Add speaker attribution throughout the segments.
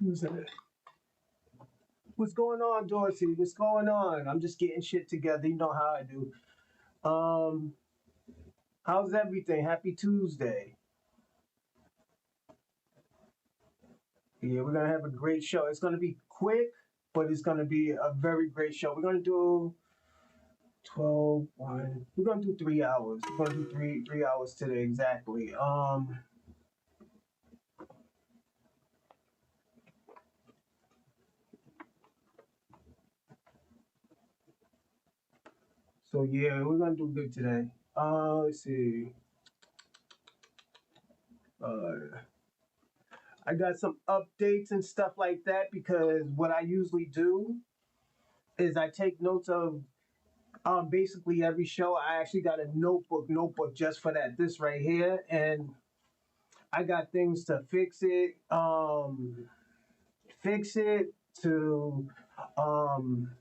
Speaker 1: Who's that? What's going on, Dorsey? What's going on? I'm just getting shit together. You know how I do. Um, how's everything? Happy Tuesday. Yeah, we're gonna have a great show. It's gonna be quick, but it's gonna be a very great show. We're gonna do 12, 1. We're gonna do 3 hours. We're gonna do three hours today exactly. So yeah, we're gonna do good today. Let's see. Uh, I got some updates and stuff like that because what I usually do is I take notes of basically every show. I actually got a notebook just for that. This right here, and I got things to fix it to um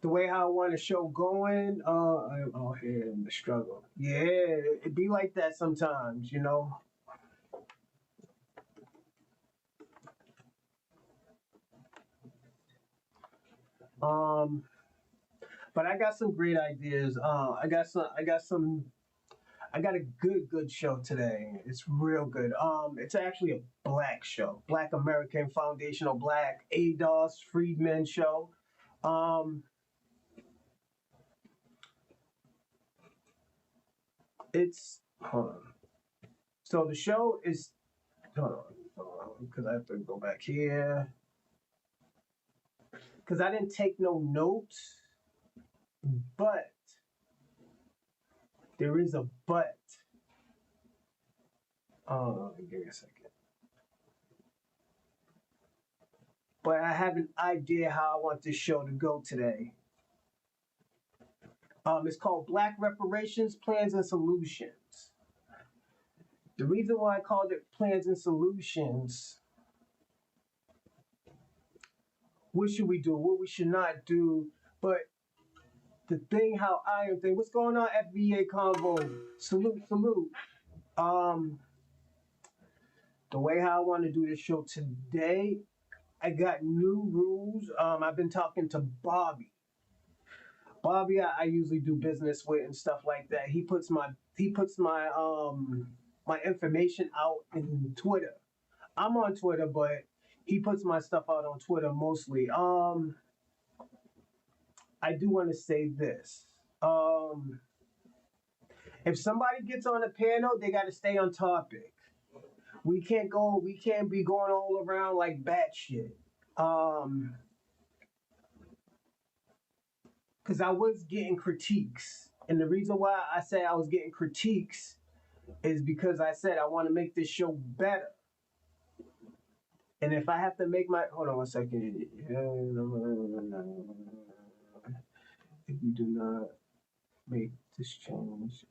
Speaker 1: the way how I want the show going. I'm out here in the struggle. Yeah, it be like that sometimes, you know. Um, but I got some great ideas. I got a good show today. It's real good. It's actually a black show, Black American Foundational Black ADOS Freedmen show. Um, it's hold on. So the show is hold on, because I have to go back here because I didn't take no notes, but there is a but. Give me a second. But I have an idea how I want this show to go today. It's called Black Reparations, Plans and Solutions. The reason why I called it Plans and Solutions, what should we do, what we should not do, but the thing how I am thinking, what's going on, FBA Convo? Salute, salute. Um, the way how I want to do this show today, I got new rules. I've been talking to Bobby. Bobby, I usually do business with and stuff like that. He puts my information out in Twitter. I'm on Twitter, but he puts my stuff out on Twitter mostly. I do want to say this. If somebody gets on a panel, they got to stay on topic. We can't be going all around like batshit. Um, because I was getting critiques. And the reason why I say I was getting critiques is because I said I want to make this show better. And if I have to make my hold on one second. If you do not make this change,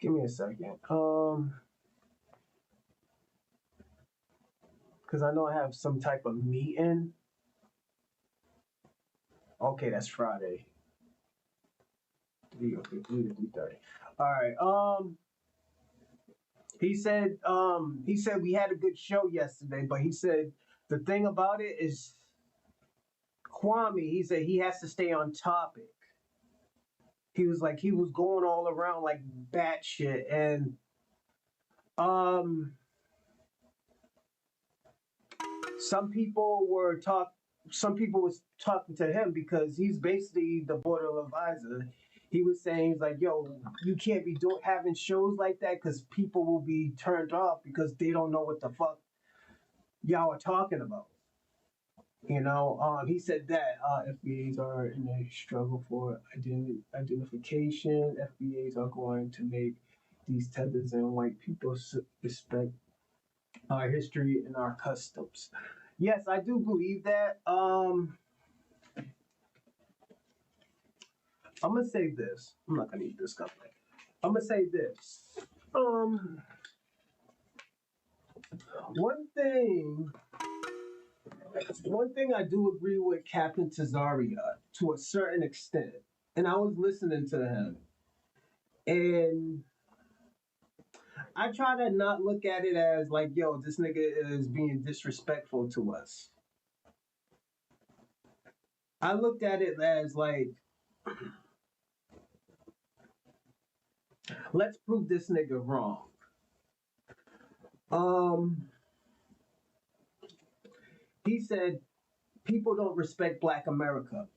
Speaker 1: give me a second. Because I know I have some type of meeting. Okay, that's Friday. 3:30. All right. He said we had a good show yesterday, but he said the thing about it is Kwame, he said he has to stay on topic. He was like he was going all around like batshit, and um, some people were talk. Some people was talking to him because he's basically the border advisor. He was saying he's like, "Yo, you can't be doing having shows like that because people will be turned off because they don't know what the fuck y'all are talking about." He said that FBAs are in a struggle for identification. FBAs are going to make these tethers and white people respect our history and our customs. Yes, I do believe that. I'm gonna say this. I'm not gonna eat this cup. I'm gonna say this. Um, one thing, one thing I do agree with Captain Tazaria to a certain extent, and I was listening to him, and I try to not look at it as like, yo, this nigga is being disrespectful to us. I looked at it as like, let's prove this nigga wrong. Um, he said people don't respect Black Americans.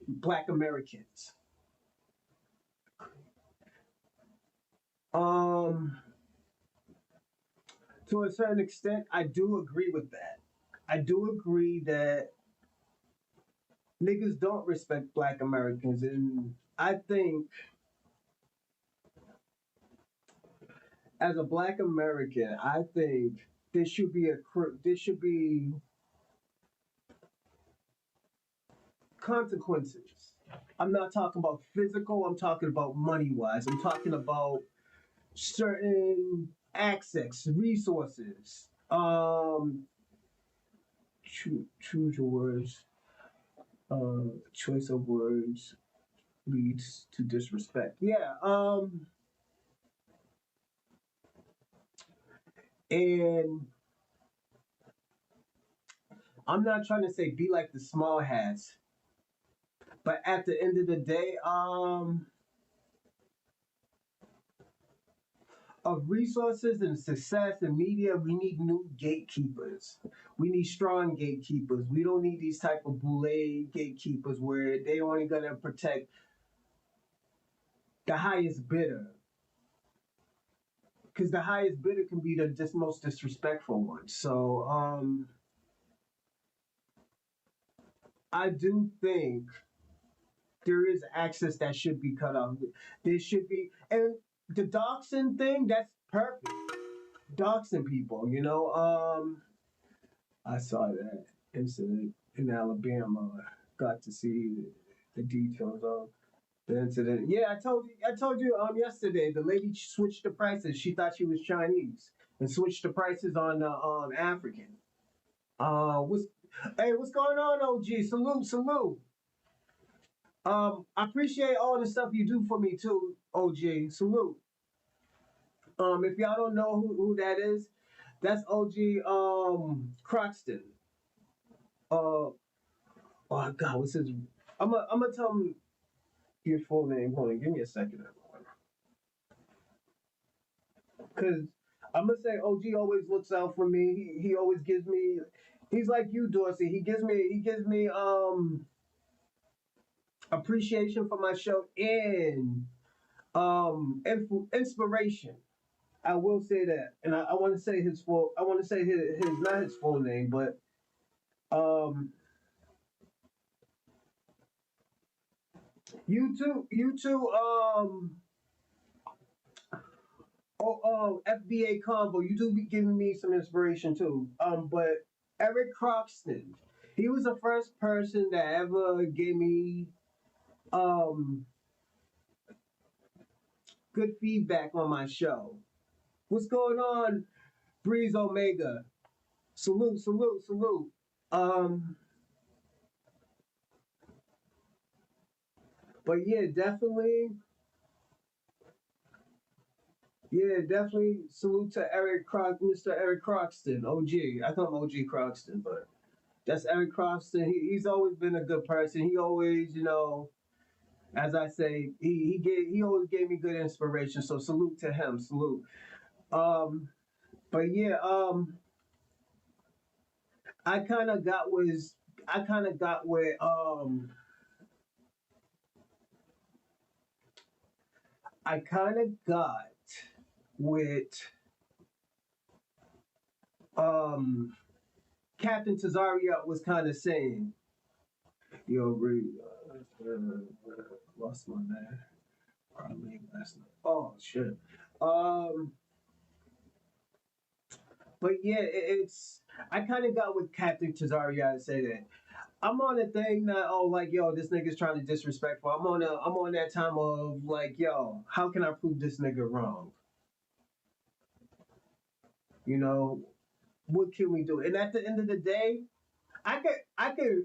Speaker 1: Um, to a certain extent, I do agree with that. I do agree that niggas don't respect Black Americans, and I think as a Black American, I think there should be consequences. I'm not talking about physical. I'm talking about money wise. I'm talking about certain access, resources. Choose your words. Choice of words leads to disrespect. Yeah. And I'm not trying to say be like the small hats, but at the end of the day, of resources and success and media, we need new gatekeepers. We need strong gatekeepers. We don't need these type of boule gatekeepers where they only gonna protect the highest bidder. Because the highest bidder can be the just most disrespectful one. So I do think there is access that should be cut off. There should be, and the doxing thing, that's perfect. Doxing people, I saw that incident in Alabama. Got to see the details of the incident. Yeah, I told you yesterday. The lady switched the prices. She thought she was Chinese and switched the prices on the African. What's Hey, what's going on, OG? Salute, salute. I appreciate all the stuff you do for me too, OG. Salute. If y'all don't know who that is, that's OG Croxton. Uh, oh God, what's his? I'm gonna tell him your full name. Hold on, give me a second, everyone. Cause I'm gonna say OG always looks out for me. He always gives me. He's like you, Dorsey. He gives me appreciation for my show and inspiration. I will say that, and I want to say his full. I want to say his not his full name, but um you too FBA combo. You do be giving me some inspiration too. But Eric Croxton, he was the first person that ever gave me um good feedback on my show. What's going on, Breeze Omega? Salute, salute, salute. Um, but definitely salute to Mr. Eric Croxton, OG. I call him OG Croxton, but that's Eric Croxton. He's always been a good person. He always, As I say, he always gave me good inspiration. So salute to him. Salute. Um, but yeah, I kind of got was I kind of got with I kind of got with um Captain Tazaria was kind of saying, yo, really, lost my man. Probably last night. Oh shit. Um, but yeah, it's I kind of got with Captain Tazaria to say that I'm on a thing that oh like yo this nigga's trying to disrespectful. I'm on that time of like yo how can I prove this nigga wrong? You know what can we do? And at the end of the day, I could I could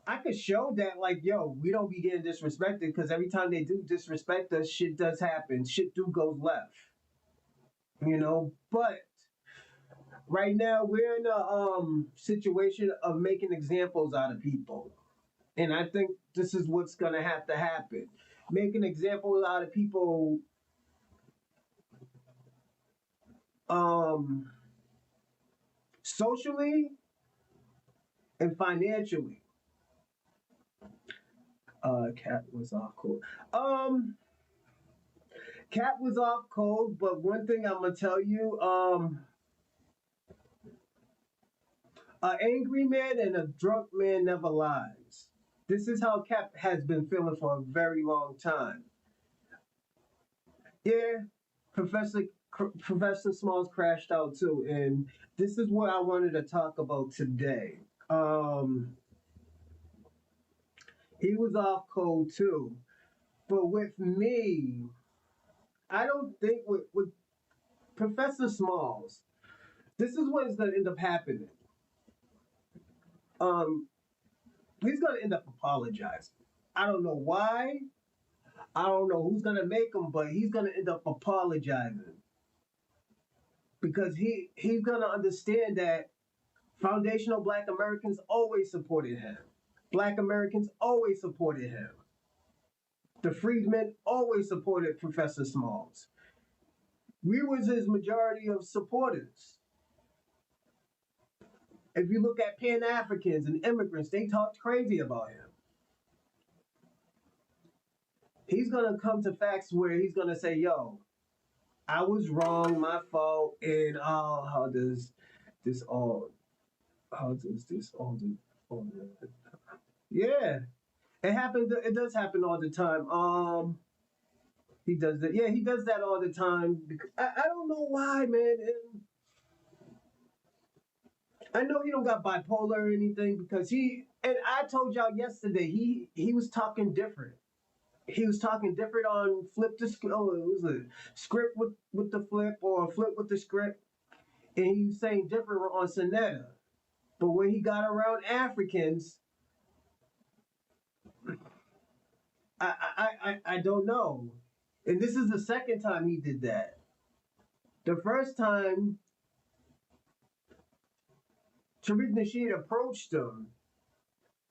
Speaker 1: I could show that like yo we don't be getting disrespected because every time they do disrespect us, shit does happen. Shit do goes left. You know, but right now we're in a situation of making examples out of people, and I think this is what's gonna have to happen. Make an example out of people um socially and financially. Cat was off cold. Cat was off cold, but one thing I'm gonna tell you, an angry man and a drunk man never lies. This is how Cap has been feeling for a very long time. Yeah, Professor Professor Smalls crashed out too, and this is what I wanted to talk about today. Um, he was off cold too, but with me, I don't think with Professor Smalls, this is what is gonna end up happening. Um, he's gonna end up apologizing. I don't know why. I don't know who's gonna make him, but he's gonna end up apologizing because he's gonna understand that foundational Black Americans always supported him. Black Americans always supported him. The freedmen always supported Professor Smalls. We was his majority of supporters. If you look at Pan Africans and immigrants, they talked crazy about him. He's gonna come to facts where he's gonna say, "Yo, I was wrong, my fault," and how does this all? How does this all do? Yeah, it happens. It does happen all the time. He does that. Yeah, he does that all the time. Because I don't know why, man. And I know he don't got bipolar or anything because he and I told y'all yesterday he was talking different. He was talking different on flip the script. Oh, it was a script with the flip or a flip with the script, and he was saying different on Sonetta. But when he got around Africans, I don't know. And this is the second time he did that. The first time Tariq Nasheed approached him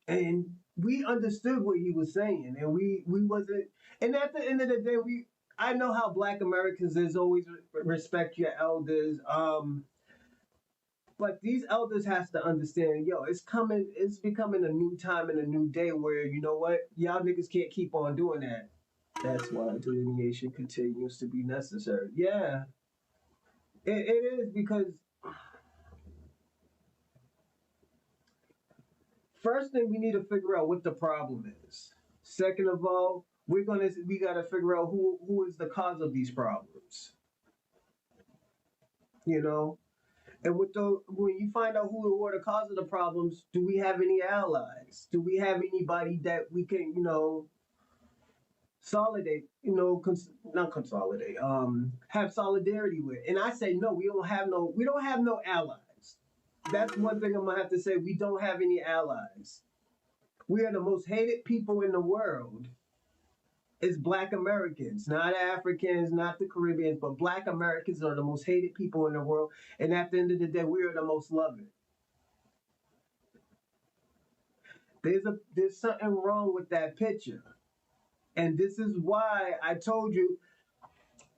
Speaker 1: and we understood what he was saying and we wasn't and at the end of the day we I know how Black Americans is always respect your elders, but these elders has to understand, yo, it's becoming a new time and a new day where you know what, y'all niggas can't keep on doing that. That's why delineation continues to be necessary. Yeah, it is because first thing we need to figure out what the problem is. Second of all, we gotta figure out who is the cause of these problems. You know, and with the when you find out who are the cause of the problems, do we have any allies? Do we have anybody that we can solidate? Not consolidate. Have solidarity with? And I say no. We don't have no allies. That's one thing I'm gonna have to say. We don't have any allies. We are the most hated people in the world. It's Black Americans, not Africans, not the Caribbeans, but Black Americans are the most hated people in the world. And at the end of the day, we are the most loved. There's something wrong with that picture. And this is why I told you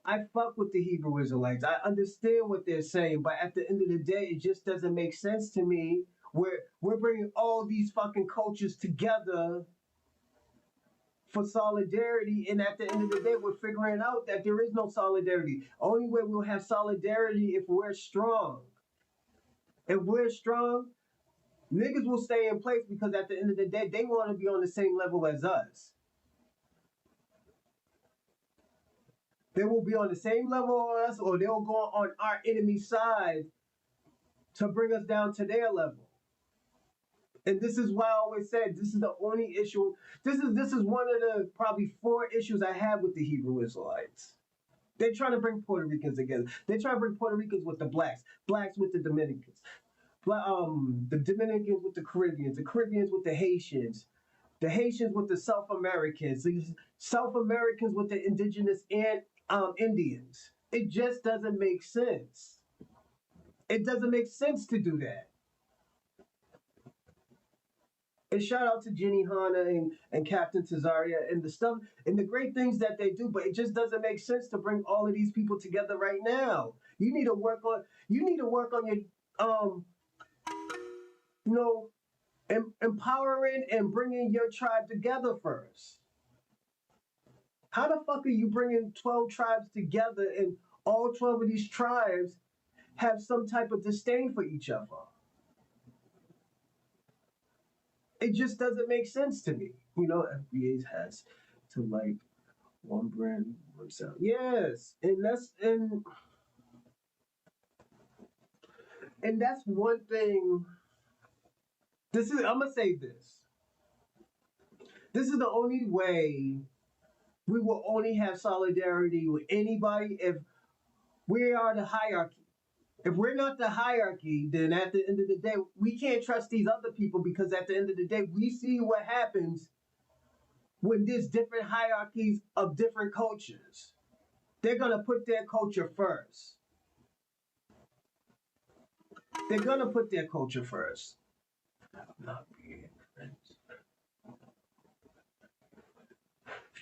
Speaker 1: I fuck with the Hebrew Israelites. I understand what they're saying, but at the end of the day, it just doesn't make sense to me. We're bringing all these fucking cultures together for solidarity, and at the end of the day, we're figuring out that there is no solidarity. Only way we'll have solidarity if we're strong. If we're strong, niggas will stay in place because at the end of the day, they want to be on the same level as us. They will be on the same level as us, or they'll go on our enemy side to bring us down to their level. And this is why I always said this is the only issue. This is one of the probably 4 issues I have with the Hebrew Israelites. They're trying to bring Puerto Ricans together. They're trying to bring Puerto Ricans with the blacks, blacks with the Dominicans, the Dominicans with the Caribbeans with the Haitians with the South Americans, the South Americans with the indigenous and Indians. It just doesn't make sense. It doesn't make sense to do that. And shout out to Jenny Hanna and Captain Tazaria and the stuff and the great things that they do, but it just doesn't make sense to bring all of these people together right now. You need to work on your you know empowering and bringing your tribe together first. How the fuck are you bringing 12 tribes together and all 12 of these tribes have some type of disdain for each other? It just doesn't make sense to me. FBA has to like one brand, one sound. Yes, and that's one thing. I'm gonna say this. This is the only way we will only have solidarity with anybody if we are the hierarchy. If we're not the hierarchy, then at the end of the day, we can't trust these other people because at the end of the day, we see what happens when there's different hierarchies of different cultures. They're gonna put their culture first. They're gonna put their culture first. Not being friends.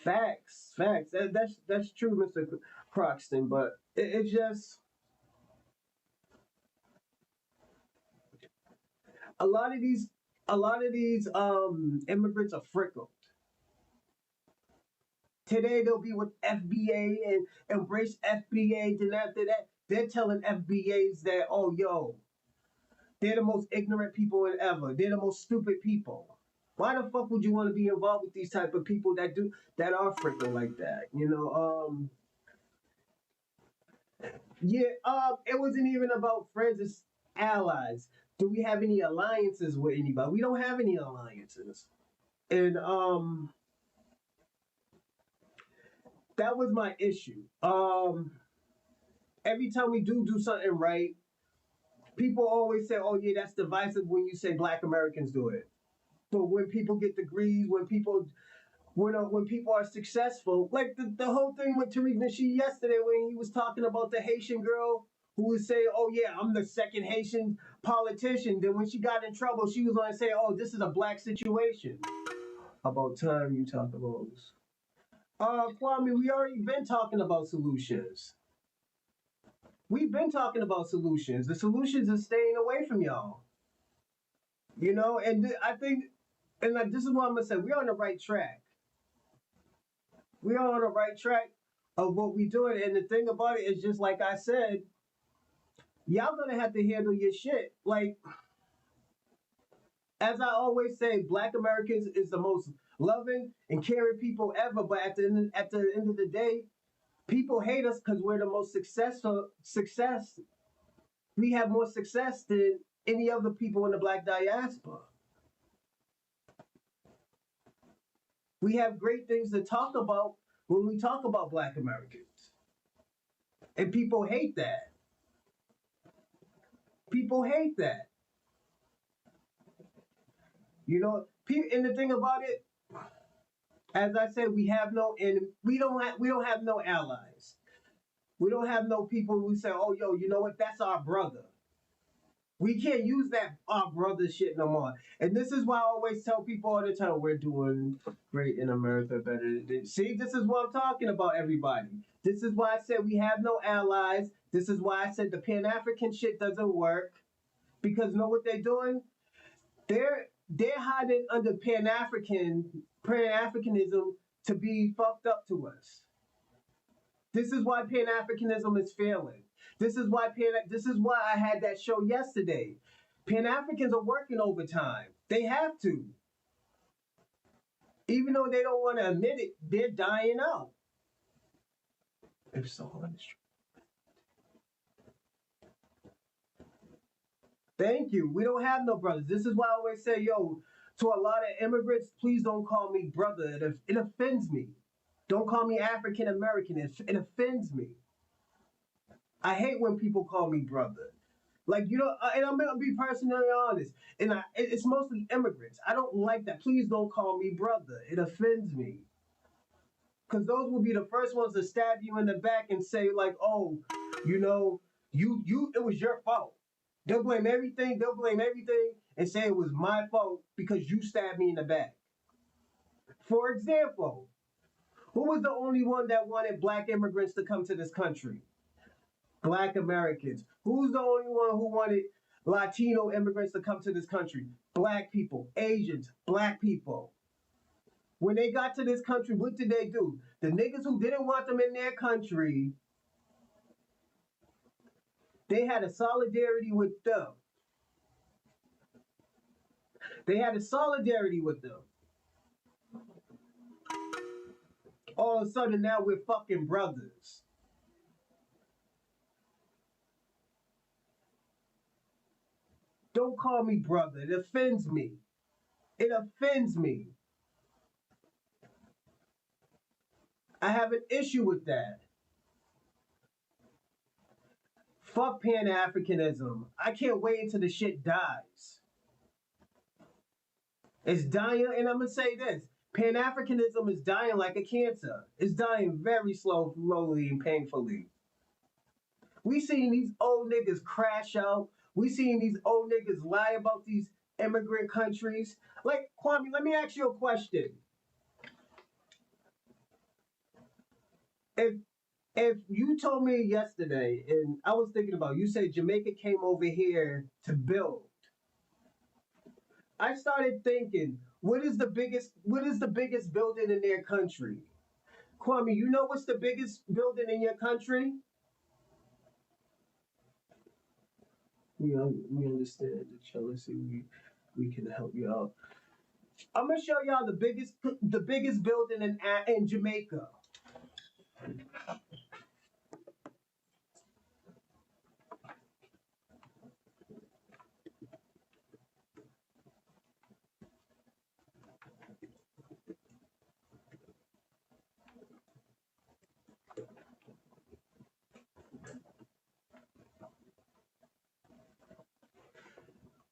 Speaker 1: Facts. That's true, Mr. Croxton. But it's just a lot of these immigrants are frickled. Today they'll be with FBA and embrace FBA. Then after that, they're telling FBAs that, oh yo, they're the most ignorant people ever. They're the most stupid people. Why the fuck would you want to be involved with these type of people that are frickled like that? Yeah, it wasn't even about friends, it's allies. Do we have any alliances with anybody? We don't have any alliances. And that was my issue. Every time we do something right, people always say, "Oh yeah, that's divisive." When you say Black Americans do it, but when people get degrees, when people are successful, like the whole thing with Tariq Nasheed yesterday when he was talking about the Haitian girl who was saying, "Oh yeah, I'm the second Haitian politician." Then when she got in trouble, she was going to say, "Oh, this is a black situation." About time you talk about this. Kwame, we already been talking about solutions. We've been talking about solutions. The solutions is staying away from y'all. I think, and like this is what I'm gonna say, we're on the right track. We are on the right track of what we doing. And the thing about it is just like I said, y'all gonna have to handle your shit. Like, as I always say, Black Americans is the most loving and caring people ever. But at the end of the day, people hate us because we're the most success. We have more success than any other people in the Black diaspora. We have great things to talk about when we talk about Black Americans. And people hate that. People hate that. And the thing about it, as I said, we have no enemy. We don't have no allies. We don't have no people who say, "Oh, yo, you know what? That's our brother." We can't use that brother shit no more. And this is why I always tell people all the time, we're doing great in America, better than. See, this is what I'm talking about, everybody. This is why I said we have no allies. This is why I said the Pan-African shit doesn't work. Because know what they're doing? They're hiding under Pan-Africanism to be fucked up to us. This is why Pan-Africanism is failing. This is why I had that show yesterday. Pan-Africans are working overtime. They have to. Even though they don't want to admit it, they're dying out. If so, thank you. We don't have no brothers. This is why I always say, yo, to a lot of immigrants, please don't call me brother. It offends me. Don't call me African American. It offends me. I hate when people call me brother. Like, you know, and I'm gonna be personally honest. And it's mostly immigrants. I don't like that. Please don't call me brother. It offends me. Because those will be the first ones to stab you in the back and say, like, oh, you know, it was your fault. They'll blame everything. They'll blame everything and say it was my fault because you stabbed me in the back. For example, who was the only one that wanted black immigrants to come to this country? Black Americans. Who's the only one who wanted Latino immigrants to come to this country? Black people, Asians, black people. When they got to this country, what did they do? The niggas who didn't want them in their country, they had a solidarity with them. They had a solidarity with them. All of a sudden now we're fucking brothers. Don't call me brother. It offends me. It offends me. I have an issue with that. Fuck Pan-Africanism. I can't wait until the shit dies. It's dying, and I'm gonna say this. Pan-Africanism is dying like a cancer. It's dying very slowly and painfully. We seen these old niggas crash out. We seen these old niggas lie about these immigrant countries. Like, Kwame, let me ask you a question. If you told me yesterday, and I was thinking about, you said Jamaica came over here to build. I started thinking, what is the biggest building in their country? Kwame, you know what's the biggest building in your country? We understand the jealousy. We can help you out. I'm gonna show y'all the biggest building in Jamaica.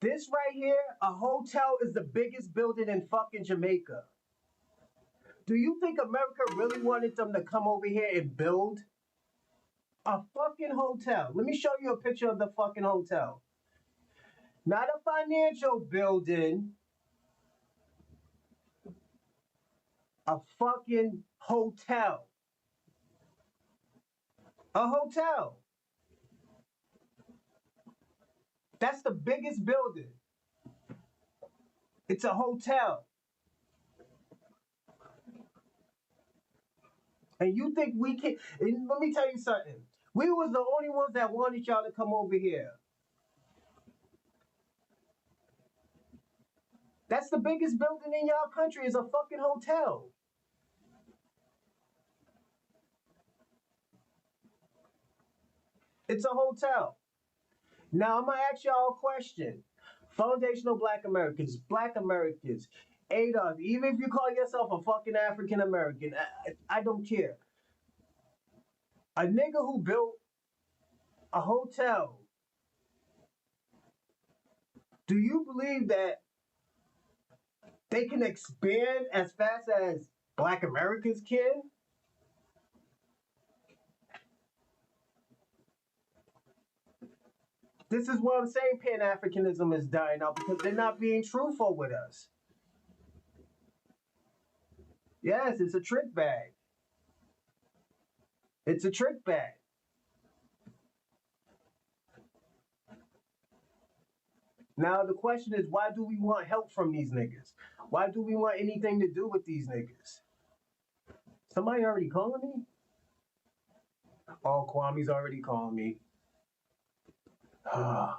Speaker 1: This right here, a hotel, is the biggest building in fucking Jamaica. Do you think America really wanted them to come over here and build a fucking hotel? Let me show you a picture of the fucking hotel. Not a financial building, a fucking hotel. A hotel. That's the biggest building. It's a hotel. And you think we can? And let me tell you something. We was the only ones that wanted y'all to come over here. That's the biggest building in y'all country, is a fucking hotel. It's a hotel. Now I'm gonna ask y'all a question. Foundational Black Americans, ADOS, even if you call yourself a fucking African American, I don't care. A nigga who built a hotel, do you believe that they can expand as fast as Black Americans can? This is what I'm saying. Pan Africanism is dying out because they're not being truthful with us. Yes, it's a trick bag. It's a trick bag. Now the question is, why do we want help from these niggas? Why do we want anything to do with these niggas? Somebody already calling me? Oh, Kwame's already calling me. Oh.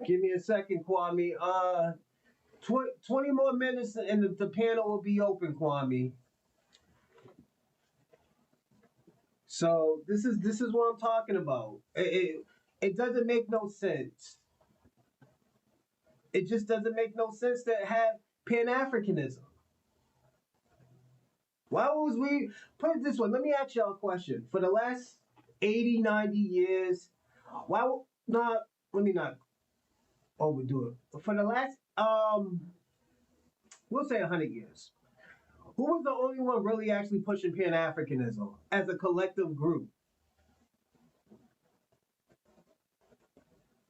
Speaker 1: Give me a second, Kwame. 20 more minutes and the panel will be open, Kwame. So this is what I'm talking about. It doesn't make no sense. It just doesn't make no sense to have Pan Africanism. Why was we put it this way? Let me ask y'all a question. For the last 80, 90 years, why not? Let me not overdo it. For the last we'll say 100 years. Who was the only one really actually pushing Pan Africanism as a collective group?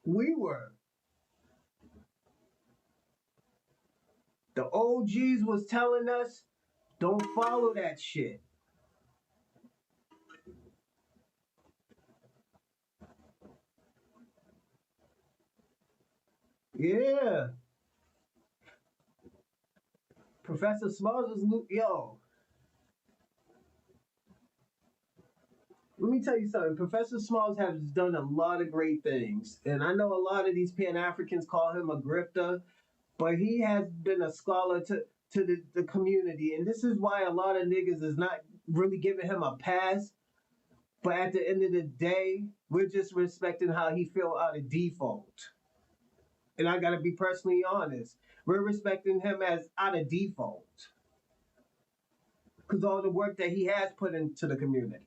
Speaker 1: We were. The OGs was telling us, don't follow that shit. Yeah. Professor Smalls was, yo, let me tell you something. Professor Smalls has done a lot of great things. And I know a lot of these Pan Africans call him a grifter, but he has been a scholar to the community. And this is why a lot of niggas is not really giving him a pass. But at the end of the day, we're just respecting how he feel out of default. And I gotta be personally honest. We're respecting him as out of default. Because all the work that he has put into the community.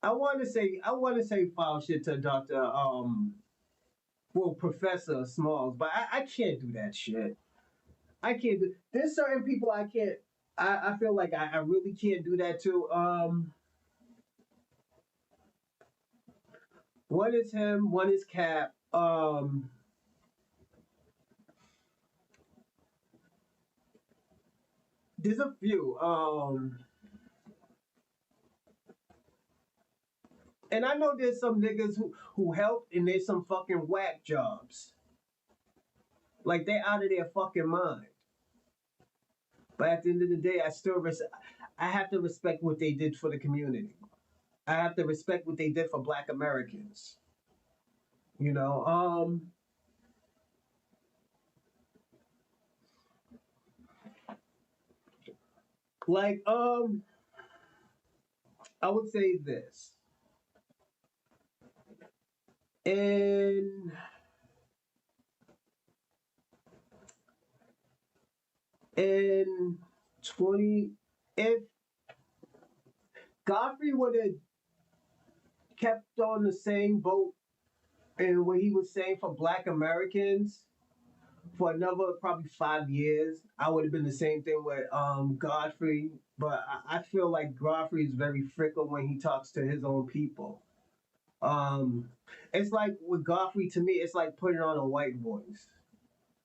Speaker 1: I want to say foul shit to Dr. Professor Smalls, but I can't do that shit. I can't do. There's certain people I can't. I feel like I really can't do that too. One is him, one is Cap. There's a few. And I know there's some niggas who helped, and there's some fucking whack jobs. Like they out of their fucking mind. But at the end of the day, I have to respect what they did for the community. I have to respect what they did for Black Americans. You know, like I would say this. In in 20, if Godfrey would have kept on the same boat and what he was saying for Black Americans for another probably 5 years, I would have been the same thing with Godfrey. But I feel like Godfrey is very fickle when he talks to his own people. Um, it's like with Godfrey, to me, it's like putting on a white voice.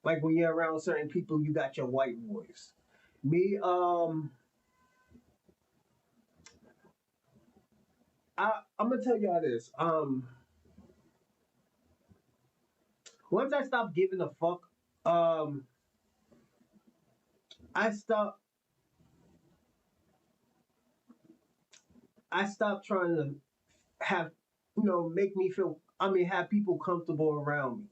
Speaker 1: Like when you're around certain people, you got your white voice. Me, I'm gonna tell y'all this. Once I stopped giving a fuck, um, I stopped. I stopped trying to have, make me feel. I mean, have people comfortable around me.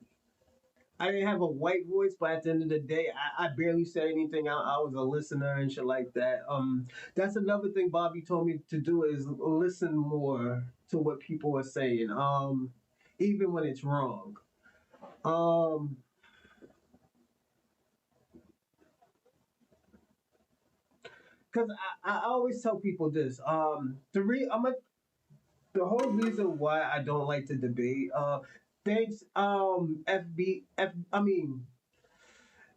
Speaker 1: I didn't have a white voice, but at the end of the day, I barely said anything. I was a listener and shit like that. That's another thing Bobby told me to do is listen more to what people are saying, even when it's wrong. Um, because I always tell people this. The whole reason why I don't like to debate. Thanks, FB, F. I mean,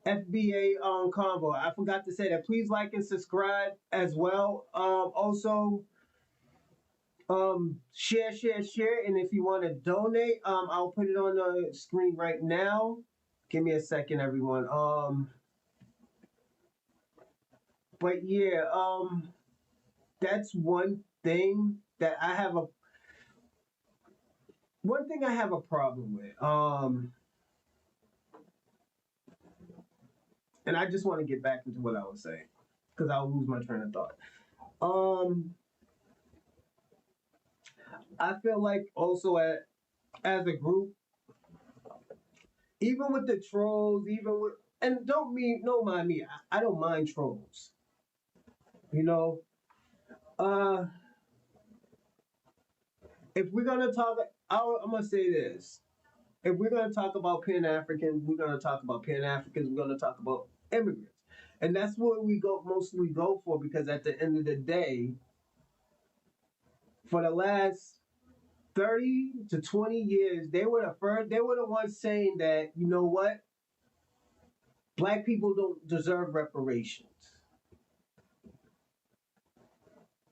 Speaker 1: FBA convo. I forgot to say that. Please like and subscribe as well. Also, share, and if you want to donate, I'll put it on the screen right now. Give me a second, everyone. But yeah, that's one thing I have a problem with. And I just want to get back into what I was saying because I'll lose my train of thought. Um, I feel like also as a group, even with the trolls, even with and don't mind me, I don't mind trolls. You know, uh, if we're gonna talk, I'm gonna say this: if we're gonna talk about Pan African, we're gonna talk about Pan Africans. We're gonna talk about immigrants, and that's what we mostly go for because at the end of the day, for the last 30 to 20 years, they were the ones saying that, you know what, black people don't deserve reparations.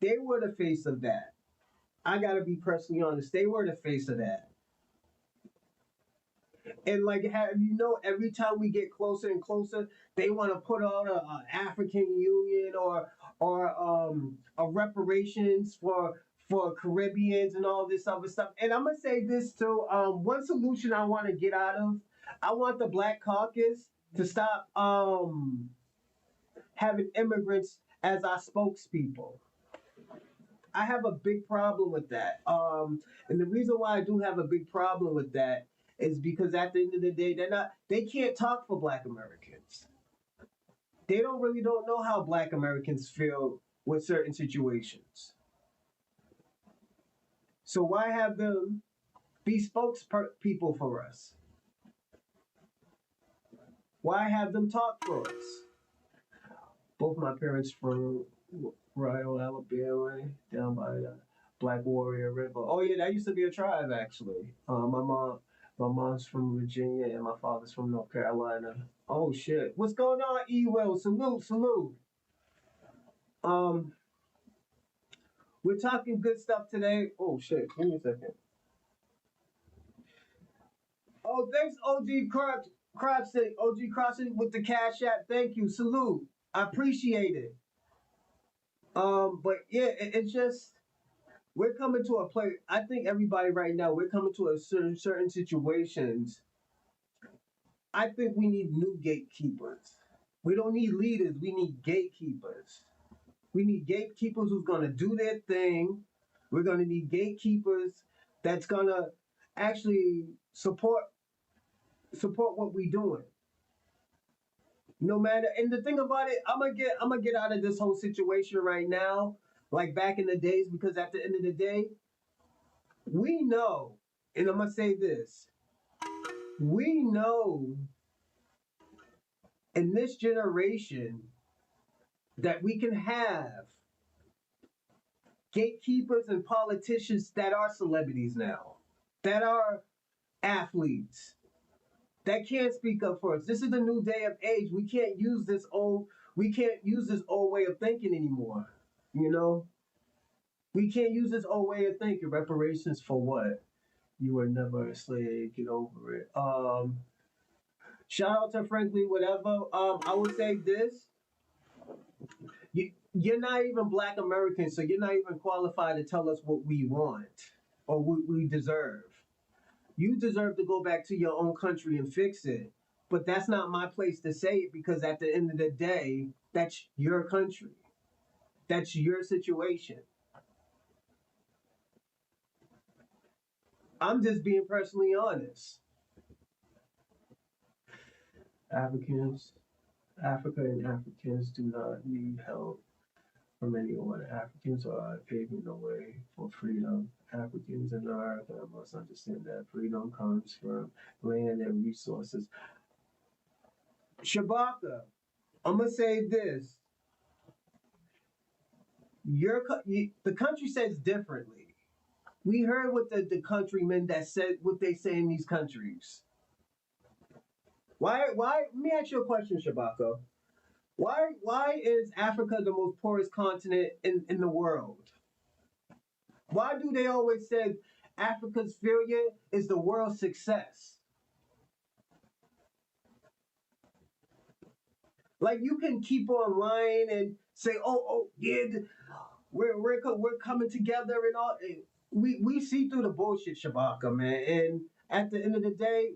Speaker 1: They were the face of that. I gotta be personally honest. They were the face of that. And like, every time we get closer and closer, they want to put on a African Union or a reparations for Caribbeans and all this other stuff. And I'm gonna say this too. One solution I want to get out of, I want the Black Caucus to stop having immigrants as our spokespeople. I have a big problem with that. And the reason why I do have a big problem with that is because at the end of the day, they can't talk for Black Americans. They don't know how Black Americans feel with certain situations. So why have them be spokespeople for us? Why have them talk for us? Both my parents from Rio, Alabama, down by the Black Warrior River. Oh yeah, that used to be a tribe actually. My mom's from Virginia, and my father's from North Carolina. Oh shit, what's going on, E Will? Salute, salute. Um, we're talking good stuff today. Oh shit, give me a second. Oh, thanks, OG Crabstick, OG Crabstick with the Cash App. Thank you, salute. I appreciate it. But yeah, it's just we're coming to a place. I think everybody right now we're coming to a certain situations. I think we need new gatekeepers. We don't need leaders. We need gatekeepers. We need gatekeepers who's gonna do their thing. We're gonna need gatekeepers that's gonna actually support what we're doing. No matter, and the thing about it, I'm gonna get out of this whole situation right now, like back in the days, because at the end of the day, we know, and I'm gonna say this, we know in this generation that we can have gatekeepers and politicians that are celebrities now, that are athletes, that can't speak up for us. This is a new day of age. We can't use this old way of thinking anymore. You know? We can't use this old way of thinking. Reparations for what? You were never a slave. Get over it. Shout out to Frankly, whatever. I would say this. You're not even Black American, so you're not even qualified to tell us what we want or what we deserve. You deserve to go back to your own country and fix it. But that's not my place to say it because at the end of the day, that's your country. That's your situation. I'm just being personally honest. Africans, Africa and Africans do not need help from anyone. Africans are paving the way for freedom. Africans in America must understand that freedom comes from land and resources. Shabaka, I'm gonna say this: the country says differently. We heard what the countrymen that said what they say in these countries. Let me ask you a question, Shabaka. Why is Africa the most poorest continent in the world? Why do they always say Africa's failure is the world's success? Like you can keep on lying and say, oh yeah, we're coming together and all. We see through the bullshit, Shabaka, man. And at the end of the day,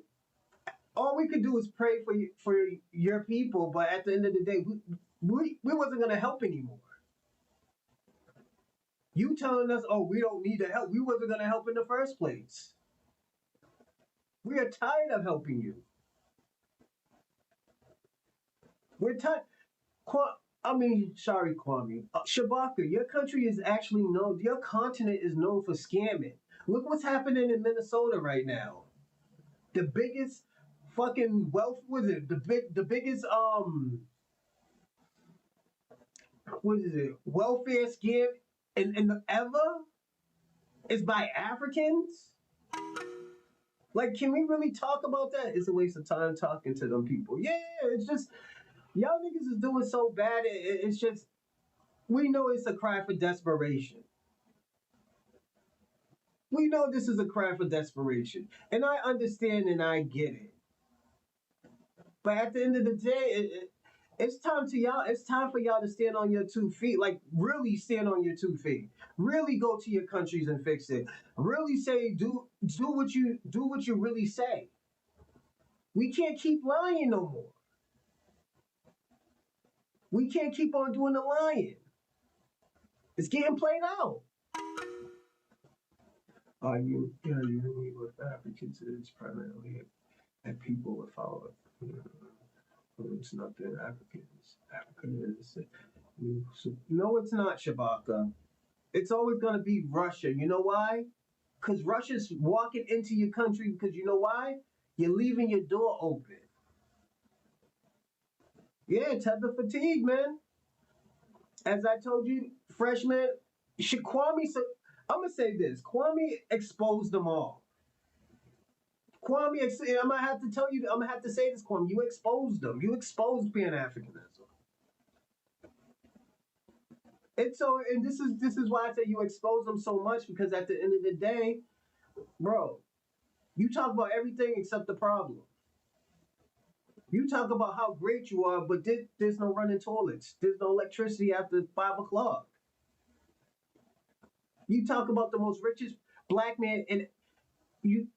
Speaker 1: all we could do is pray for your people. But at the end of the day, we wasn't gonna help anymore. You telling us, oh, we don't need the help. We wasn't gonna help in the first place. We are tired of helping you. We're tired. Sorry, Kwame. Shabaka, your country is actually known, your continent is known for scamming. Look what's happening in Minnesota right now. The biggest fucking wealth, was it? The biggest, what is it? Welfare scam in ever is by Africans? Like, can we really talk about that? It's a waste of time talking to them people. Yeah, it's just, y'all niggas is doing so bad. It's just, we know it's a cry for desperation. We know this is a cry for desperation. And I understand and I get it. But at the end of the day, it's time to y'all. It's time for y'all to stand on your 2 feet. Like really stand on your 2 feet. Really go to your countries and fix it. Really say do what you really say. We can't keep lying no more. We can't keep on doing the lying. It's getting played out. You mean with Africans is primarily and people without it's not the Africans. Africa is no, it's not, Shabaka. It's always gonna be Russia. You know why? Because Russia's walking into your country because you know why? You're leaving your door open. Yeah, tether fatigue, man. As I told you, freshman, Kwame. So I'm gonna say this: Kwame exposed them all. Kwame, I'm gonna have to tell you. I'm gonna have to say this, Kwame. You exposed them. You exposed Pan Africanism. And this is why I say you expose them so much because at the end of the day, bro, you talk about everything except the problem. You talk about how great you are, but there's no running toilets. There's no electricity after 5 o'clock. You talk about the most richest black man and you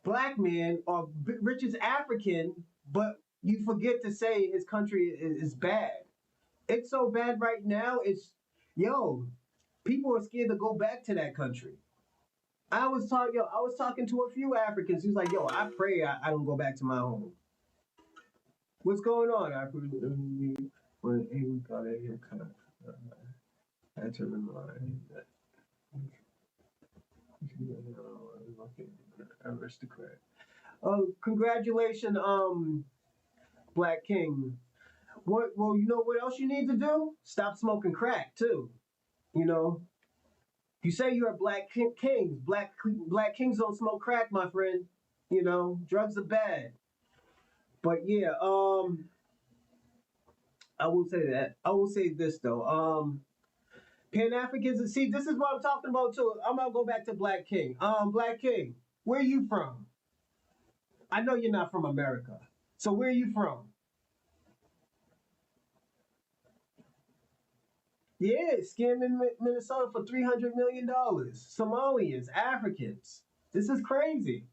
Speaker 1: black man or richest African, but you forget to say his country is bad. It's so bad right now. People are scared to go back to that country. I was talking to a few Africans. He's like, I pray I don't go back to my home. What's going on? When he got a haircut, I had to remind that aristocrat. Oh, congratulations, Black King. What? Well, you know what else you need to do? Stop smoking crack too. You know, you say you're a kings. Black kings don't smoke crack, my friend. You know, drugs are bad. But yeah, I will say that. I will say this though. Pan Africans. See, this is what I'm talking about too. I'm gonna go back to Black King. Black King, where are you from? I know you're not from America. So where are you from? Yeah, scamming Minnesota for $300 million. Somalians, Africans. This is crazy.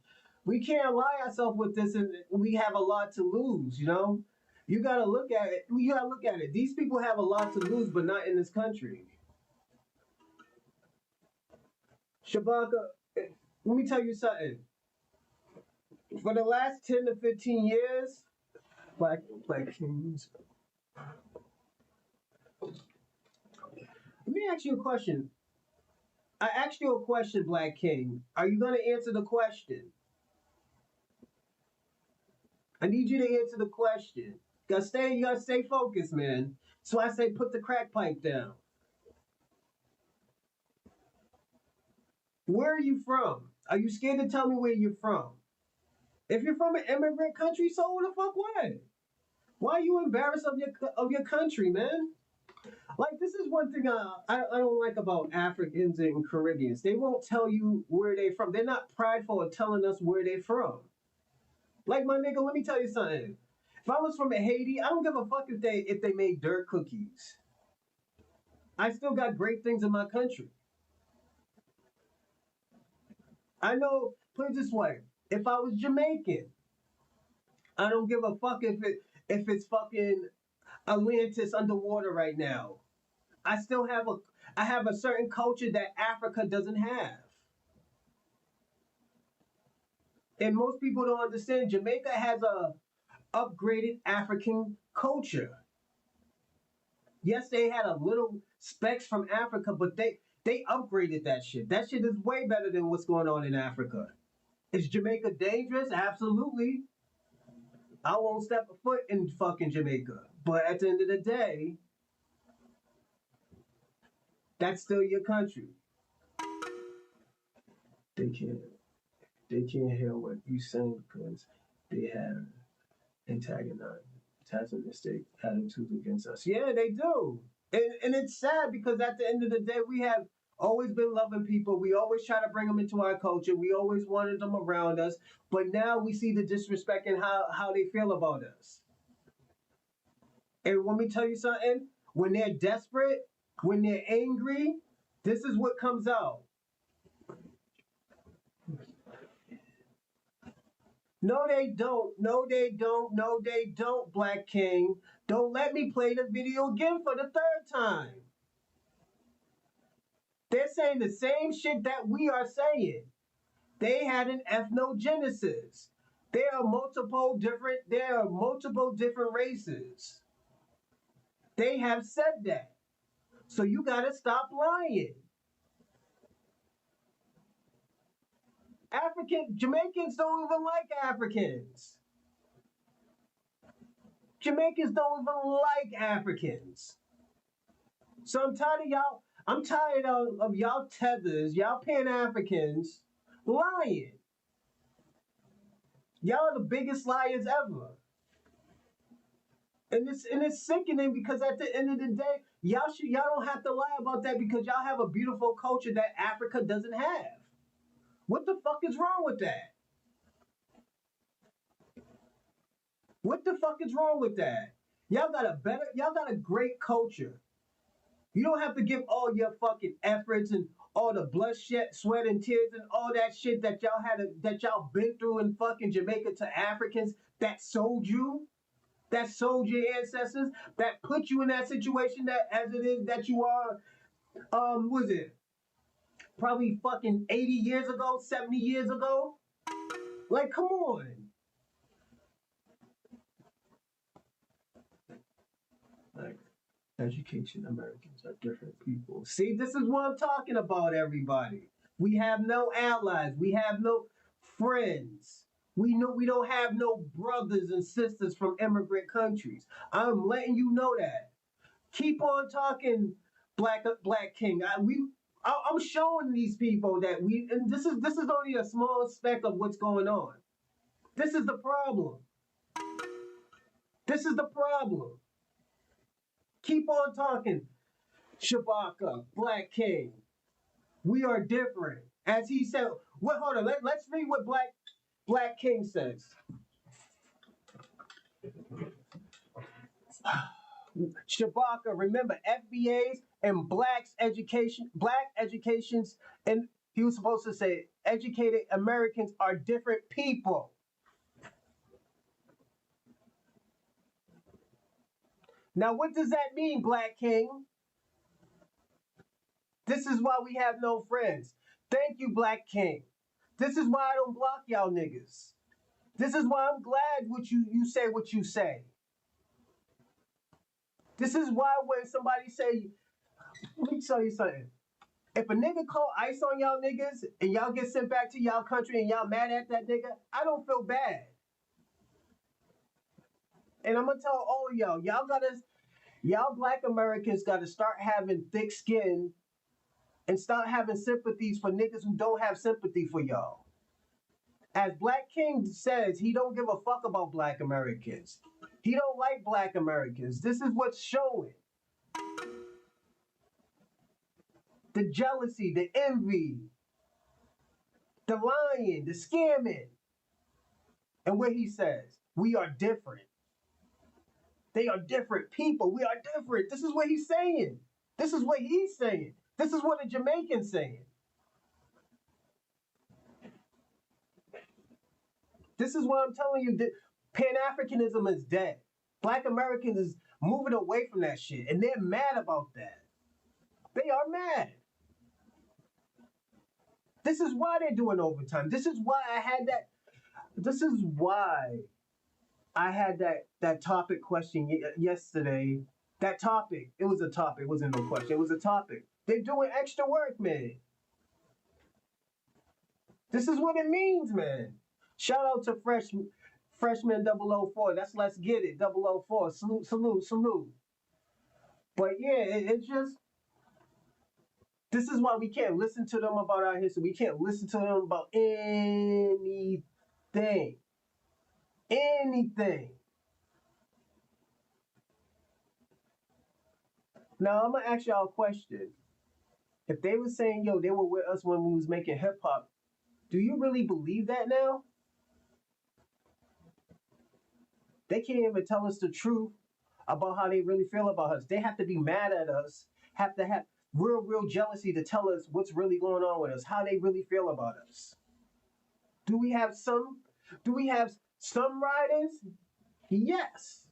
Speaker 1: We can't lie ourselves with this, and we have a lot to lose. You know, you gotta look at it. You gotta look at it. These people have a lot to lose, but not in this country. Shabaka, let me tell you something. For the last 10 to 15 years, Black Kings. Let me ask you a question. I asked you a question, Black King. Are you going to answer the question? I need you to answer the question. You gotta stay focused, man. So I say put the crack pipe down. Where are you from? Are you scared to tell me where you're from? If you're from an immigrant country, so the fuck what? Why are you embarrassed of your country, man? Like this is one thing I don't like about Africans and Caribbeans. They won't tell you where they from. They're not prideful of telling us where they from. Like my nigga, let me tell you something. If I was from Haiti, I don't give a fuck if they made dirt cookies. I still got great things in my country. I know. Put it this way: if I was Jamaican, I don't give a fuck if it's fucking Atlantis underwater right now. I still have I have a certain culture that Africa doesn't have. And most people don't understand Jamaica has a upgraded African culture. Yes, they had a little specks from Africa, but they upgraded that shit. That shit is way better than what's going on in Africa. Is Jamaica dangerous? Absolutely. I won't step a foot in fucking Jamaica. But at the end of the day, that's still your country. They can't they can't hear what you saying because they have antagonistic attitudes against us. Yeah, they do. And it's sad because at the end of the day, we have always been loving people. We always try to bring them into our culture. We always wanted them around us. But now we see the disrespect and how they feel about us. And let me tell you something, when they're desperate, when they're angry, this is what comes out. No, they don't. No, they don't. No, they don't, Black King. Don't let me play the video again for the third time. They're saying the same shit that we are saying. They had an ethnogenesis. There are multiple different races. They have said that. So you gotta stop lying. Jamaicans don't even like Africans. Jamaicans don't even like Africans. So I'm tired of y'all. I'm tired of y'all tethers, y'all Pan Africans lying. Y'all are the biggest liars ever. And it's sickening because at the end of the day, y'all don't have to lie about that because y'all have a beautiful culture that Africa doesn't have. What the fuck is wrong with that? What the fuck is wrong with that? Y'all got a great culture. You don't have to give all your fucking efforts and all the blood, sweat, and tears and all that shit that y'all been through in fucking Jamaica to Africans that sold you, that sold your ancestors, that put you in that situation that as it is that you are, was it probably fucking 80 years ago, 70 years ago? Like, come on. Like, education, Americans are different people. See, this is what I'm talking about, everybody. We have no allies. We have no friends. We don't have no brothers and sisters from immigrant countries. I'm letting you know that. Keep on talking, Black King. I'm showing these people that and this is only a small speck of what's going on. This is the problem. This is the problem. Keep on talking, Shabaka, Black King. We are different. As he said, hold on, let's read what Black King says. Shabaka, remember FBAs and black educations, and he was supposed to say educated Americans are different people. Now, what does that mean, Black King? This is why we have no friends. Thank you, Black King. This is why I don't block y'all niggas. This is why I'm glad you say what you say. This is why when somebody say, let me tell you something. If a nigga call ICE on y'all niggas and y'all get sent back to y'all country and y'all mad at that nigga, I don't feel bad. And I'm gonna tell all of y'all Black Americans gotta start having thick skin and start having sympathies for niggas who don't have sympathy for y'all. As Black King says, he don't give a fuck about Black Americans. He don't like Black Americans. This is what's showing. The jealousy, the envy, the lying, the scamming. And what he says, we are different. They are different people. We are different. This is what he's saying. This is what he's saying. This is what a Jamaican's saying. This is what I'm telling you. Pan-Africanism is dead. Black Americans is moving away from that shit. And they're mad about that. They are mad. This is why they're doing overtime. This is why I had that. This is why I had that topic question yesterday. That topic. It was a topic. It wasn't no question. It was a topic. They're doing extra work, man. This is what it means, man. Shout out to Freshman 004. That's Let's Get It. 004. Salute, salute, salute. But yeah, it's just, this is why we can't listen to them about our history. We can't listen to them about anything. Anything. Now, I'm going to ask y'all a question. If they were saying, yo, they were with us when we was making hip-hop, do you really believe that now? They can't even tell us the truth about how they really feel about us. They have to be mad at us, have to have real jealousy to tell us what's really going on with us, how they really feel about us. Do we have some riders? Yes.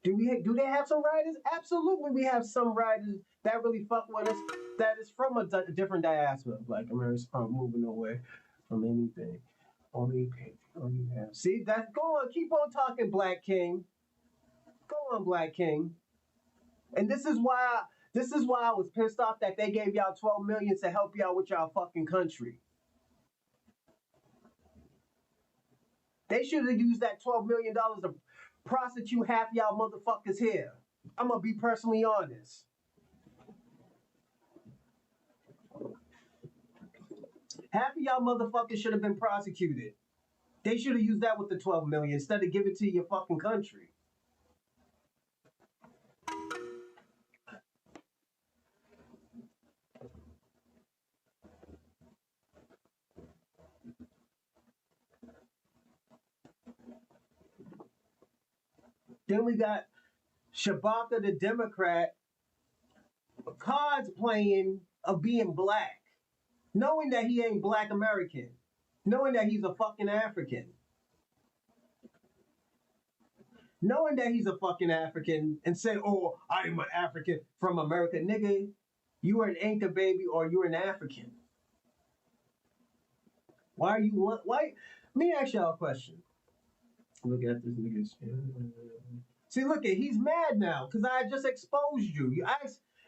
Speaker 1: Do they have some riders? Absolutely, we have some riders that really fuck with us, that is from a different diaspora. Like America's moving away from anything. Only have. See, that's go on, keep on talking, Black King. Go on, Black King. And this is why I was pissed off that they gave y'all $12 million to help y'all with y'all fucking country. They should have used that $12 million to prosecute half y'all motherfuckers here. I'm gonna be personally honest. Half of y'all motherfuckers should have been prosecuted. They should have used that with the $12 million instead of giving it to your fucking country. Then we got Shabaka the Democrat cards playing of being black, knowing that he ain't Black American, knowing that he's a fucking African. Knowing that he's a fucking African and say, oh, I'm an African from America. Nigga, you are an anchor baby or you're an African. Why are you, why? Let me ask y'all a question. Look at this nigga's. See, look at, he's mad now because I just exposed you.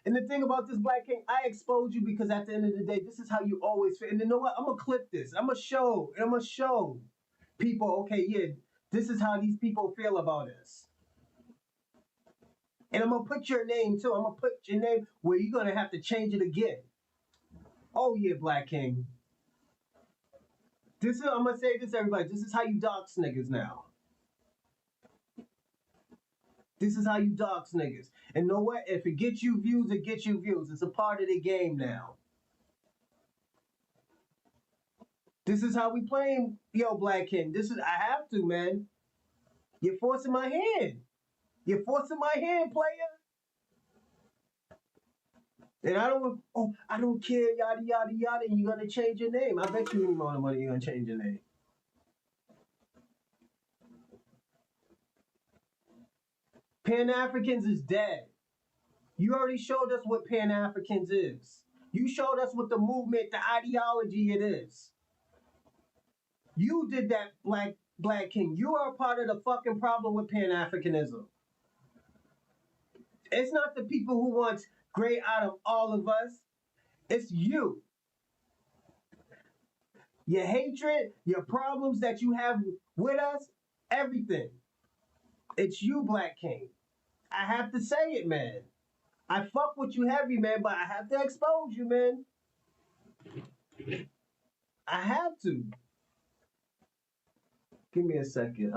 Speaker 1: And the thing about this Black King, I exposed you because at the end of the day, this is how you always feel. And you know what? I'm going to clip this. I'm going to show people, okay, yeah, this is how these people feel about us. And I'm going to put your name too. I'm going to put your name where you're going to have to change it again. Oh yeah, Black King. I'm going to say this, everybody. This is how you dox niggas now. This is how you dox niggas. And know what? If it gets you views, it gets you views. It's a part of the game now. This is how we playing, yo, Black King. I have to, man. You're forcing my hand. You're forcing my hand, player. And I don't care, yada, yada, yada, and you're going to change your name. I bet you any amount of money you're going to change your name. Pan-Africans is dead. You already showed us what Pan-Africans is. You showed us what the movement, the ideology it is. You did that, Black King. You are a part of the fucking problem with Pan-Africanism. It's not the people who want great out of all of us. It's you. Your hatred, your problems that you have with us, everything. It's you, Black King. I have to say it, man. I fuck with you heavy, man, but I have to expose you, man. I have to. Give me a second.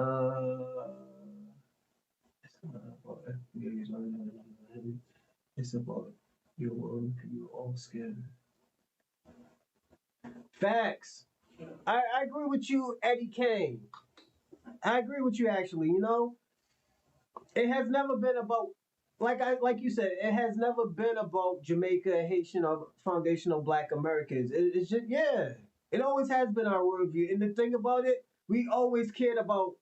Speaker 1: It's not about FBA's. It's about you all scared. Facts. I agree with you, Eddie Kane. I agree with you actually. It has never been about like you said, it has never been about Jamaica, Haitian, or foundational Black Americans. It's just it always has been our worldview. And the thing about it, we always cared about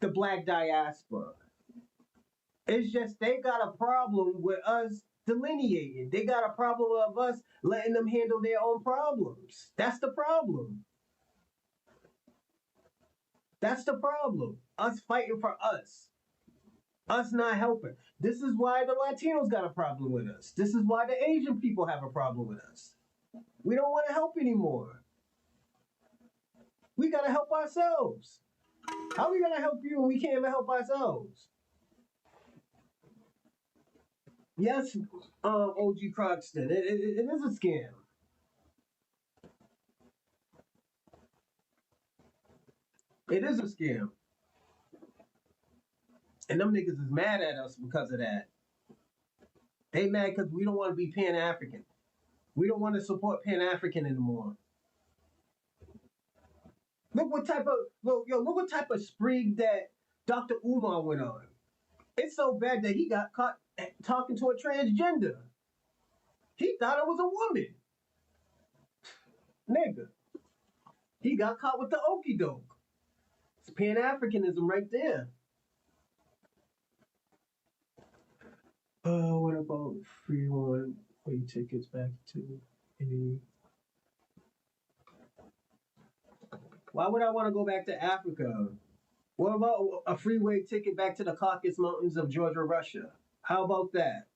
Speaker 1: the Black diaspora. It's just they got a problem with us delineating. They got a problem of us letting them handle their own problems. That's the problem. That's the problem. Us fighting for us. Us not helping. This is why the Latinos got a problem with us. This is why the Asian people have a problem with us. We don't want to help anymore. We got to help ourselves. How are we going to help you when we can't even help ourselves? Yes, OG Croxton, it is a scam. It is a scam. And them niggas is mad at us because of that. They mad because we don't want to be Pan African. We don't want to support Pan African anymore. Look what type of look what type of spree that Dr. Umar went on. It's so bad that he got caught talking to a transgender. He thought it was a woman. Nigga. He got caught with the okey doke. It's Pan Africanism right there. What about free one-way tickets back to any? Why would I want to go back to Africa? What about a freeway ticket back to the Caucasus Mountains of Georgia, Russia? How about that?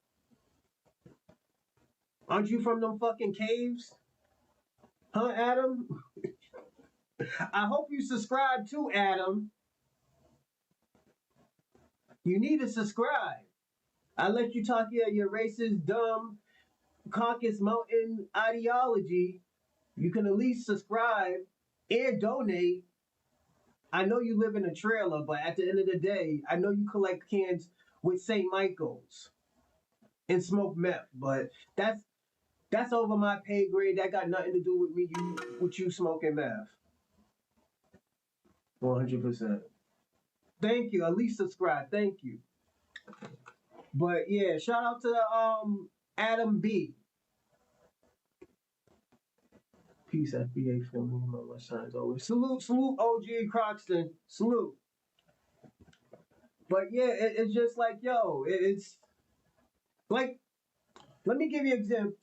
Speaker 1: Aren't you from them fucking caves? Huh, Adam? I hope you subscribe too, Adam. You need to subscribe. I let you talk your racist, dumb Caucasus Mountain ideology. You can at least subscribe and donate. I know you live in a trailer, but at the end of the day, I know you collect cans with St. Michael's and smoke meth, but that's over my pay grade. That got nothing to do with me. With you smoking meth. 100%. Thank you. At least subscribe. Thank you. But yeah, shout out to Adam B. Peace, FBA family. My signs always. Salute, OG Croxton. Salute. But yeah, it's just like it's like let me give you an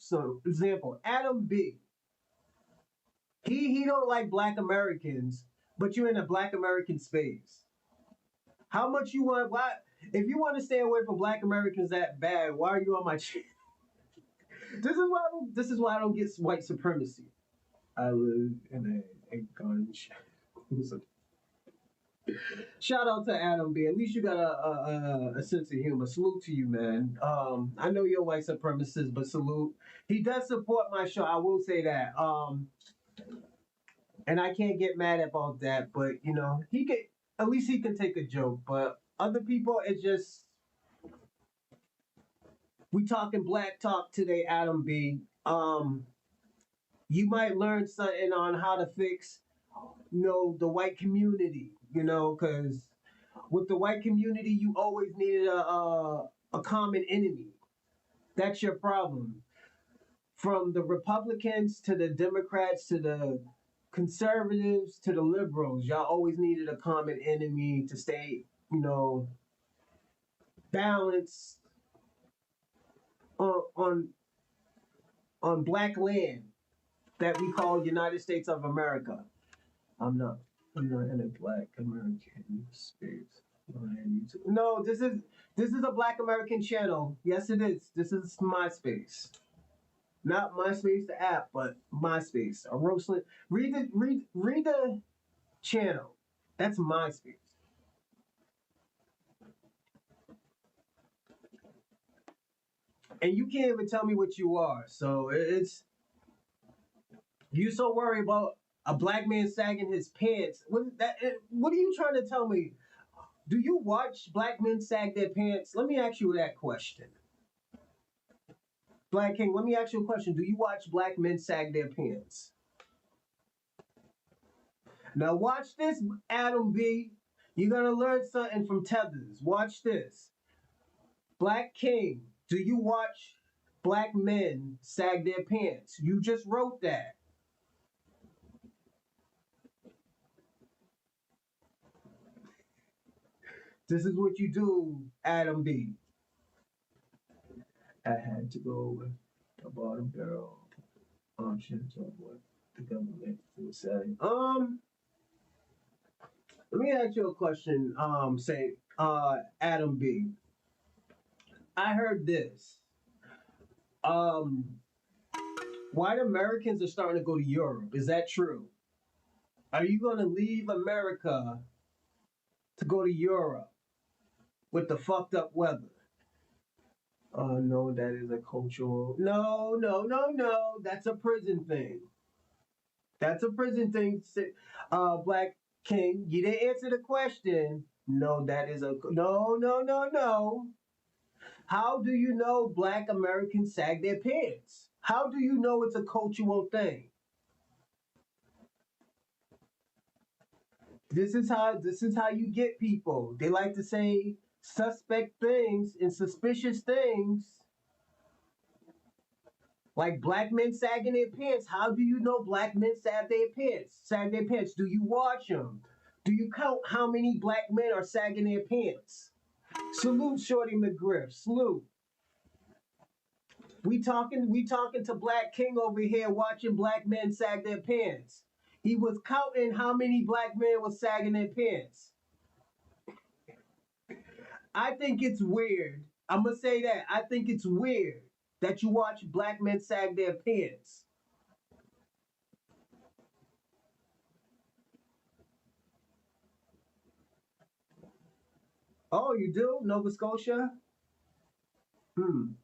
Speaker 1: example. Adam B. He don't like Black Americans, but you're in a Black American space. How much you want? Why? If you want to stay away from Black Americans that bad, why are you on my channel? This is why I don't get white supremacy. I live in a gun. Shout out to Adam B. At least you got a sense of humor. Salute to you, man. I know you're a white supremacist, but salute. He does support my show. I will say that. And I can't get mad about that. But he can. At least he can take a joke. But other people, it's just we talking black talk today, Adam B. You might learn something on how to fix, the white community. Because with the white community, you always needed a common enemy. That's your problem. From the Republicans to the Democrats to the conservatives to the liberals, y'all always needed a common enemy to stay, balanced on on on black land that we call United States of America. I'm not. I'm not in a Black American space. No, this is a Black American channel. Yes, it is. This is MySpace, not MySpace the app, but MySpace. A roastlet. Read the channel. That's MySpace. And you can't even tell me what you are. So it's you so worried about a black man sagging his pants. What are you trying to tell me? Do you watch black men sag their pants? Let me ask you that question. Black King, let me ask you a question. Do you watch black men sag their pants? Now watch this, Adam B. You're gonna learn something from Tethers. Watch this. Black King, do you watch black men sag their pants? You just wrote that. This is what you do, Adam B. I had to go with the bottom barrel options of what the government would say. Let me ask you a question. Say, Adam B. I heard this. Um, White Americans are starting to go to Europe. Is that true? Are you going to leave America to go to Europe with the fucked up weather? No, that is a cultural. No, no, no, no. That's a prison thing. That's a prison thing. Black King, you didn't answer the question. No, that is a. No, no, no, no. How do you know black Americans sag their pants? How do you know it's a cultural thing? This is how you get people. They like to say suspect things and suspicious things like black men sagging their pants. How do you know black men sag their pants? Sag their pants. Do you watch them? Do you count how many black men are sagging their pants? Salute Shorty McGriff. Salute. We talking to Black King over here watching black men sag their pants. He was counting how many black men were sagging their pants. I think it's weird. I'm gonna say that. I think it's weird that you watch black men sag their pants. Oh, you do? Nova Scotia? Hmm.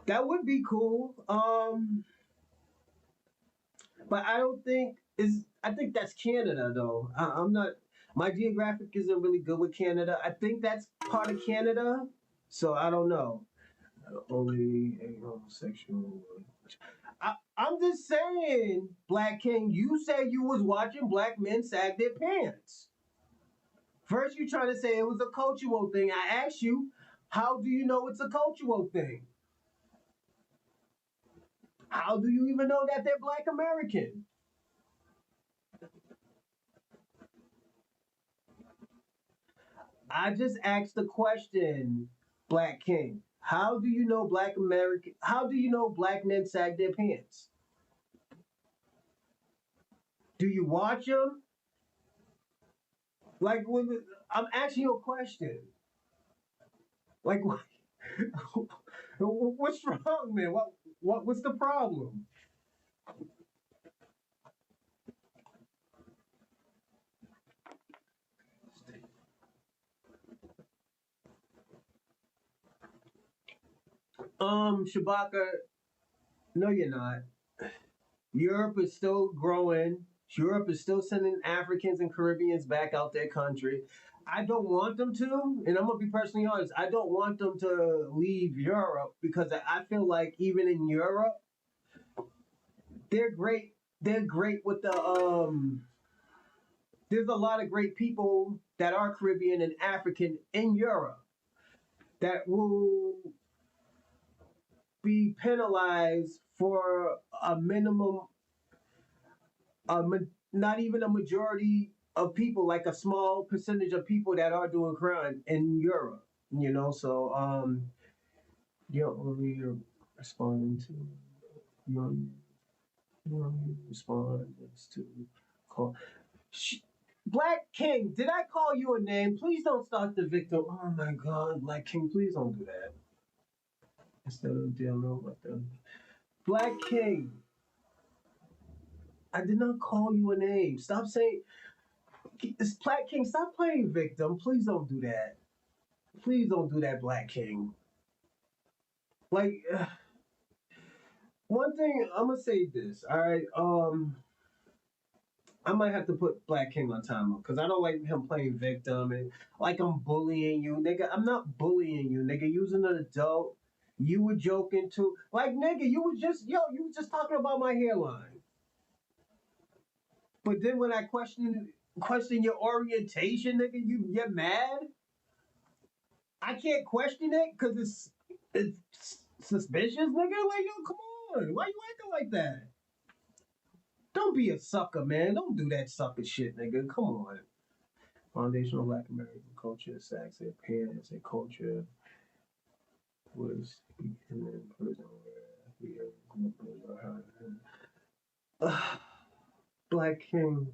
Speaker 1: That would be cool. But I don't think is. I think that's Canada though. I'm not. My geographic isn't really good with Canada. I think that's part of Canada. So I don't know. Only a homosexual. I'm just saying, Black King. You said you was watching black men sag their pants. First, you trying to say it was a cultural thing. I asked you, how do you know it's a cultural thing? How do you even know that they're Black American? I just asked the question, Black King. How do you know Black American? How do you know black men sag their pants? Do you watch them? Like, I'm asking you a question. Like, what's wrong, man? What's the problem? Shabaka, no, you're not. Europe is still growing. Europe is still sending Africans and Caribbeans back out their country. I don't want them to, and I'm gonna be personally honest. I don't want them to leave Europe because I feel like even in Europe, they're great. They're great with the There's a lot of great people that are Caribbean and African in Europe that will be penalized for a minimum, not even a majority of people, like a small percentage of people that are doing crime in Europe. So you're only responding to you respondents to call. Black King, did I call you a name? Please don't start the victim. Oh my God, Black King, please don't do that. Instead of dealing with them. Black King, I did not call you a name. Stop saying, Black King, stop playing victim. Please don't do that. Please don't do that, Black King. Like, one thing I'm gonna say this. All right. I might have to put Black King on timeout because I don't like him playing victim and like I'm bullying you, nigga. I'm not bullying you, nigga. Using an adult. You were joking too, like nigga. You was just you was just talking about my hairline. But then when I question your orientation, nigga, you're mad. I can't question it because it's suspicious, nigga. Like yo, come on, why you acting like that? Don't be a sucker, man. Don't do that sucker shit, nigga. Come on. Foundational Black American culture, sex, and parents and culture was in prison where Black King.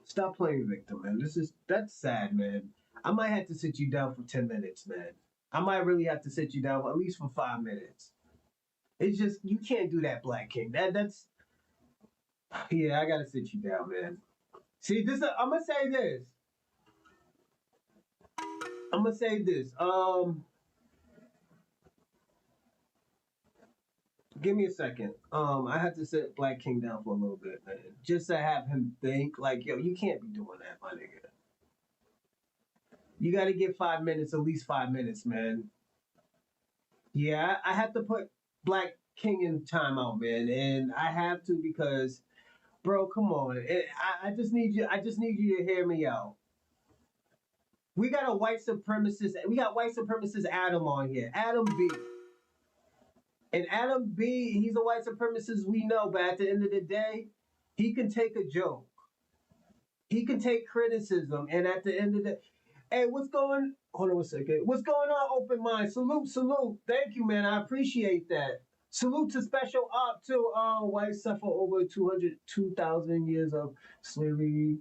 Speaker 1: Stop playing victim, man. That's sad, man. I might have to sit you down for 10 minutes, man. I might really have to sit you down at least for 5 minutes. It's just you can't do that, Black King. That's yeah. I gotta sit you down, man. See, I'm gonna say this. I'm gonna say this. Give me a second. I had to sit Black King down for a little bit, man. Just to have him think, like, yo, you can't be doing that, my nigga. You gotta get 5 minutes, at least 5 minutes, man. Yeah, I have to put Black King in timeout, man, and I have to because, bro, come on. I just need you. I just need you to hear me out. We got a white supremacist. We got white supremacist Adam on here. Adam B. And Adam B, he's a white supremacist, we know, but at the end of the day, he can take a joke. He can take criticism. And at the end of the hey, hold on one second. What's going on, Open Mind? Salute, salute. Thank you, man. I appreciate that. Salute to Special Op to white suffer over 2,000 years of slavery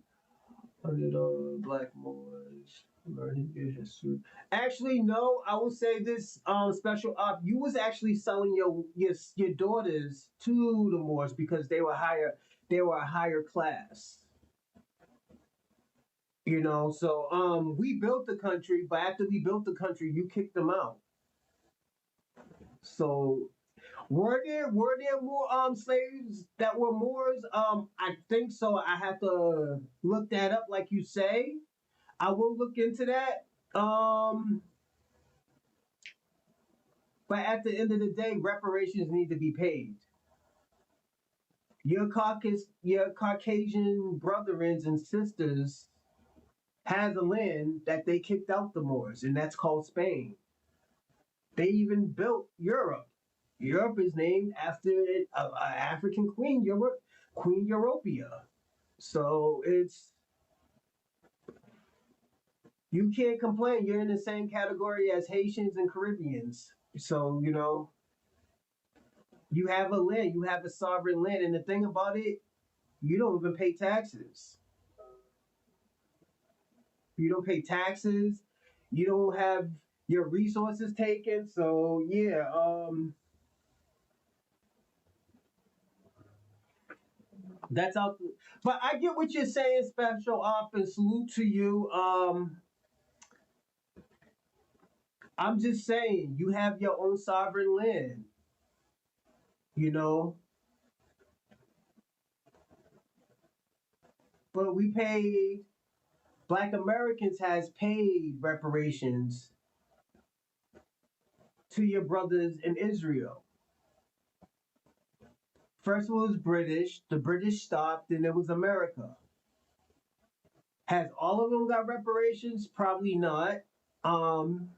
Speaker 1: under the black Moors. Actually, no. I will say this, special op. You was actually selling your daughters to the Moors because they were higher. They were a higher class. You know, so we built the country, but after we built the country, you kicked them out. So were there more slaves that were Moors? I think so. I have to look that up, like you say. I will look into that. But at the end of the day, reparations need to be paid. Your Caucasian brothers and sisters has a land that they kicked out the Moors, and that's called Spain. They even built Europe. Europe is named after an African queen, Queen Europea. So you can't complain. You're in the same category as Haitians and Caribbeans. So you have a land, you have a sovereign land, and the thing about it, you don't even pay taxes. You don't pay taxes. You don't have your resources taken. So yeah, that's out. But I get what you're saying, special op, and salute to you. I'm just saying, you have your own sovereign land. You know, but we paid. Black Americans has paid reparations to your brothers in Israel. First it was British. The British stopped, and it was America. Has all of them got reparations? Probably not. Um,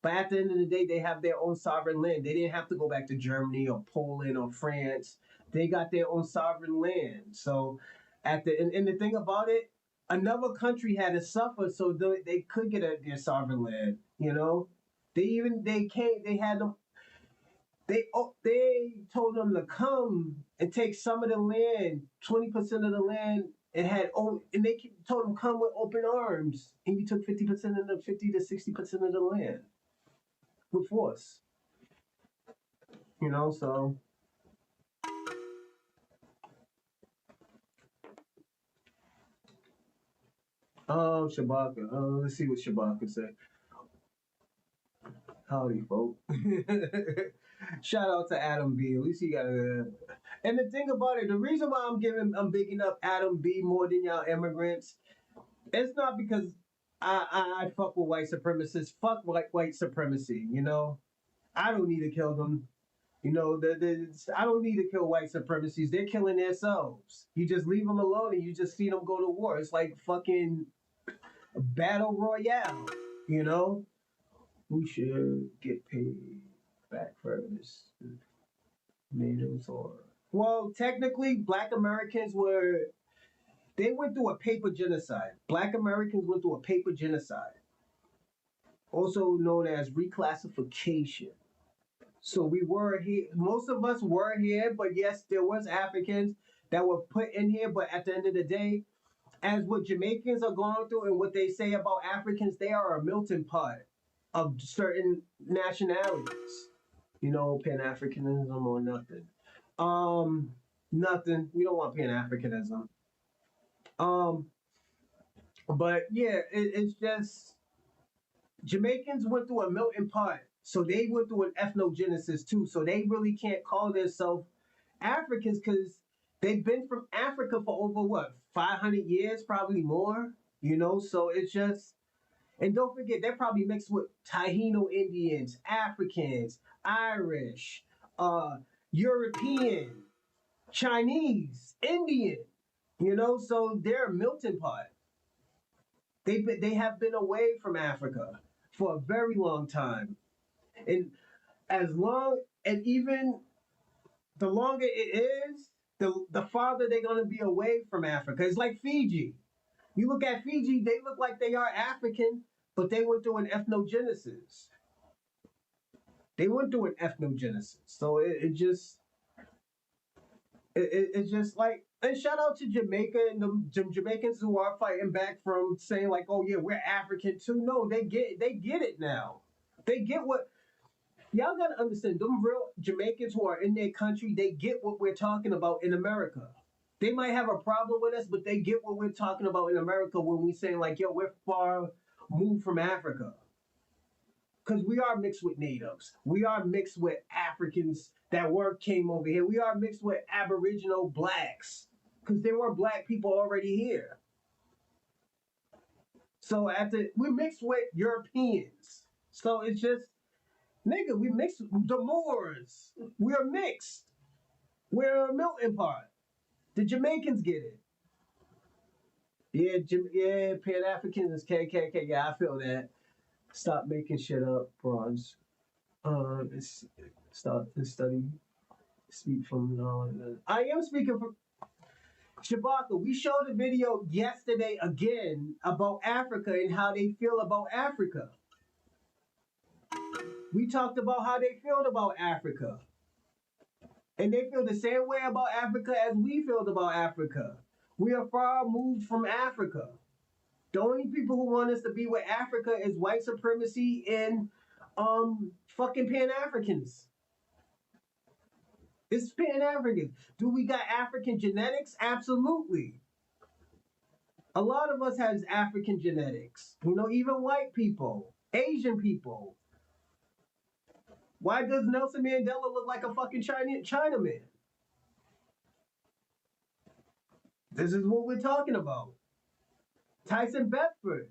Speaker 1: but at the end of the day, they have their own sovereign land. They didn't have to go back to Germany or Poland or France. They got their own sovereign land. So and the thing about it, another country had to suffer so they could get their sovereign land. You know, they came. They had them. They told them to come and take some of the land, 20% of the land, and and they told them come with open arms, and you took 50% of the 50 to 60% of the land with force. You know, so Shabaka. Let's see what Shabaka said. Howdy, folks. Shout out to Adam B. At least he got a. And the thing about it, the reason why I'm bigging up Adam B more than y'all immigrants, it's not because I fuck with white supremacists. Fuck white supremacy. You know, I don't need to kill them. You know, I don't need to kill white supremacists. They're killing themselves. You just leave them alone and you just see them go to war. It's like fucking battle royale. You know, who should get paid back first? Natives or well, technically, Black Americans they went through a paper genocide. Black Americans went through a paper genocide, also known as reclassification. So we were here. Most of us were here, but yes, there was Africans that were put in here. But at the end of the day, as what Jamaicans are going through and what they say about Africans, they are a melting pot of certain nationalities. You know, Pan Africanism or nothing. Nothing. We don't want Pan Africanism. Um, but yeah, it's just Jamaicans went through a melting pot, so they went through an ethnogenesis too. So they really can't call themselves Africans because they've been from Africa for over what 500 years, probably more. You know, so it's just and don't forget they're probably mixed with Taino Indians, Africans, Irish, European, Chinese, Indian. You know, so they're a melting pot. They have been away from Africa for a very long time, and as long and even the longer it is, the farther they're gonna be away from Africa. It's like Fiji. You look at Fiji, they look like they are African, but they went through an ethnogenesis. They went through an ethnogenesis, so it's just like and shout out to Jamaica and the Jamaicans who are fighting back from saying like, oh yeah, we're African too. No, they get it now. They get what y'all gotta understand. Them real Jamaicans who are in their country, they get what we're talking about in America. They might have a problem with us, but they get what we're talking about in America when we saying like, yo, we're far moved from Africa because we are mixed with natives. We are mixed with Africans that came over here. We are mixed with Aboriginal blacks because there were black people already here. So after we mixed with Europeans, so it's just nigga, we mixed the Moors. We're mixed. We're a melting pot. The Jamaicans get it. Yeah, Pan Africans is KKK. Yeah, I feel that. Stop making shit up, bronze. It's start to study. Speak from knowledge. I am speaking from Shabaka. We showed a video yesterday again about Africa and how they feel about Africa. We talked about how they feel about Africa. And they feel the same way about Africa as we feel about Africa. We are far moved from Africa. The only people who want us to be with Africa is white supremacy and fucking Pan Africans. It's Pan Africans. Do we got African genetics? Absolutely. A lot of us has African genetics. You know, even white people, Asian people. Why does Nelson Mandela look like a fucking Chinaman? This is what we're talking about. Tyson Bedford.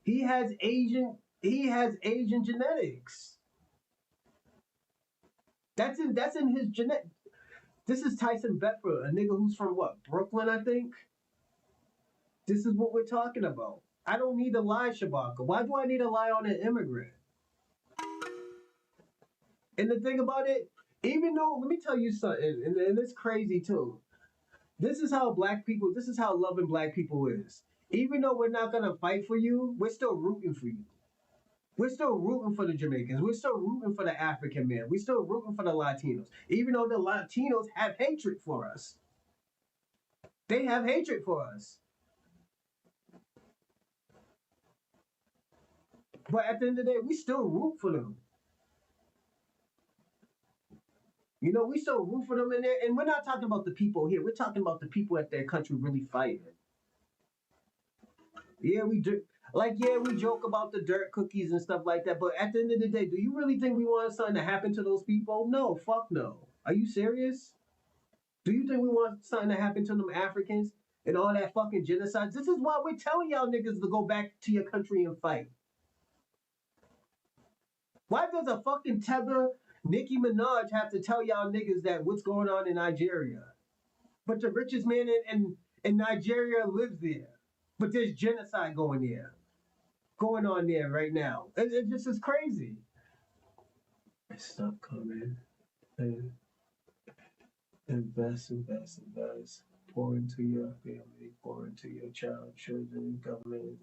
Speaker 1: He has Asian genetics. That's in his genetic. This is Tyson Bedford, a nigga who's from what, Brooklyn, I think? This is what we're talking about. I don't need to lie, Shabaka. Why do I need to lie on an immigrant? And the thing about it, even though, let me tell you something, and it's crazy too. This is how loving black people is. Even though we're not gonna fight for you, we're still rooting for you. We're still rooting for the Jamaicans. We're still rooting for the African man. We're still rooting for the Latinos. Even though the Latinos have hatred for us. They have hatred for us. But at the end of the day, we still root for them. You know, we still root for them in there. And we're not talking about the people here. We're talking about the people at their country really fighting. Yeah, we do. Like, yeah, we joke about the dirt cookies and stuff like that, but at the end of the day, do you really think we want something to happen to those people? No, fuck no. Are you serious? Do you think we want something to happen to them Africans and all that fucking genocide? This is why we're telling y'all niggas to go back to your country and fight. Why does a fucking tether Nicki Minaj have to tell y'all niggas that what's going on in Nigeria? But the richest man in Nigeria lives there. But there's genocide going on there right now. It just is crazy. Stop coming and invest. Pour into your family, pour into your child, children, government.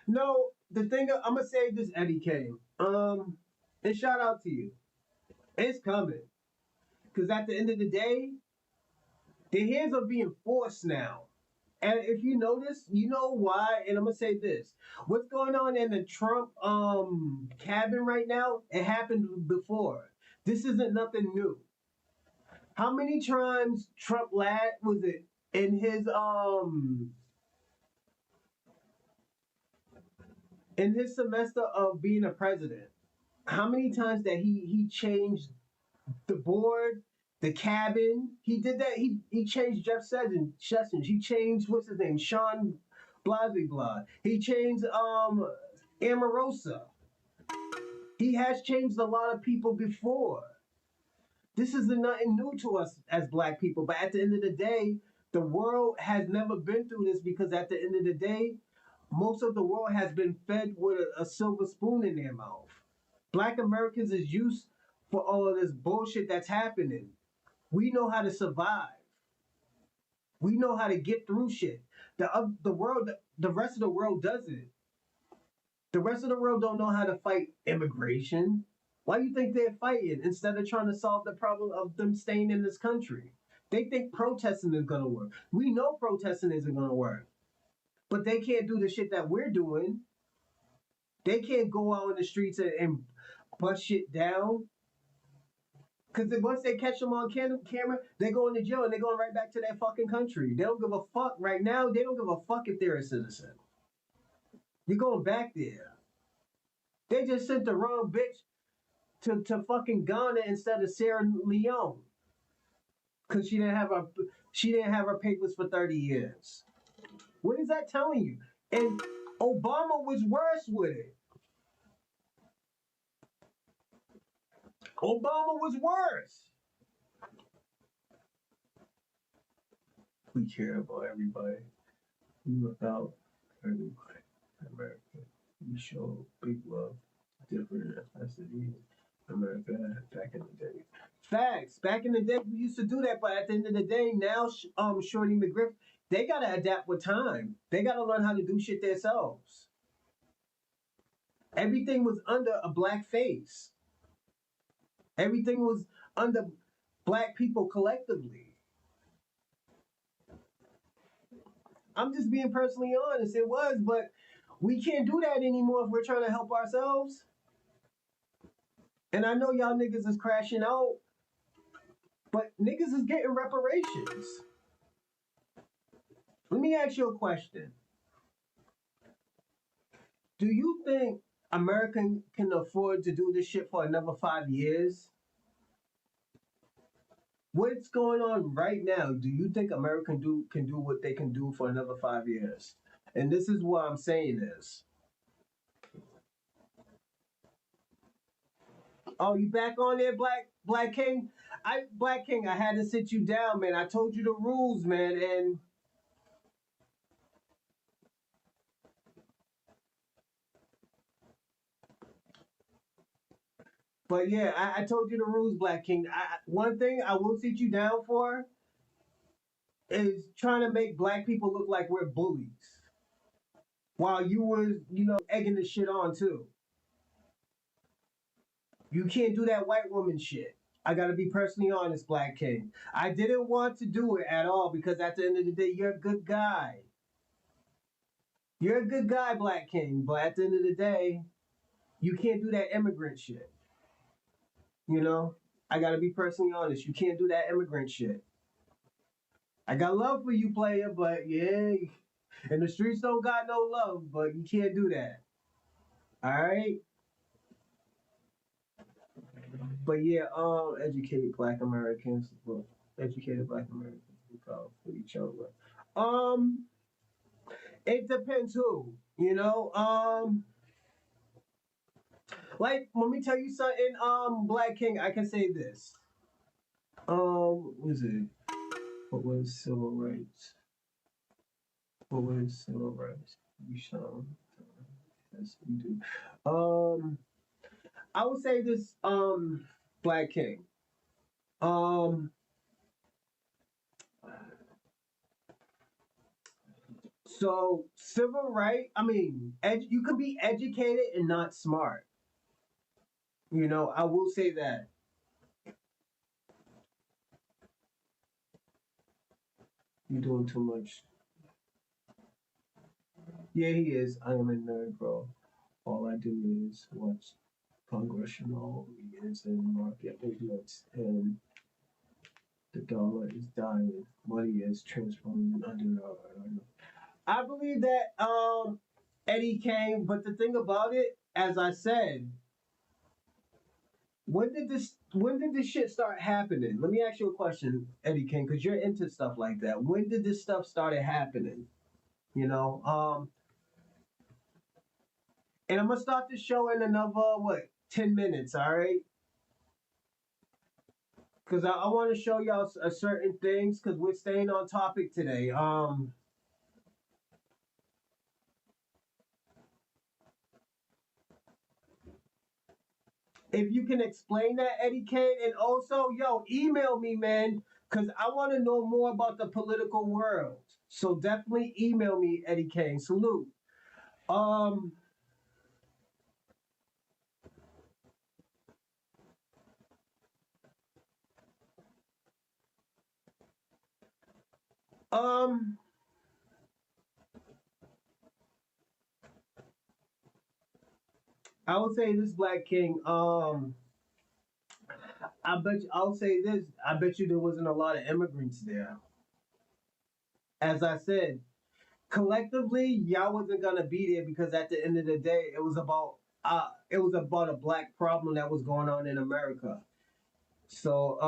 Speaker 1: No, the thing I'm gonna say this, Eddie Kane. And shout out to you. It's coming. Because at the end of the day, the hands are being forced now. And if you notice, you know why. And I'm gonna say this: what's going on in the Trump cabin right now? It happened before. This isn't nothing new. How many times Trump lad was it in his semester of being a president? How many times that he changed the board, the cabin? He did that. He changed Jeff Sessions. He changed what's his name, Sean Blasey Blah. He changed Amarosa. He has changed a lot of people before. This is nothing new to us as black people. But at the end of the day, the world has never been through this because at the end of the day, most of the world has been fed with a silver spoon in their mouth. Black Americans is used for all of this bullshit that's happening. We know how to survive. We know how to get through shit. The world, the rest of the world doesn't. The rest of the world don't know how to fight immigration. Why do you think they're fighting instead of trying to solve the problem of them staying in this country? They think protesting is gonna work. We know protesting isn't gonna work, but they can't do the shit that we're doing. They can't go out in the streets and bust shit down. Because once they catch them on camera, they go into jail and they're going right back to their fucking country. They don't give a fuck right now. They don't give a fuck if they're a citizen. You're going back there. They just sent the wrong bitch to fucking Ghana instead of Sierra Leone because she didn't have her papers for 30 years. What is that telling you? And Obama was worse with it. Obama was worse. We care about everybody. We look out for everybody. America. We show big love, different ethnicities. America back in the day. Facts. Back in the day, we used to do that, but at the end of the day, now, Shorty McGriff, they gotta adapt with time. They gotta learn how to do shit themselves. Everything was under a black face. Everything was under black people collectively. I'm just being personally honest. It was, but we can't do that anymore if we're trying to help ourselves. And I know y'all niggas is crashing out, but niggas is getting reparations. Let me ask you a question. Do you think America can afford to do this shit for another 5 years? What's going on right now? Do you think America can do what they can do for another 5 years? And this is what I'm saying is. Oh, you back on there, Black King? Black King, I had to sit you down, man. I told you the rules, man, and but yeah, I told you the rules, Black King. One thing I will sit you down for is trying to make black people look like we're bullies, while you was, egging the shit on too. You can't do that white woman shit. I gotta be personally honest, Black King. I didn't want to do it at all because at the end of the day, you're a good guy. You're a good guy, Black King, but at the end of the day, you can't do that immigrant shit. You know? I gotta be personally honest. You can't do that immigrant shit. I got love for you, player, but yeah, And the streets don't got no love, but you can't do that. All right. But yeah, educate Black Americans. Well, educated Black Americans look out for each other. Um, it depends who. Like let me tell you something. Black King, I can say this. What is it? What was civil rights? What was civil rights? We shall. Yes, we do. Um, I would say this. Black King. Um, so civil right. I mean, you can be educated and not smart. I will say that. You're doing too much. Yeah, he is. I am a nerd, bro. All I do is watch congressional meetings and market movements, and the dollar is dying. Money is transforming under our. I believe that Eddie came, but the thing about it, as I said, when did this shit start happening? Let me ask you a question, Eddie King, because you're into stuff like that. When did this stuff started happening? You know, and I'm gonna start the show in another 10 minutes, all right? Because I want to show y'all certain things because we're staying on topic today. If you can explain that, Eddie Kane, and also, yo, email me, man, because I want to know more about the political world. So definitely email me, Eddie Kane. Salute. Um, um, I would say this, Black King. I'll say this. I bet you there wasn't a lot of immigrants there. As I said, collectively, y'all wasn't gonna be there because at the end of the day, it was about a black problem that was going on in America. So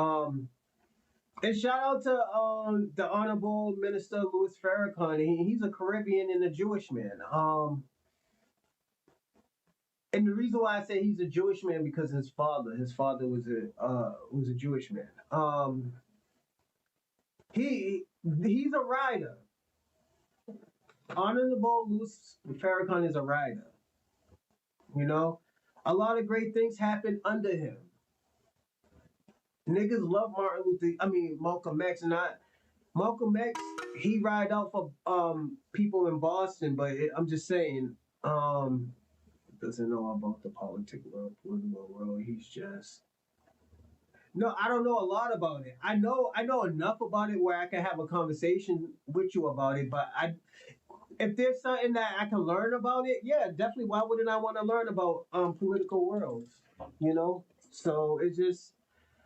Speaker 1: and shout out to the Honorable Minister Louis Farrakhan. He's a Caribbean and a Jewish man. And the reason why I say he's a Jewish man because his father was a Jewish man. He's a writer. Honorable Louis Farrakhan is a writer. You know, a lot of great things happened under him. Niggas love Martin Luther. I mean Malcolm X. Not Malcolm X. He ride out for people in Boston, but I'm just saying doesn't know about the political world. He's just no. I don't know a lot about it. I know enough about it where I can have a conversation with you about it. But if there's something that I can learn about it, yeah, definitely. Why wouldn't I want to learn about political worlds? So it's just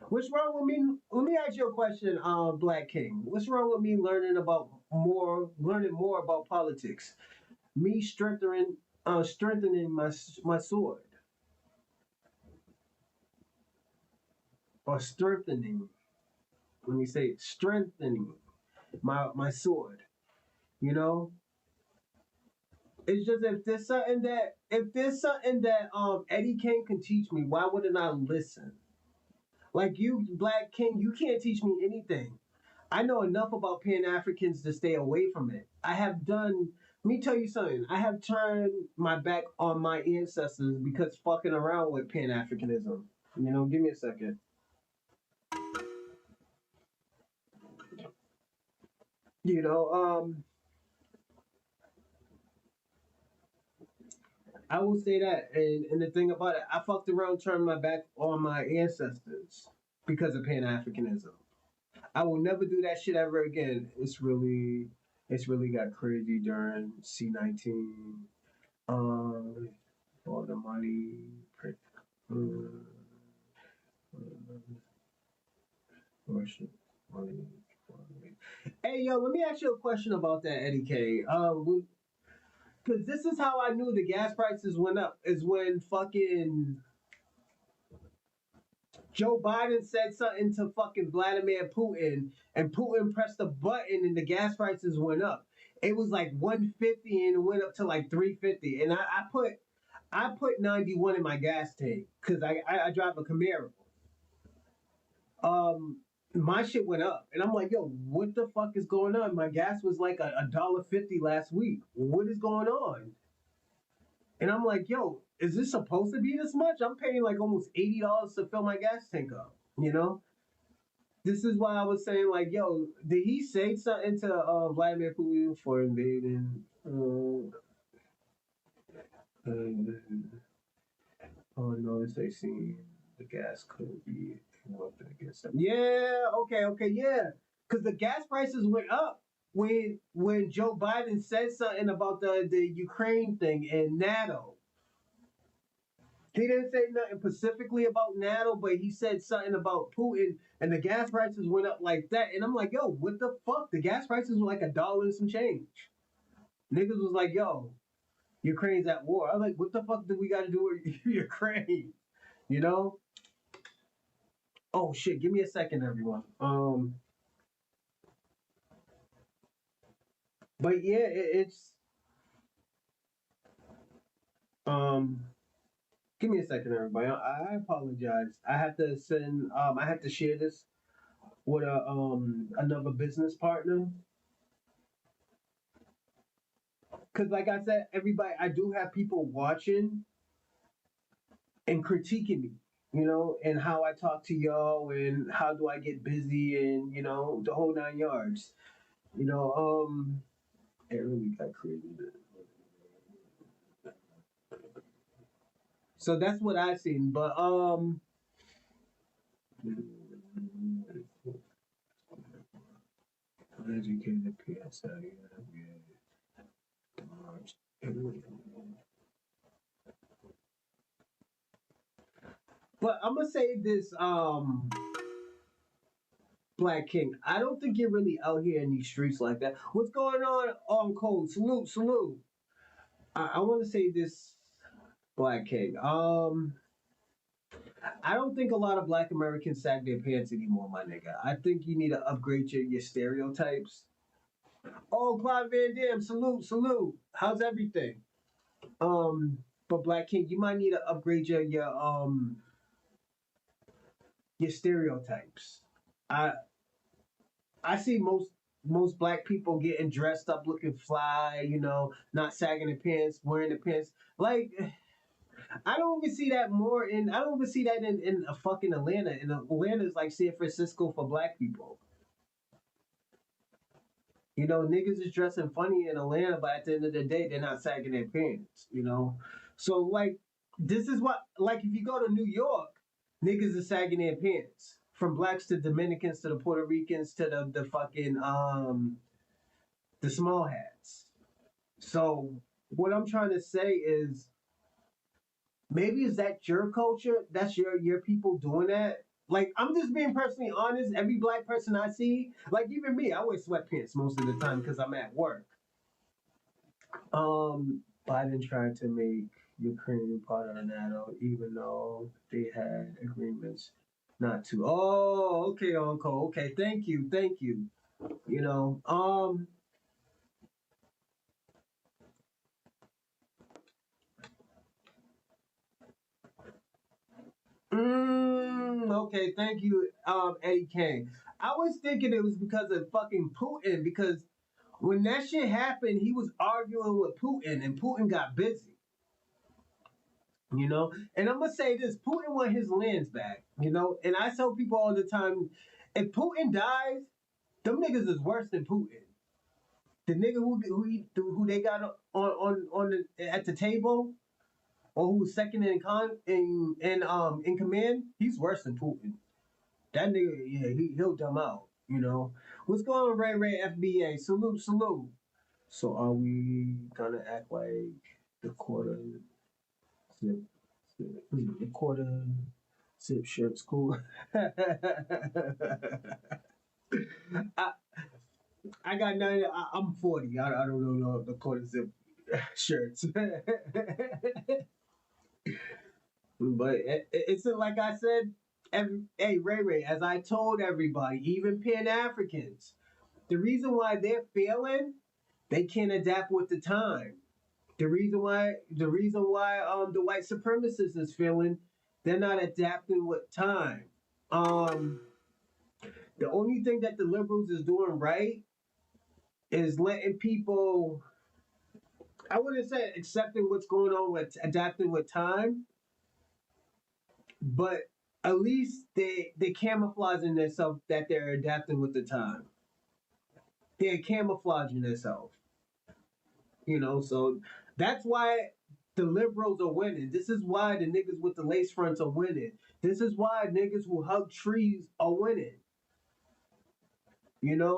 Speaker 1: what's wrong with me? Let me ask you a question, Black King. What's wrong with me learning more about politics? Me strengthening my sword or strengthening. Let me say it, strengthening my sword. You know, it's just if there's something that Eddie King can teach me, why wouldn't I listen? Like you, Black King, you can't teach me anything. I know enough about Pan Africans to stay away from it. I have done. Let me tell you something. I have turned my back on my ancestors because fucking around with Pan Africanism. Give me a second. You know, I will say that, and the thing about it, I fucked around, turned my back on my ancestors because of Pan Africanism. I will never do that shit ever again. It's really got crazy during C-19. Um, all the money, uh, worship, money. Hey, yo, let me ask you a question about that, Eddie K. Because this is how I knew the gas prices went up is when fucking Joe Biden said something to fucking Vladimir Putin, and Putin pressed the button, and the gas prices went up. It was like 150, and it went up to like 350. And I put 91 in my gas tank because I drive a Camaro. Um, my shit went up, and I'm like, yo, what the fuck is going on? My gas was like a $1.50 last week. What is going on? And I'm like, yo, is this supposed to be this much? I'm paying like almost $80 to fill my gas tank up. You know, this is why I was saying like, yo, did he say something to Vladimir Putin for invading? Oh no, they seen the gas could be weapon against them. Yeah, okay, yeah, because the gas prices went up when Joe Biden said something about the Ukraine thing and NATO. He didn't say nothing specifically about NATO, but he said something about Putin, and the gas prices went up like that. And I'm like, yo, what the fuck? The gas prices were like $1 and some change. Niggas was like, yo, Ukraine's at war. I was like, what the fuck do we got to do with Ukraine? You know? Oh shit! Give me a second, everyone. But yeah, it's um. Give me a second, everybody. I apologize. I have to send. I have to share this with a another business partner. Cause like I said, everybody, I do have people watching and critiquing me, and how I talk to y'all and how do I get busy and the whole 9 yards. It really got crazy. So that's what I've seen. But educated PSI. But I'm gonna say this, Black King. I don't think you're really out here in these streets like that. What's going on Code? Salute, salute. I want to say this, Black King. I don't think a lot of Black Americans sag their pants anymore, my nigga. I think you need to upgrade your stereotypes. Oh, Clive Van Dam, salute, salute. How's everything? Um, but Black King, you might need to upgrade your stereotypes. I I see most black people getting dressed up, looking fly, not sagging their pants, wearing the pants. Like I don't even see that more in. I don't even see that in a fucking Atlanta. And Atlanta is like San Francisco for black people. Niggas is dressing funny in Atlanta, but at the end of the day, they're not sagging their pants. So like, this is what like if you go to New York, niggas are sagging their pants. From blacks to Dominicans to the Puerto Ricans to the fucking the small hats. So what I'm trying to say is maybe is that your culture? That's your people doing that? Like I'm just being personally honest. Every black person I see, like even me, I wear sweatpants most of the time because I'm at work. Biden tried to make Ukraine part of NATO, even though they had agreements not to. Oh, okay, Uncle. Okay, thank you, thank you. You know, okay, thank you, Eddie Kane. I was thinking it was because of fucking Putin, because when that shit happened, he was arguing with Putin, and Putin got busy, And I'm gonna say this: Putin want his lands back, And I tell people all the time, if Putin dies, them niggas is worse than Putin. The nigga who they got on the at the table, or who's second in command, he's worse than Putin. That nigga, yeah, he'll dumb out. What's going on, Ray FBA? Salute, salute. So are we gonna act like the quarter zip, the quarter zip shirt's cool? I, I got none. I'm 40. I don't know the quarter zip shirts. But it's like I said, hey, Ray Ray, as I told everybody, even Pan Africans, the reason why they're failing, they can't adapt with the time. The reason why the white supremacists is failing, they're not adapting with time. Um, the only thing that the liberals is doing right is letting people. I wouldn't say accepting what's going on with adapting with time, but at least they camouflaging themselves that they're adapting with the time. They're camouflaging themselves, So that's why the liberals are winning. This is why the niggas with the lace fronts are winning. This is why niggas who hug trees are winning. You know,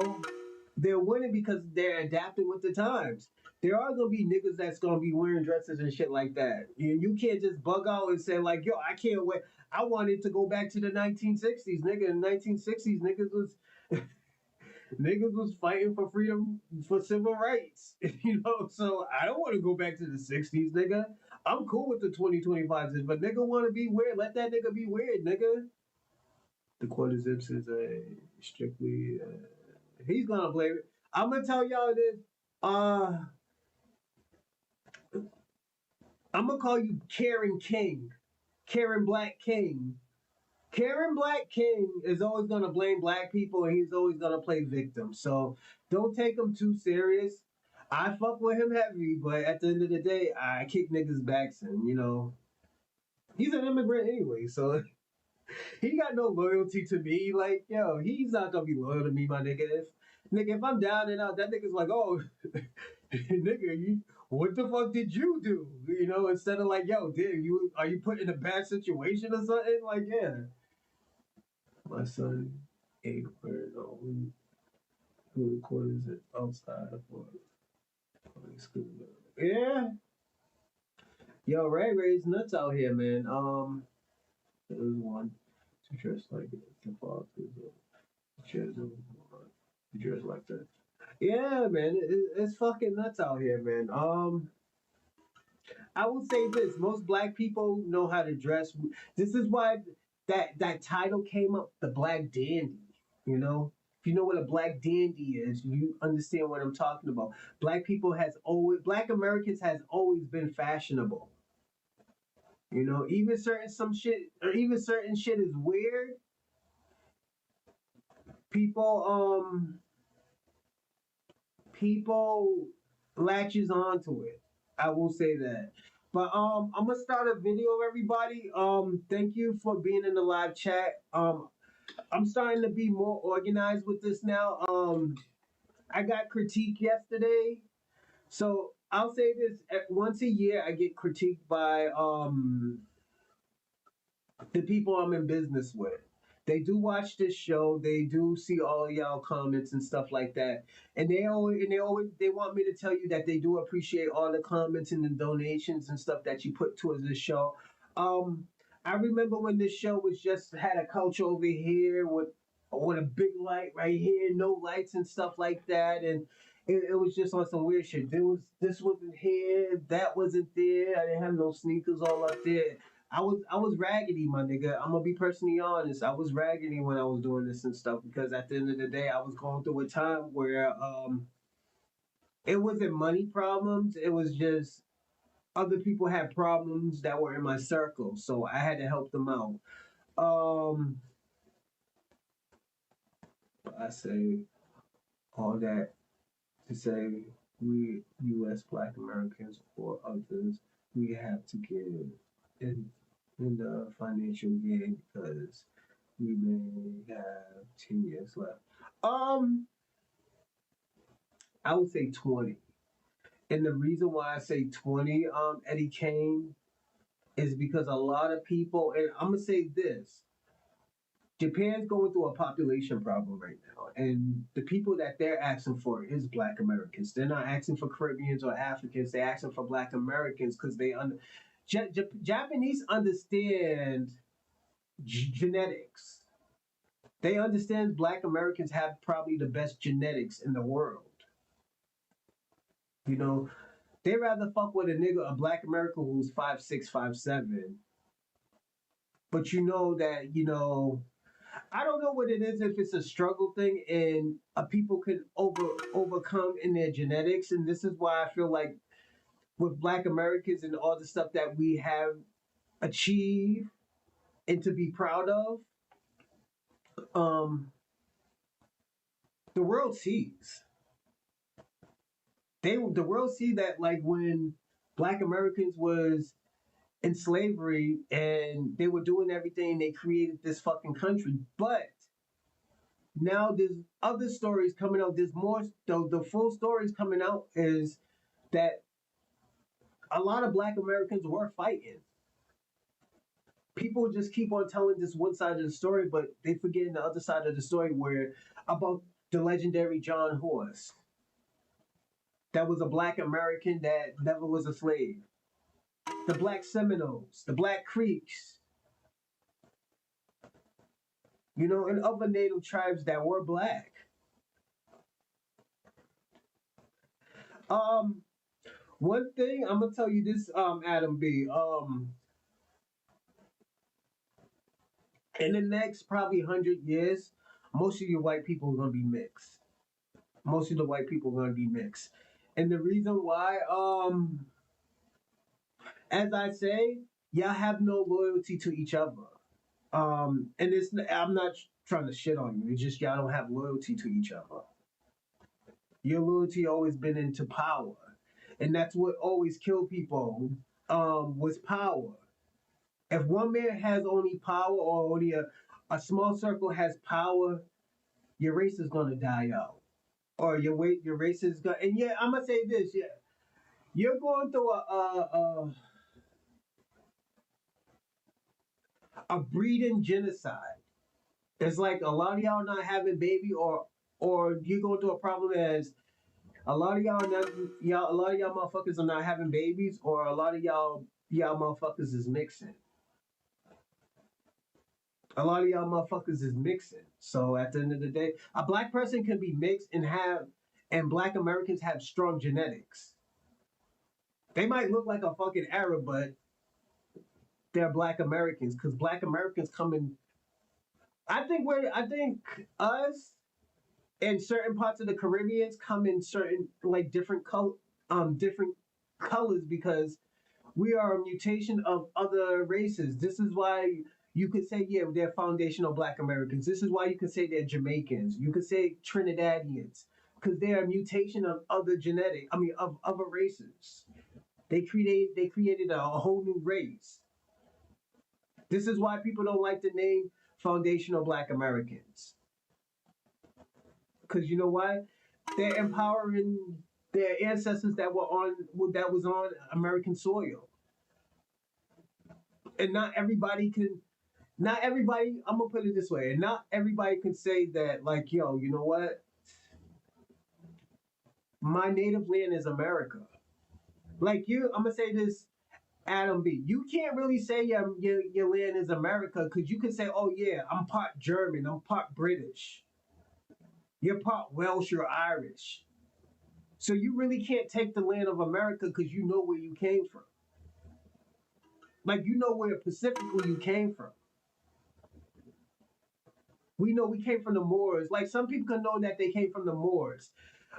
Speaker 1: they're winning because they're adapting with the times. There are gonna be niggas that's gonna be wearing dresses and shit like that. You can't just bug out and say like, yo, I can't wait. I wanted to go back to the 1960s, nigga. In the 1960s, niggas was fighting for freedom for civil rights. So I don't want to go back to the 60s, nigga. I'm cool with the 2025s, but nigga want to be weird. Let that nigga be weird, nigga. The quarter zips is a strictly. He's gonna blame it. I'm gonna tell y'all this. Uh, I'm gonna call you Karen King, Karen Black King. Karen Black King is always gonna blame black people, and he's always gonna play victim. So don't take him too serious. I fuck with him heavy, but at the end of the day, I kick niggas' backs, and he's an immigrant anyway, so he got no loyalty to me. Like, yo, he's not gonna be loyal to me, my nigga. If I'm down and out, that nigga's like, oh, nigga, what the fuck did you do? Instead of like, yo, damn, are you put in a bad situation or something? Like, yeah. My son, 8th grade, who recorded it outside for public school. Yeah. Yo, Ray Ray's nuts out here, man. There was one to dress like it. The father, to dress like that. Yeah, man, it's fucking nuts out here, man. I will say this: most black people know how to dress. This is why that title came up, the Black Dandy. If you know what a Black Dandy is, you understand what I'm talking about. Black Americans has always been fashionable. Even certain shit is weird. People people latches onto it. I will say that. But I'm gonna start a video, everybody. Thank you for being in the live chat. I'm starting to be more organized with this now. I got critique yesterday, so I'll say this: once a year, I get critiqued by the people I'm in business with. They do watch this show. They do see all y'all comments and stuff like that. And they want me to tell you that they do appreciate all the comments and the donations and stuff that you put towards this show. Um, I remember when this show was just had a couch over here with a big light right here, no lights and stuff like that, and it was just on some weird shit. This wasn't here, that wasn't there. I didn't have no sneakers all up there. I was raggedy, my nigga. I'm gonna be personally honest. I was raggedy when I was doing this and stuff because at the end of the day, I was going through a time where it wasn't money problems. It was just other people had problems that were in my circle, so I had to help them out. Um, I say all that to say we U.S. Black Americans or others, we have to give in in the financial gain because we may have 10 years left. Um, I would say 20. And the reason why I say 20, Eddie Kane, is because a lot of people, and I'm gonna say this, Japan's going through a population problem right now, and the people that they're asking for is Black Americans. They're not asking for Caribbeans or Africans. They're asking for Black Americans because Japanese understand genetics. They understand Black Americans have probably the best genetics in the world. You know, they rather fuck with a Black American who's 5'6", 5'7". But you know that, I don't know what it is, if it's a struggle thing and people can overcome in their genetics. And this is why I feel like with Black Americans and all the stuff that we have achieved and to be proud of, um, the world sees. The world see that, like, when Black Americans was in slavery and they were doing everything, they created this fucking country. But now there's other stories coming out. There's more. The full stories coming out is that a lot of Black Americans were fighting. People just keep on telling this one side of the story, but they forget the other side of the story where about the legendary John Horse. That was a Black American that never was a slave. The Black Seminoles, the Black Creeks, and other native tribes that were Black. Um, One thing I'm gonna tell you this, Adam B. In the next probably 100 years, most of your white people are gonna be mixed. Most of the white people are gonna be mixed, and the reason why, as I say, y'all have no loyalty to each other. And I'm not trying to shit on you. It's just y'all don't have loyalty to each other. Your loyalty always been into power, and that's what always killed people. Was power. If one man has only power, or only a small circle has power, your race is gonna die out, or your race is gonna. And yeah, I'm gonna say this. Yeah, you're going through a breeding genocide. It's like a lot of y'all not having baby, or you going through a problem as a lot of a lot of y'all motherfuckers are not having babies, or a lot of y'all motherfuckers is mixing. A lot of y'all motherfuckers is mixing. So at the end of the day, a Black person can be mixed and Black Americans have strong genetics. They might look like a fucking Arab, but they're Black Americans, because Black Americans come in. I think us and certain parts of the Caribbeans come in certain, like, different colors, because we are a mutation of other races. This is why you could say, yeah, they're foundational Black Americans. This is why you could say they're Jamaicans. You could say Trinidadians, because they are a mutation of of other races. They created a whole new race. This is why people don't like the name foundational Black Americans. Because you know why? They're empowering their ancestors that was on American soil. And not everybody, I'm gonna put it this way, and not everybody can say that, like, yo, you know what? My native land is America. Like, I'm gonna say this, Adam B. You can't really say your land is America, because you can say, oh yeah, I'm part German, I'm part British. You're part Welsh, you're Irish. So you really can't take the land of America, because you know where you came from. Like, you know where specifically you came from. We know we came from the Moors. Like, some people can know that they came from the Moors.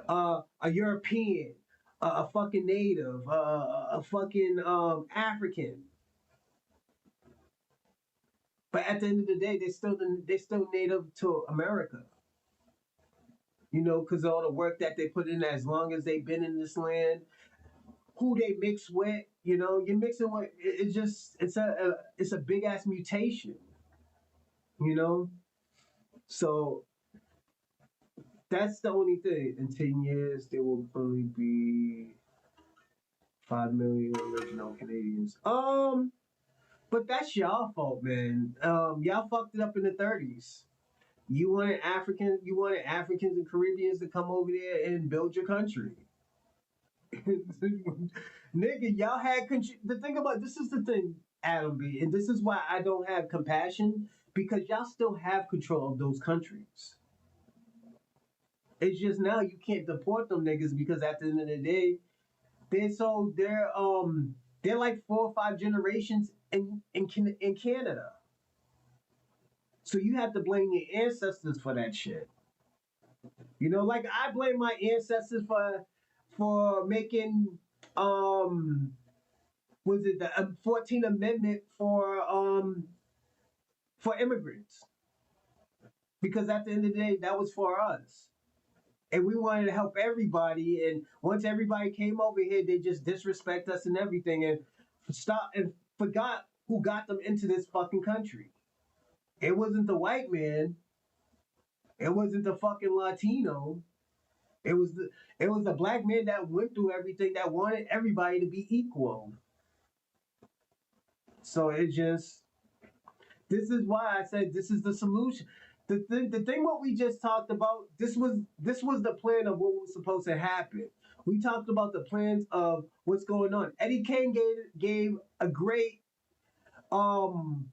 Speaker 1: A European, a fucking native, a fucking African. But at the end of the day, they still native to America. Because all the work that they put in, as long as they've been in this land, who they mix with, you're mixing with. It's a big ass mutation. You know, so that's the only thing. In 10 years, there will only be 5 million original Canadians. But that's y'all fault, man. Y'all fucked it up in the 30s. You wanted Africans and Caribbeans to come over there and build your country. Nigga, y'all had the thing about this is the thing, Adam B, and this is why I don't have compassion, because y'all still have control of those countries. It's just now you can't deport them niggas because at the end of the day, they're like 4 or 5 generations in Canada. So you have to blame your ancestors for that shit. You know, like I blame my ancestors for making um was it the 14th Amendment for immigrants, because at the end of the day that was for us. And we wanted to help everybody, and once everybody came over here, they just disrespect us and everything, and forgot who got them into this fucking country. It wasn't the white man. It wasn't the fucking Latino. It was the black man that went through everything, that wanted everybody to be equal. So it just, this is why I said this is the solution. The thing what we just talked about, this was the plan of what was supposed to happen. We talked about the plans of what's going on. Eddie Kane gave a great um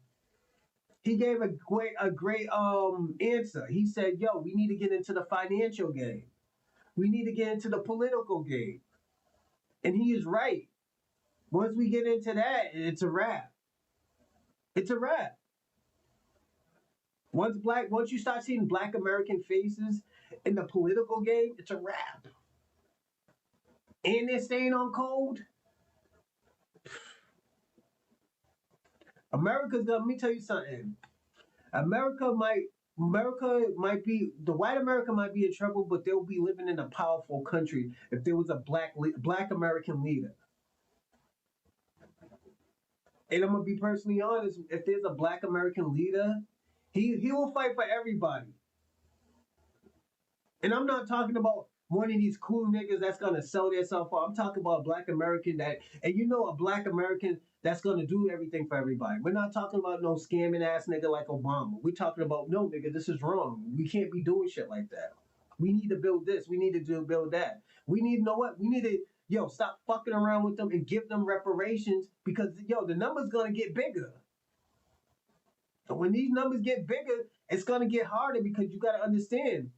Speaker 1: answer. He said, "Yo, we need to get into the financial game. We need to get into the political game." And he is right. Once we get into that, it's a wrap. It's a wrap. Once you start seeing black American faces in the political game, it's a wrap. And they're staying on code. Let me tell you something. The white America might be in trouble, but they'll be living in a powerful country if there was a black American leader. And I'm gonna be personally honest, if there's a black American leader, he will fight for everybody. And I'm not talking about one of these cool niggas that's gonna sell themselves off. I'm talking about a black American a black American that's gonna do everything for everybody. We're not talking about no scamming ass nigga like Obama. We're talking about, no nigga, this is wrong. We can't be doing shit like that. We need to build this. We need to build that. We need to know what? We need to stop fucking around with them and give them reparations, because the number's gonna get bigger. So when these numbers get bigger, it's gonna get harder, because you gotta understand,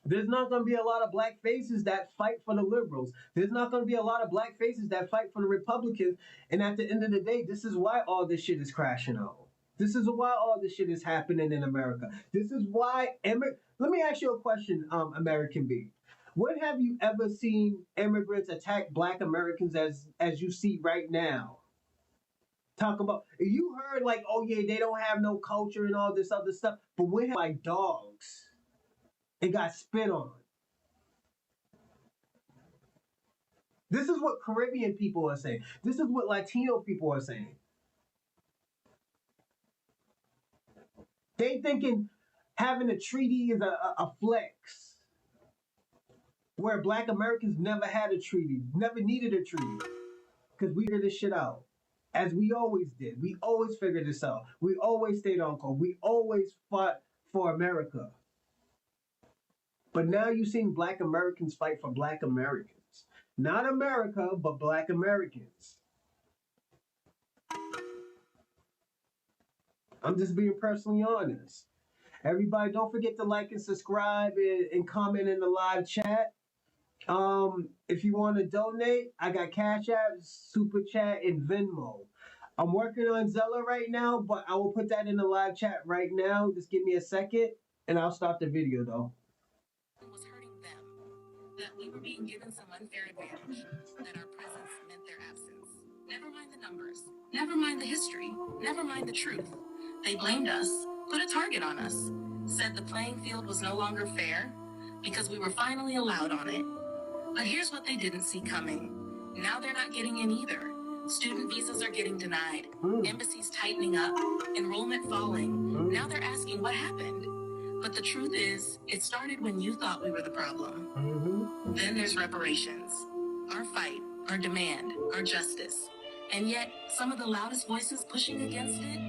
Speaker 1: there's not going to be a lot of black faces that fight for the liberals. There's not going to be a lot of black faces that fight for the Republicans. And at the end of the day, this is why all this shit is crashing out. This is why all this shit is happening in America. This is why. Let me ask you a question, American B. When have you ever seen immigrants attack black Americans as you see right now? Talk about, you heard like, oh yeah, they don't have no culture and all this other stuff, but when have like dogs? It got spit on. This is what Caribbean people are saying. This is what Latino people are saying. They thinking having a treaty is a flex. Where black Americans never had a treaty, never needed a treaty. Because we figured this shit out. As we always did. We always figured this out. We always stayed on code. We always fought for America. But now you're seeing black Americans fight for black Americans. Not America, but black Americans. I'm just being personally honest. Everybody, don't forget to like and subscribe and comment in the live chat. If you want to donate, I got Cash App, Super Chat, and Venmo. I'm working on Zella right now, but I will put that in the live chat right now. Just give me a second, and I'll start the video, though.
Speaker 2: Was hurting them, that we were being given some unfair advantage, that our presence meant their absence. Never mind the numbers, never mind the history, never mind the truth. They blamed us, put a target on us, said the playing field was no longer fair because we were finally allowed on it. But here's what they didn't see coming. Now they're not getting in either. Student visas are getting denied, embassies tightening up, enrollment falling. Now they're asking what happened. But the truth is, it started when you thought we were the problem. Then there's reparations. Our fight, our demand, our justice. And yet, some of the loudest voices pushing against it,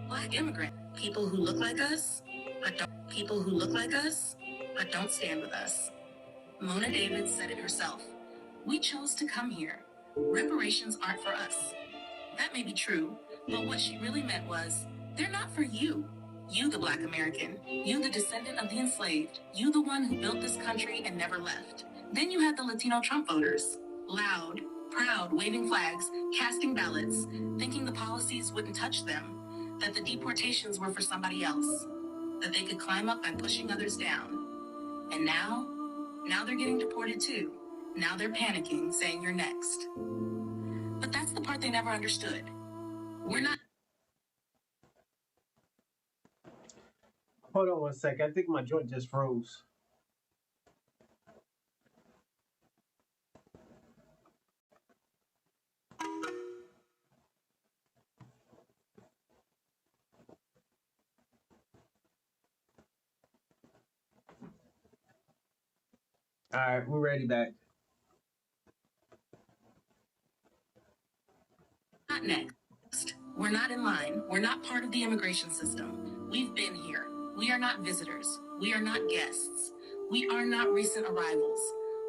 Speaker 2: black immigrant. People who look like us, but don't stand with us. Mona David said it herself. We chose to come here. Reparations aren't for us. That may be true, but what she really meant was, they're not for you. You, the Black American. You, the descendant of the enslaved. You, the one who built this country and never left. Then you had the Latino Trump voters. Loud, proud, waving flags, casting ballots, thinking the policies wouldn't touch them, that the deportations were for somebody else, that they could climb up by pushing others down. And now they're getting deported too. Now they're panicking, saying you're next. But that's the part they never understood. We're not.
Speaker 1: Hold on one second. I think my joint just froze. All right, we're ready back.
Speaker 2: Not next. We're not in line. We're not part of the immigration system. We've been here. We are not visitors. We are not guests. We are not recent arrivals.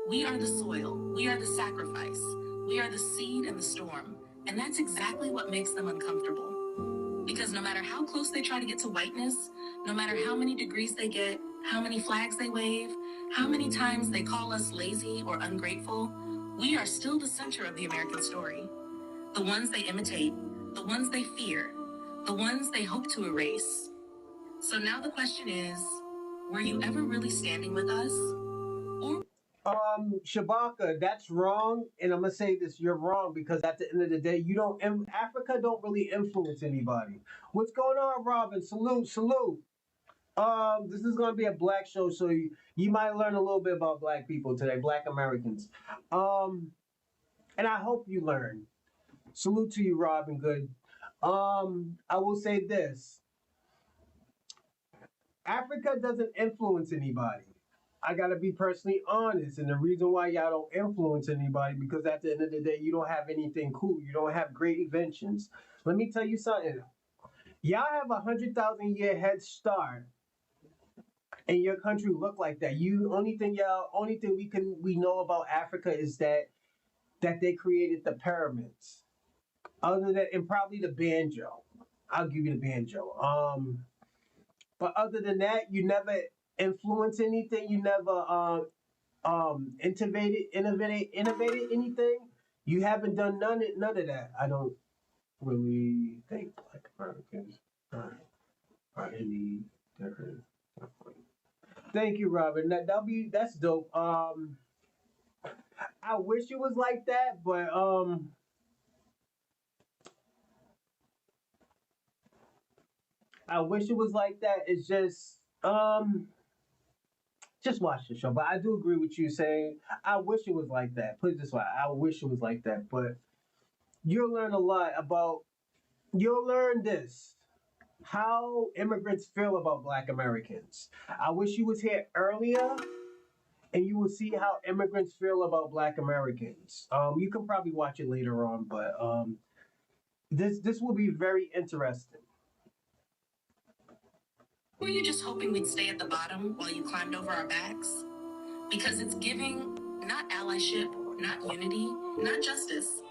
Speaker 2: We are the soil. We are the sacrifice. We are the seed and the storm. And that's exactly what makes them uncomfortable. Because no matter how close they try to get to whiteness, no matter how many degrees they get, how many flags they wave, how many times they call us lazy or ungrateful, we are still the center of the American story. The ones they imitate, the ones they fear, the ones they hope to erase. So now the question is, were you ever really standing with us? Or
Speaker 1: Shabaka, that's wrong, and I'm gonna say this: you're wrong because at the end of the day, you don't. Africa don't really influence anybody. What's going on, Robin? Salute, salute. This is gonna be a black show, so you might learn a little bit about black people today, Black Americans. Um, and I hope you learn. Salute to you, Robin. Good. I will say this: Africa doesn't influence anybody. I gotta be personally honest, and the reason why y'all don't influence anybody because at the end of the day, you don't have anything cool. You don't have great inventions. Let me tell you something. Y'all have 100,000 year head start, and your country look like that. You only thing we know about Africa is that they created the pyramids. Other than and probably the banjo. I'll give you the banjo. But other than that, you never influence anything. You never innovated anything. You haven't done none of that. I don't really think Black Americans are any different. Thank you, Robin. That's dope. I wish it was like that, but I wish it was like that. It's just watch the show. But I do agree with you saying I wish it was like that. Put it this way, I wish it was like that. But you'll learn a lot about. You'll learn this how immigrants feel about Black Americans. I wish you was here earlier, and you will see how immigrants feel about Black Americans. You can probably watch it later on, but this will be very interesting.
Speaker 2: were you just hoping we'd stay at the bottom while you climbed over our backs? Because it's giving not allyship, not unity, not justice.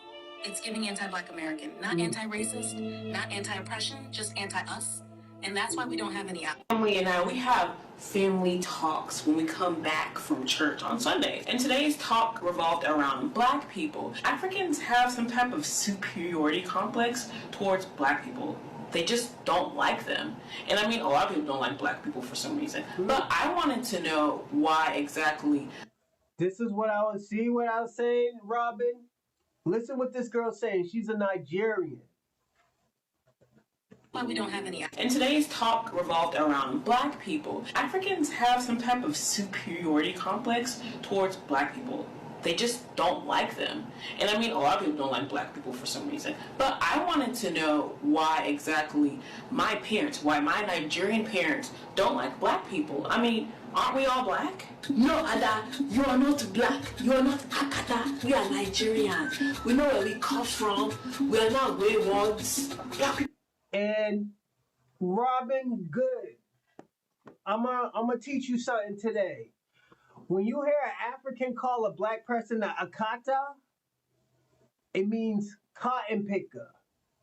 Speaker 2: It's giving anti-Black American, not anti-racist, not anti-oppression, just anti-us. And that's why we don't have any
Speaker 3: Family and we have family talks when we come back from church on Sundays. And today's talk revolved around Black people. Africans have some type of superiority complex towards Black people. They just don't like them. And I mean, a lot of people don't like Black people for some reason. But I wanted to know why exactly.
Speaker 1: This is what I was saying, Robin. Listen what this girl's saying. She's a Nigerian.
Speaker 2: why we don't have any.
Speaker 3: And today's talk revolved around Black people. Africans have some type of superiority complex towards Black people. They just don't like them. And I mean, a lot of people don't like Black people for some reason. But I wanted to know why exactly why my Nigerian parents don't like Black people. I mean, aren't we all Black?
Speaker 4: No, Ada, you are not Black. You are not Akata. We are Nigerians. We know where we come from. We are not waywards. Black people.
Speaker 1: And Robin, good. I'm gonna teach you something today. When you hear an African call a Black person a akata, it means cotton picker,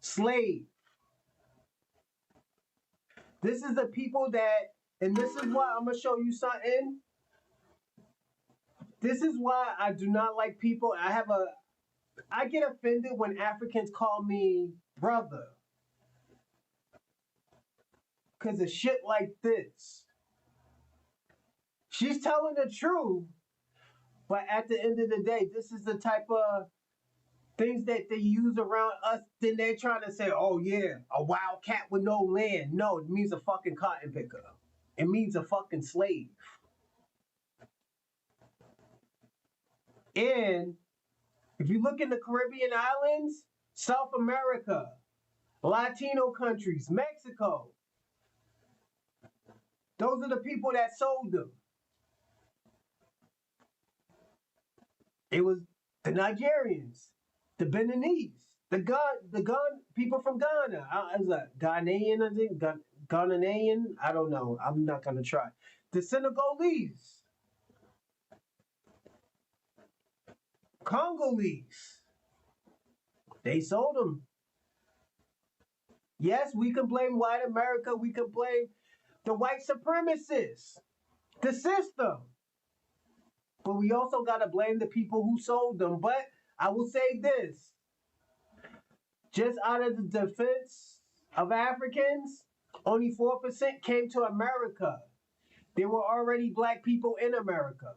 Speaker 1: slave. This is the people that, and this is why I'm gonna show you something. This is why I do not like people. I get offended when Africans call me brother. Cause of shit like this. She's telling the truth, but at the end of the day, this is the type of things that they use around us. Then they're trying to say, oh yeah, a wild cat with no land. No, it means a fucking cotton picker. It means a fucking slave. And if you look in the Caribbean islands, South America, Latino countries, Mexico, those are the people that sold them. It was the Nigerians, the Beninese, the people from Ghana. Is that Ghanaian? I think Ghanaian. I don't know. I'm not gonna try. The Senegalese, Congolese. They sold them. Yes, we can blame white America. We can blame the white supremacists, the system. But we also got to blame the people who sold them. But I will say this. Just out of the defense of Africans, only 4% came to America. There were already black people in America.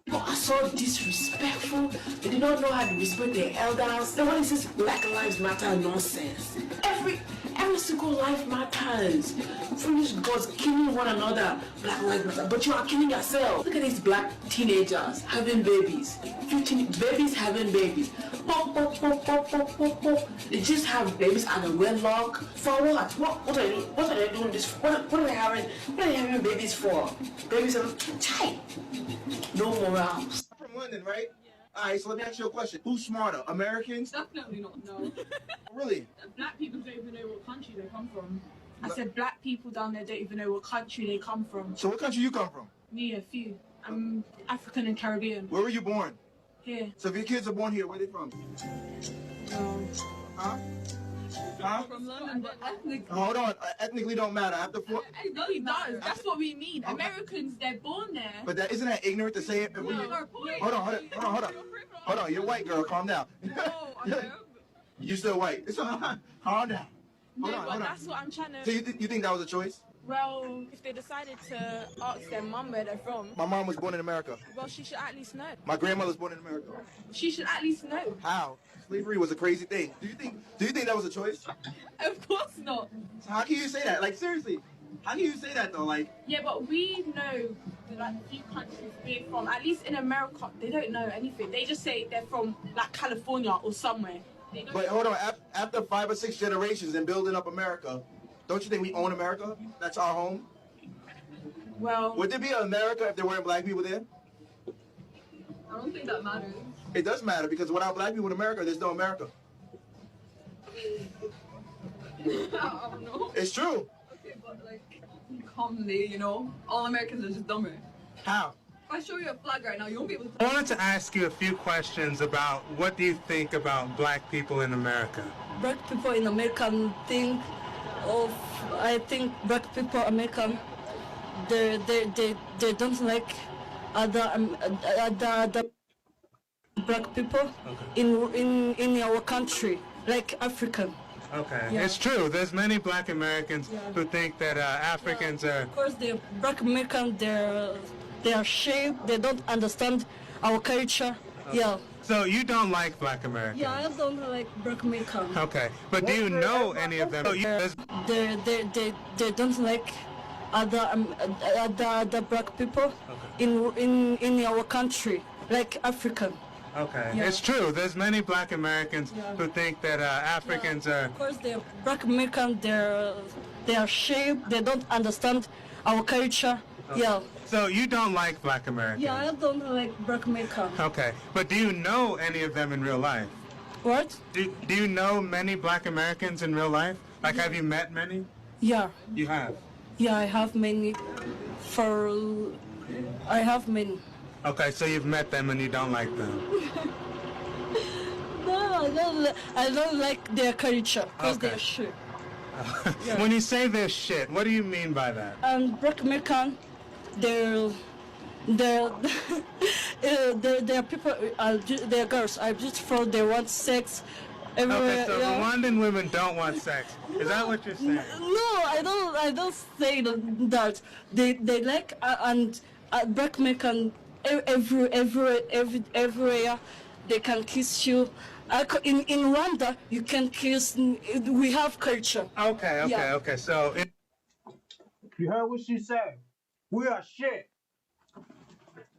Speaker 4: People are so disrespectful. They do not know how to respect their elders. Then when it says Black Lives Matter nonsense, every single life matters. Foolish gods killing one another. Black Lives Matter, but you are killing yourself. Look at these black teenagers having babies. 15 babies having babies. Pop, pop, pop, pop, pop, pop, pop. They just have babies out of wedlock. For what? What are they doing this for? What are they having babies for? Babies are tight. No morals.
Speaker 2: From London, right? Yeah. All right, so let me ask you a question. Who's smarter, Americans?
Speaker 5: Definitely not, no.
Speaker 2: Really?
Speaker 5: Black people don't even know what country they come from. I said black people down there don't even know what country they come from.
Speaker 2: So what country you come from?
Speaker 5: Me, a few. I'm African and Caribbean.
Speaker 2: Where were you born?
Speaker 5: Here.
Speaker 2: So if your kids are born here, where are they from? Huh? Huh?
Speaker 5: From London, but ethnically.
Speaker 2: Hold on, ethnically don't matter. After
Speaker 5: No, it does. That's what we mean. Americans, they're born there.
Speaker 2: But isn't that ignorant to say it?
Speaker 5: No,
Speaker 2: Hold on. You're white, girl. Calm down.
Speaker 5: No, I know.
Speaker 2: You still white. It's all right. Calm down.
Speaker 5: Hold on. That's what I'm trying to.
Speaker 2: So you think that was a choice?
Speaker 5: Well, if they decided to ask their mum where they're from.
Speaker 2: My mom was born in America.
Speaker 5: Well, she should at least know.
Speaker 2: My grandmother was born in America.
Speaker 5: She should at least know.
Speaker 2: How? Slavery was a crazy thing. Do you think that was a choice?
Speaker 5: Of course not.
Speaker 2: So how can you say that? Like seriously, how can you say that though? Like.
Speaker 5: Yeah, but we know like a few countries we're from. At least in America, they don't know anything. They just say they're from like California or somewhere.
Speaker 2: But hold on, after 5 or 6 generations and building up America, don't you think we own America? That's our home.
Speaker 5: Well,
Speaker 2: would there be an America if there weren't black people there?
Speaker 5: I don't think that matters.
Speaker 2: It does matter because without black people in America, there's no America.
Speaker 5: I don't know.
Speaker 2: It's true.
Speaker 5: Okay, but like, commonly, you know, all Americans are just dumber.
Speaker 2: How?
Speaker 5: If I show you a flag right now, you won't be able to.
Speaker 6: I wanted to ask you a few questions about what do you think about black people in America?
Speaker 7: Black people in American think of, I think black people American, they don't like other black people in our country, like African.
Speaker 6: Okay,
Speaker 7: Yeah.
Speaker 6: it's true. There's many black Americans who think that Africans are...
Speaker 7: Of course, the black American, they are shame. They don't understand our culture.
Speaker 6: Okay.
Speaker 7: Yeah.
Speaker 6: So you don't like black Americans?
Speaker 7: Yeah, I don't like black American.
Speaker 6: Okay, but do you know any of them?
Speaker 7: They don't like other black people in our country, like African.
Speaker 6: Okay,
Speaker 7: Yeah.
Speaker 6: it's true. There's many black Americans who think that Africans are...
Speaker 7: Of course, the black American, they are shame. They don't understand our culture.
Speaker 6: Okay.
Speaker 7: Yeah.
Speaker 6: So you don't like black Americans?
Speaker 7: Yeah, I don't like black American.
Speaker 6: Okay, but do you know any of them in real life?
Speaker 7: What?
Speaker 6: Do you know many black Americans in real life? Like, have you met many?
Speaker 7: Yeah.
Speaker 6: You have?
Speaker 7: Yeah, I have many. I have many.
Speaker 6: Okay, so you've met them and you don't like them.
Speaker 7: No, I don't like their culture because
Speaker 6: Okay.
Speaker 7: they're shit. Yeah.
Speaker 6: When you say this shit, what do you mean by that?
Speaker 7: Black-American, they're they're people they're girls are beautiful. They want sex everywhere.
Speaker 6: Okay, so
Speaker 7: Yeah.
Speaker 6: Rwandan women don't want sex. Is that what you're saying?
Speaker 7: No, I don't say that. They like and Black-American everywhere they can kiss you. In Rwanda you can kiss. We have culture.
Speaker 6: Okay.
Speaker 7: Yeah.
Speaker 6: Okay. So
Speaker 1: You heard what she said. We are shit.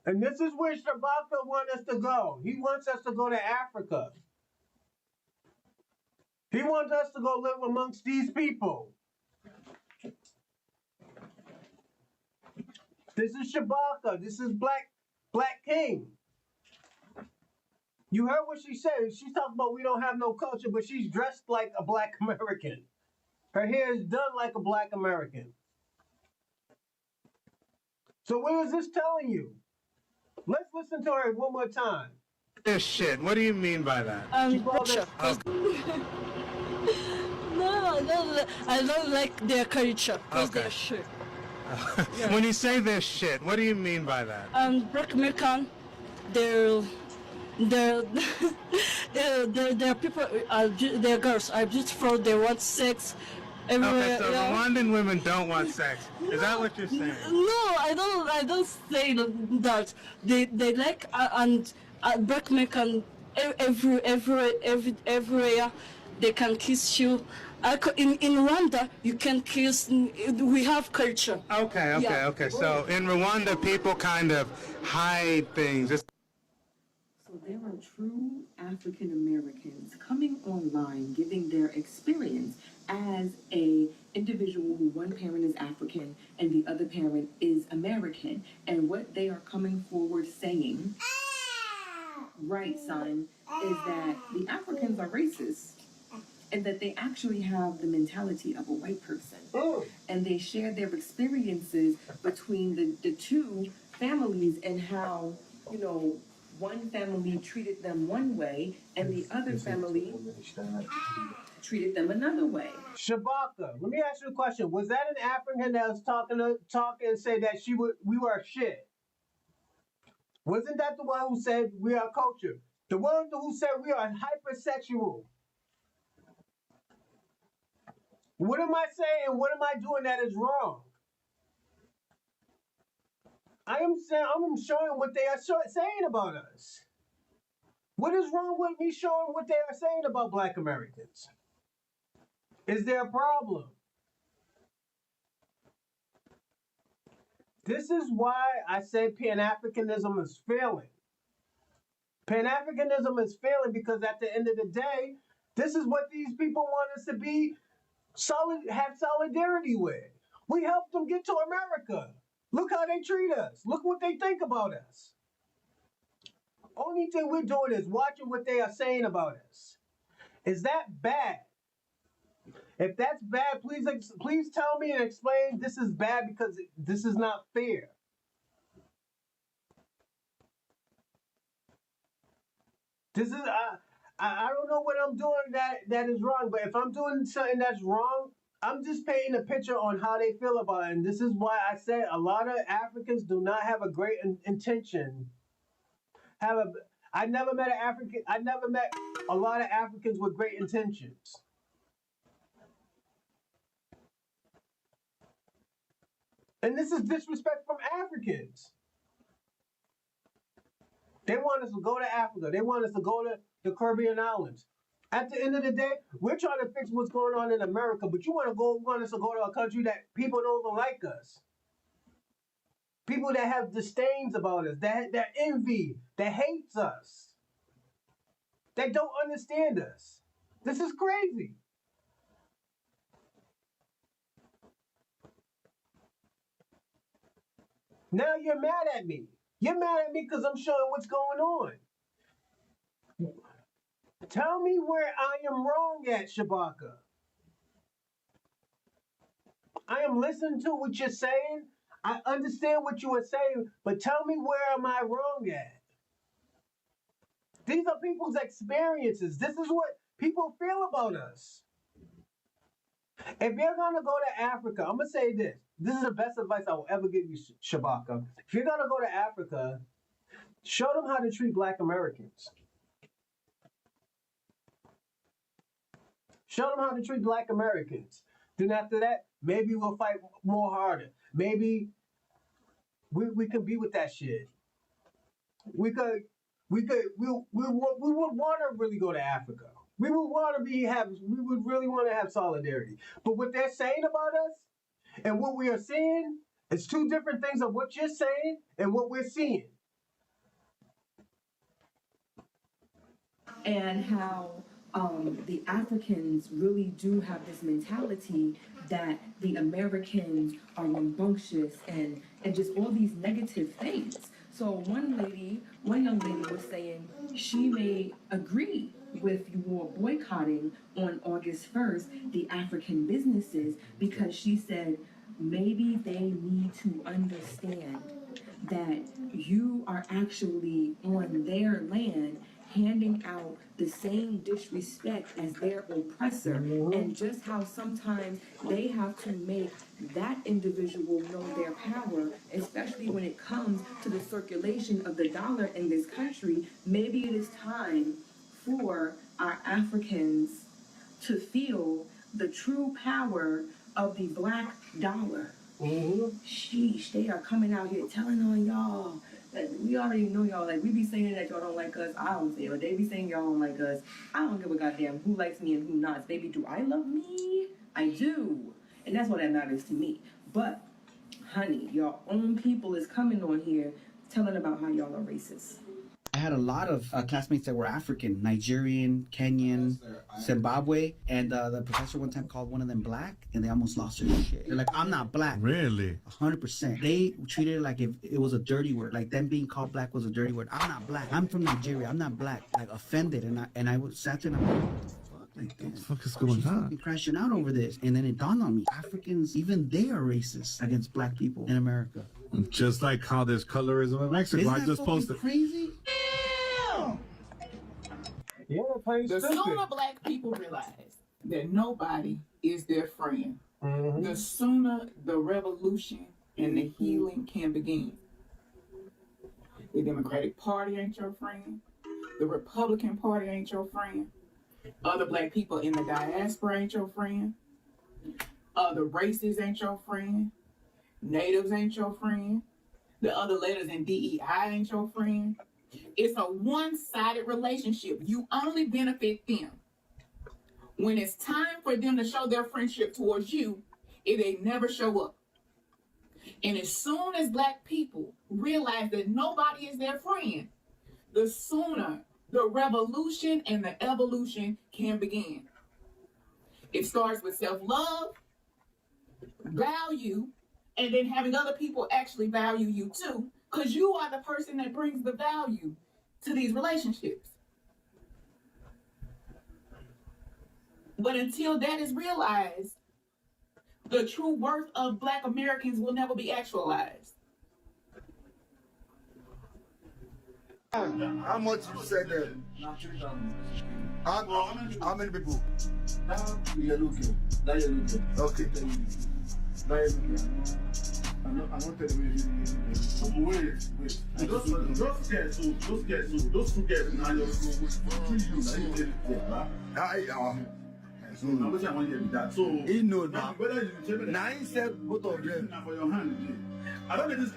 Speaker 1: And this is where Shabaka wants us to go. He wants us to go to Africa. He wants us to go live amongst these people. This is Shabaka. This is Black King. You heard what she said. She's talking about we don't have no culture, but she's dressed like a Black American. Her hair is done like a Black American. So what is this telling you? Let's listen to her one more time.
Speaker 6: this shit. What do you mean by that?
Speaker 1: She called
Speaker 7: Culture.
Speaker 1: us.
Speaker 7: No, I don't like their culture because
Speaker 6: Okay.
Speaker 7: they're shit.
Speaker 6: When you say this shit, what do you mean by that?
Speaker 7: Black-American, they're they're people they're girls are beautiful. They want sex everywhere.
Speaker 6: Okay, so
Speaker 7: Yeah.
Speaker 6: Rwandan women don't want sex. Is that what you're saying?
Speaker 7: No, I don't say that. They like and Black-American everywhere they can kiss you. In Rwanda you can kiss. We have culture.
Speaker 6: Okay.
Speaker 7: Yeah.
Speaker 6: So in Rwanda, people kind of hide things.
Speaker 8: So there are true African Americans coming online giving their experience as a individual who one parent is African and the other parent is American, and what they are coming forward saying, right, son, is that the Africans are racist and that they actually have the mentality of a white person. And they share their experiences between the two families and how, one family treated them one way and the other family treated them another way.
Speaker 1: Shabaka, let me ask you a question. Was that an African that was talking and say that we were shit? Wasn't that the one who said we are culture? The one who said we are hypersexual? What am I saying? What am I doing that is wrong? I'm showing what they are saying about us. What is wrong with me showing what they are saying about Black Americans? Is there a problem? This is why I say Pan-Africanism is failing. Pan-Africanism is failing because at the end of the day, this is what these people want us to be have solidarity with. We helped them get to America. Look how they treat us. Look what they think about us. Only thing we're doing is watching what they are saying about us. Is that bad? If that's bad, please tell me and explain this is bad because this is not fair. This is I don't know what I'm doing that is wrong, but if I'm doing something that's wrong, I'm just painting a picture on how they feel about it. And this is why I said a lot of Africans do not have a great intention. I never met a lot of Africans with great intentions. And this is disrespect from Africans. They want us to go to Africa. They want us to go to the Caribbean islands. At the end of the day, we're trying to fix what's going on in America, but you want us to go to a country that people don't even like us. People that have disdains about us, that envy, that hates us, that don't understand us. This is crazy. Now you're mad at me. You're mad at me because I'm showing what's going on. Tell me where I am wrong at, Shabaka. I am listening to what you're saying. I understand what you are saying, but tell me where am I wrong at? These are people's experiences. This is what people feel about us. If you're gonna go to Africa, I'm gonna say this. This is the best advice I will ever give you, Shabaka. If you're gonna go to Africa, show them how to treat Black Americans. Show them how to treat Black Americans. Then after that, maybe we'll fight more harder. Maybe we could be with that shit. We would want to really go to Africa. We would really want to have solidarity. But what they're saying about us and what we are seeing is two different things of what you're saying and what we're seeing.
Speaker 8: And how the Africans really do have this mentality that the Americans are rambunctious and just all these negative things. So one young lady was saying she may agree with you all boycotting on August 1st the African businesses because she said maybe they need to understand that you are actually on their land handing out the same disrespect as their oppressor, and just how sometimes they have to make that individual know their power, especially when it comes to the circulation of the dollar in this country. Maybe it is time for our Africans to feel the true power of the Black dollar. Sheesh, they are coming out here telling on y'all that we already know y'all. Like, we be saying that y'all don't like us. I don't say it, but they be saying y'all don't like us. I don't give a goddamn who likes me and who not. Baby, do I love me? I do. And that's what that matters to me. But, honey, your own people is coming on here telling about how y'all are racist.
Speaker 2: I had a lot of classmates that were African, Nigerian, Kenyan, Zimbabwe, and the professor one time called one of them black, and they almost lost their shit. They're like, I'm not black.
Speaker 9: Really?
Speaker 2: 100%. They treated it like if it was a dirty word, like them being called black was a dirty word. I'm not black. I'm from Nigeria. I'm not black. Like, offended, and I sat there and I'm like, what the fuck? Like,
Speaker 9: what the fuck is going on?
Speaker 2: Crashing out over this. And then it dawned on me, Africans, even they are racist against black people in America.
Speaker 9: Just like how there's colorism in Mexico.
Speaker 2: Isn't
Speaker 9: I just posted.
Speaker 2: Crazy?
Speaker 1: Yeah,
Speaker 10: the sooner Black people realize that nobody is their friend, the sooner the revolution and the healing can begin. The Democratic Party ain't your friend. The Republican Party ain't your friend. Other Black people in the diaspora ain't your friend. Other races ain't your friend. Natives ain't your friend. The other letters in DEI ain't your friend. It's a one-sided relationship. You only benefit them. When it's time for them to show their friendship towards you, it ain't never show up. And as soon as Black people realize that nobody is their friend, the sooner the revolution and the evolution can begin. It starts with self-love, value, and then having other people actually value you too, because you are the person that brings the value to these relationships. But until that is realized, the true worth of Black Americans will never be actualized.
Speaker 11: How much you said there? How many people? Now you're looking. Okay. Now you're looking. I'm not telling you. Wait. Those two guys, now you're so he knows now. Now he said both of them. For your hand. I don't think this is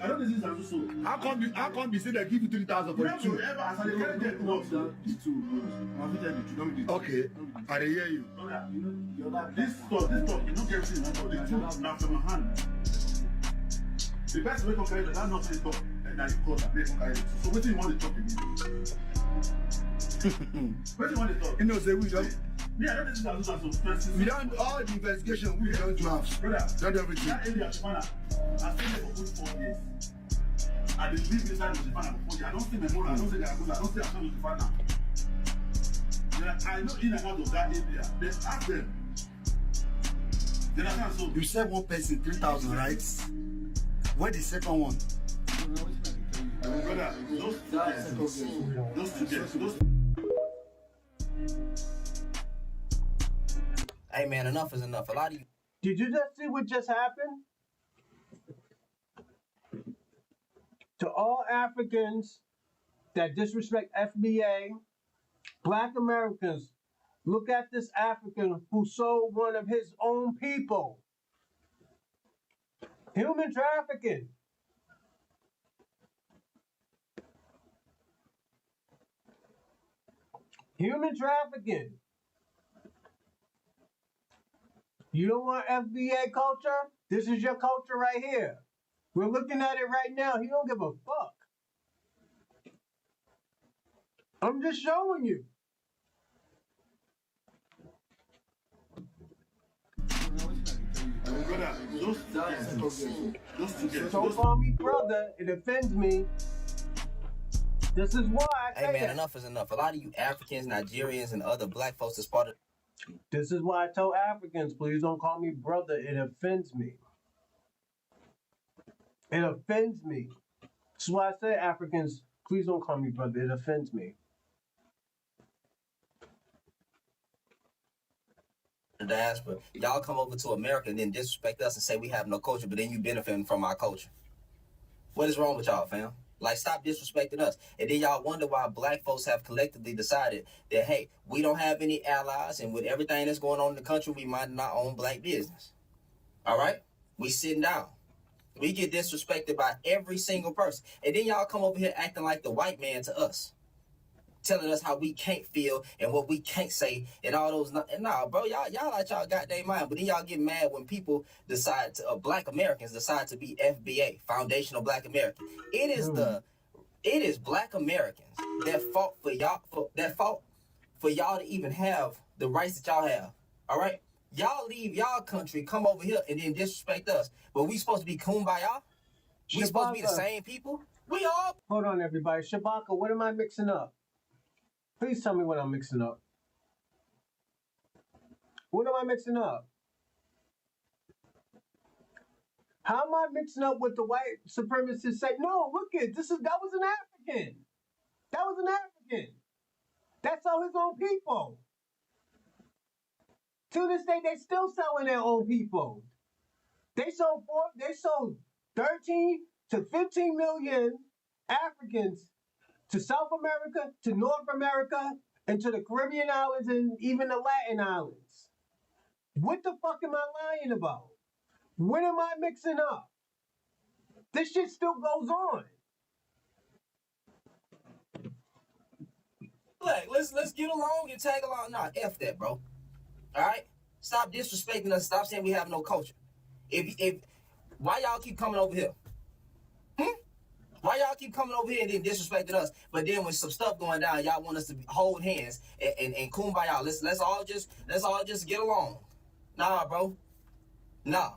Speaker 11: so. How come you say they give you 3,000 for the two? Okay, I hear you. This stuff, you don't get everything for the two now from your hand. The best way to carry that not say stop, and now you close and make them carry it. So what do you want to talk again? What do you want to talk? You know, say we don't. Yeah, I don't think this is so. We don't all the investigation. We don't have. Brother, not everything. That area, I stayed there for good 4 years. I didn't live inside of the fan for 4 years. I don't see my mother. I don't see the Abuja. I don't see a son of the fan now. I know in and out of that area. They ask them. Then I can't so. You said one person 3,000, right? Where the second one? Brother, those two guys.
Speaker 12: Hey man, enough is enough. A lot of you
Speaker 1: Did you just see what just happened? To all Africans that disrespect FBA, Black Americans, look at this African who sold one of his own people. Human trafficking. Human trafficking. You don't want FBA culture? This is your culture right here. We're looking at it right now. He don't give a fuck. I'm just showing you. Don't call me brother. It offends me. This is why I say
Speaker 2: Hey man,
Speaker 1: that.
Speaker 2: enough is enough. A lot of you Africans, Nigerians, and other black folks is part of.
Speaker 1: This is why I tell Africans, please don't call me brother. It offends me. It offends me. This is why I say Africans, please don't call me brother. It offends me.
Speaker 2: The diaspora. Y'all come over to America and then disrespect us and say we have no culture, but then you benefiting from our culture. What is wrong with y'all, fam? Like, stop disrespecting us. And then y'all wonder why black folks have collectively decided that, hey, we don't have any allies, and with everything that's going on in the country, we mind our own black business. All right? We sitting down. We get disrespected by every single person. And then y'all come over here acting like the white man to us, telling us how we can't feel and what we can't say and all those. Nah, bro, y'all like y'all goddamn mind. But then y'all get mad when people decide to, Black Americans decide to be FBA, Foundational Black American. It is Black Americans that fought for y'all, for y'all to even have the rights that y'all have. All right, y'all leave y'all country, come over here and then disrespect us. But we supposed to be kumbaya? We supposed to be the same people? We all.
Speaker 1: Hold on, everybody. Shabaka, what am I mixing up? Please tell me what I'm mixing up. What am I mixing up? How am I mixing up with the white supremacists say, no, look it, that was an African. That was an African. That's all his own people. To this day, they still selling their own people. They sold 13 to 15 million Africans to South America, to North America, and to the Caribbean islands and even the Latin islands. What the fuck am I lying about? What am I mixing up? This shit still goes on.
Speaker 2: Look, let's get along and tag along. Nah, F that, bro. All right? Stop disrespecting us. Stop saying we have no culture. If why y'all keep coming over here? Why y'all keep coming over here and then disrespecting us? But then when some stuff going down, y'all want us to hold hands and kumbaya. Let's all just get along. Nah, bro. Nah,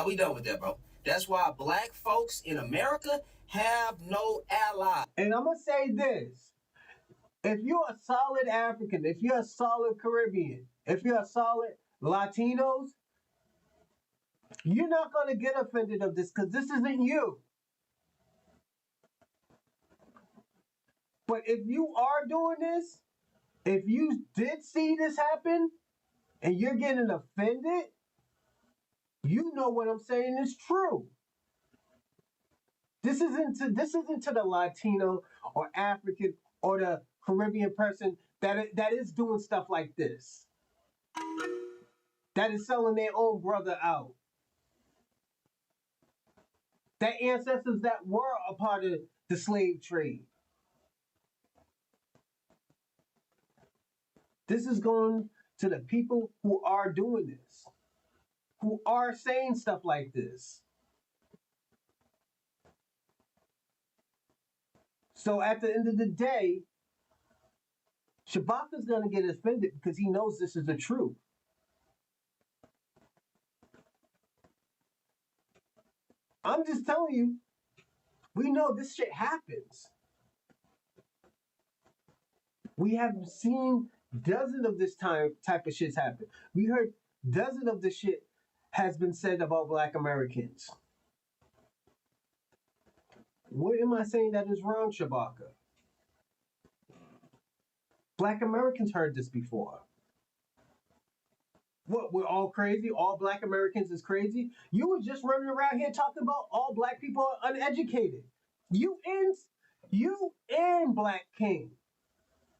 Speaker 2: we done with that, bro. That's why black folks in America have no allies.
Speaker 1: And I'm gonna say this. If you're a solid African, if you're a solid Caribbean, if you're a solid Latinos, you're not going to get offended of this because this isn't you. But if you are doing this, if you did see this happen and you're getting offended, you know what I'm saying is true. This isn't to the Latino or African or the Caribbean person that is doing stuff like this. That is selling their own brother out. That ancestors that were a part of the slave trade. This is going to the people who are doing this, who are saying stuff like this. So at the end of the day, Shabaka's going to get offended because he knows this is the truth. I'm just telling you, we know this shit happens. We have seen dozens of this type of shits happen. We heard dozens of this shit has been said about Black Americans. What am I saying that is wrong, Shabaka? Black Americans heard this before. What, we're all crazy? All black Americans is crazy? You were just running around here talking about all black people are uneducated. You and Black King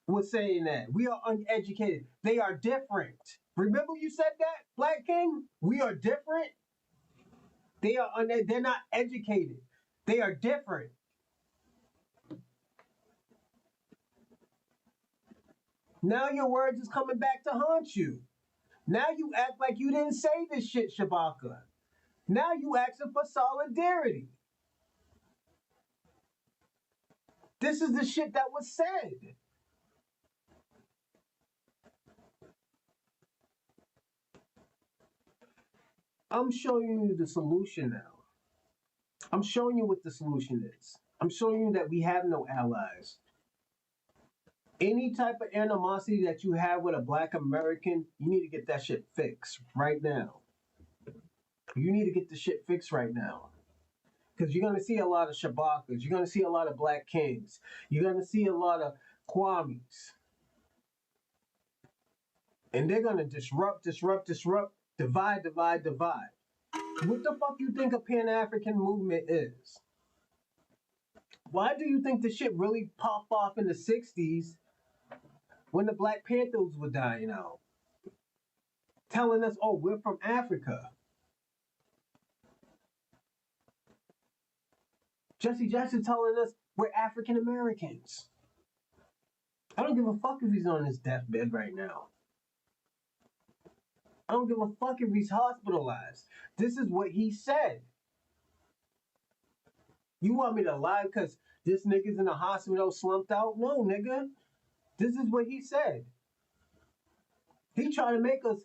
Speaker 1: was saying that. We are uneducated. They are different. Remember you said that, Black King? We are different. They're not educated. They are different. Now your words is coming back to haunt you. Now you act like you didn't say this shit, Shabaka. Now you asking for solidarity. This is the shit that was said. I'm showing you the solution now. I'm showing you what the solution is. I'm showing you that we have no allies. Any type of animosity that you have with a black American, you need to get that shit fixed right now. You need to get the shit fixed right now. Because you're going to see a lot of Shabakas. You're going to see a lot of Black Kings. You're going to see a lot of Kwames. And they're going to disrupt, divide. What the fuck you think a Pan-African movement is? Why do you think the shit really popped off in the 60s when the Black Panthers were dying out? Telling us, oh, we're from Africa. Jesse Jackson telling us we're African Americans. I don't give a fuck if he's on his deathbed right now. I don't give a fuck if he's hospitalized. This is what he said. You want me to lie because this nigga's in the hospital slumped out? No, nigga. This is what he said. He tried to make us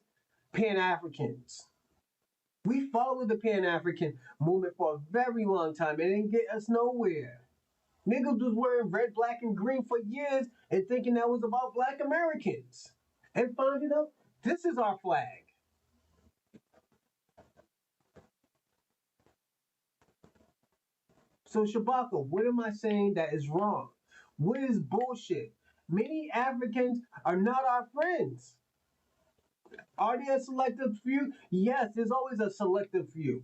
Speaker 1: Pan-Africans. We followed the Pan-African movement for a very long time. It didn't get us nowhere. Niggas was wearing red, black, and green for years and thinking that was about black Americans. And finding out, this is our flag. So Shabaka, what am I saying that is wrong? What is bullshit? Many Africans are not our friends. Are there a selective few? Yes, there's always a selective few.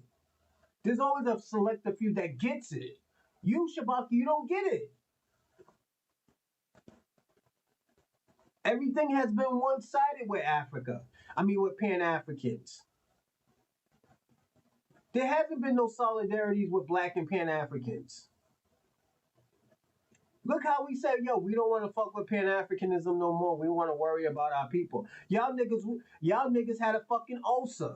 Speaker 1: There's always a selective few that gets it. You, Shabaka, you don't get it. Everything has been one-sided with Africa. With Pan-Africans. There hasn't been no solidarities with Black and Pan-Africans. Look how we said, yo, we don't want to fuck with Pan-Africanism no more. We want to worry about our people. Y'all niggas had a fucking ulcer.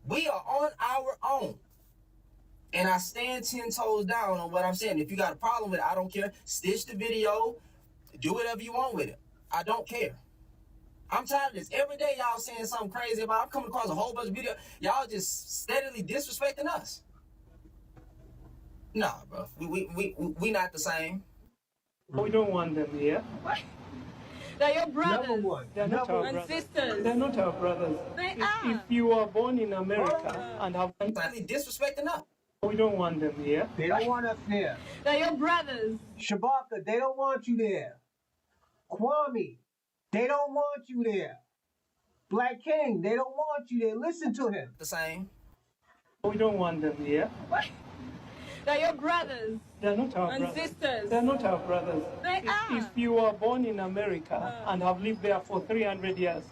Speaker 2: We are on our own. And I stand 10 toes down on what I'm saying. If you got a problem with it, I don't care. Stitch the video. Do whatever you want with it. I don't care. I'm tired of this. Every day y'all saying something crazy about. I'm coming across a whole bunch of videos. Y'all just steadily disrespecting us. Nah, bro. We not the same.
Speaker 12: We don't want them here.
Speaker 5: They're your brothers.
Speaker 1: Number one.
Speaker 12: They're not our brothers.
Speaker 5: Sisters.
Speaker 12: They're not our brothers.
Speaker 5: They are.
Speaker 12: If you are born in America and have...
Speaker 2: Steadily disrespecting us.
Speaker 12: We don't want them here.
Speaker 1: They don't want us there.
Speaker 5: They're your brothers.
Speaker 1: Shabaka, they don't want you there. Kwame, they don't want you there. Black King, they don't want you there. Listen to him.
Speaker 2: The same.
Speaker 12: We don't want them here.
Speaker 5: They're your brothers.
Speaker 12: They're not our
Speaker 5: and
Speaker 12: brothers.
Speaker 5: Sisters.
Speaker 12: They're not our brothers.
Speaker 5: They are.
Speaker 12: If you are born in America and have lived there for 300 years,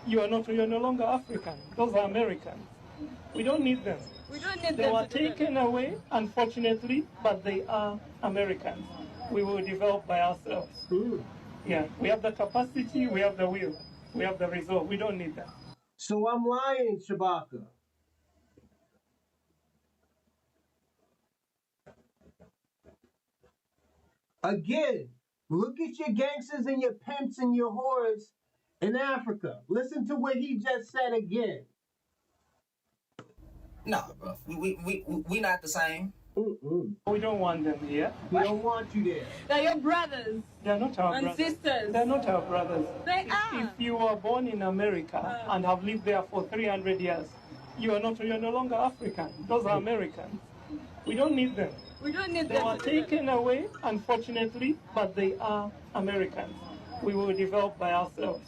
Speaker 12: you're no longer African. Those are Americans. We don't need them.
Speaker 5: We don't need them.
Speaker 12: They were taken away, unfortunately, but they are Americans. We will develop by ourselves. Yeah, we have the capacity, we have the will, we have the resolve. We don't need them.
Speaker 1: So I'm lying, Shabaka. Again, look at your gangsters and your pimps and your whores in Africa. Listen to what he just said again.
Speaker 2: Nah, bro. We not the same.
Speaker 12: We don't want them here.
Speaker 1: We don't want you there.
Speaker 5: They're your brothers.
Speaker 12: They're not our
Speaker 5: and
Speaker 12: brothers.
Speaker 5: Sisters.
Speaker 12: They're not our brothers.
Speaker 5: They are.
Speaker 12: If you are born in America and have lived there for 300 years, you're no longer African. Those are Americans. We don't need them.
Speaker 5: We don't need
Speaker 12: They
Speaker 5: them.
Speaker 12: were taken away, unfortunately, but they are Americans. we will develop by ourselves.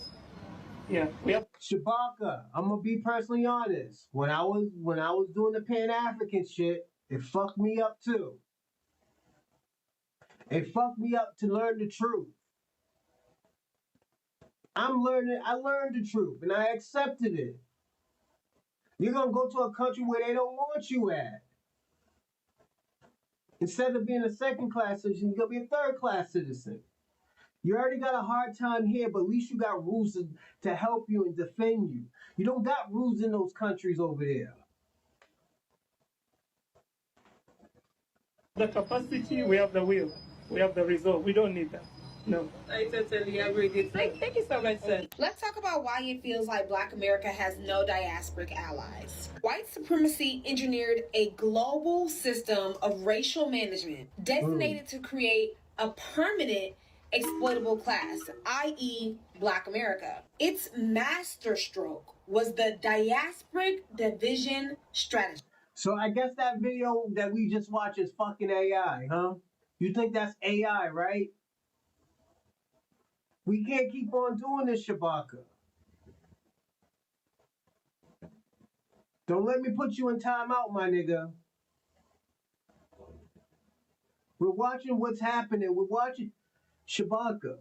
Speaker 12: Yeah, we have.
Speaker 1: Shabaka, I'm gonna be personally honest. When I was doing the Pan-African shit, it fucked me up too. It fucked me up to learn the truth. I learned the truth and I accepted it. You're gonna go to a country where they don't want you at. Instead of being a second-class citizen, you're gonna be a third-class citizen. You already got a hard time here, but at least you got rules to help you and defend you. You don't got rules in those countries over there.
Speaker 12: The capacity, we have the will, we have the resolve. We don't need that. No. I totally agree with you. Thank you so much, sir.
Speaker 2: Let's talk about why it feels like Black America has no diasporic allies. White supremacy engineered a global system of racial management designated to create a permanent exploitable class, i.e. Black America. Its masterstroke was the diasporic division strategy.
Speaker 1: So I guess that video that we just watched is fucking AI, huh? You think that's AI, right? We can't keep on doing this, Shabaka. Don't let me put you in timeout, my nigga. We're watching what's happening. We're watching Shabaka.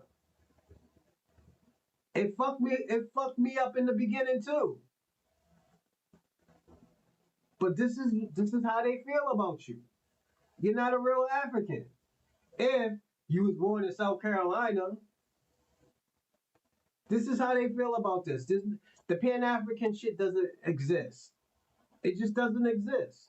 Speaker 1: It fucked me up in the beginning too. But this is how they feel about you. You're not a real African. If you was born in South Carolina, this is how they feel about this. The Pan-African shit doesn't exist. It just doesn't exist.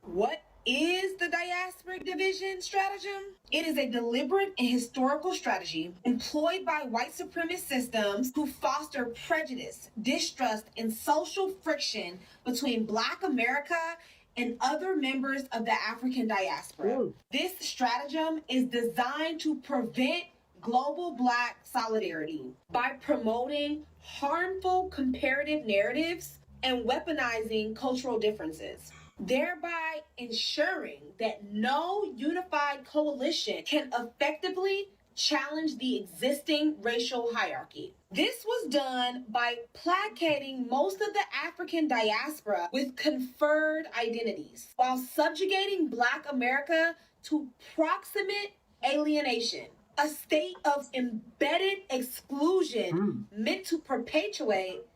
Speaker 2: What is the diasporic division stratagem? It is a deliberate and historical strategy employed by white supremacist systems who foster prejudice, distrust, and social friction between Black America and other members of the African diaspora. This stratagem is designed to prevent global Black solidarity by promoting harmful comparative narratives and weaponizing cultural differences, thereby ensuring that no unified coalition can effectively challenge the existing racial hierarchy. This was done by placating most of the African diaspora with conferred identities, while subjugating Black America to proximate alienation, a state of embedded exclusion meant to perpetuate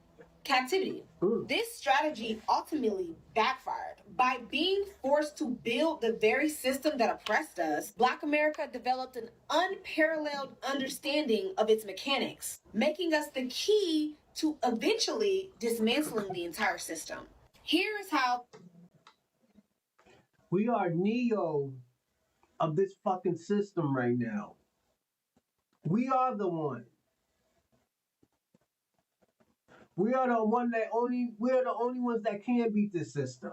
Speaker 2: captivity. This strategy ultimately backfired. By being forced to build the very system that oppressed us, Black America developed an unparalleled understanding of its mechanics, making us the key to eventually dismantling the entire system. Here is how
Speaker 1: we are Neo of this fucking system right now. We are the one. We are the only ones that can beat this system.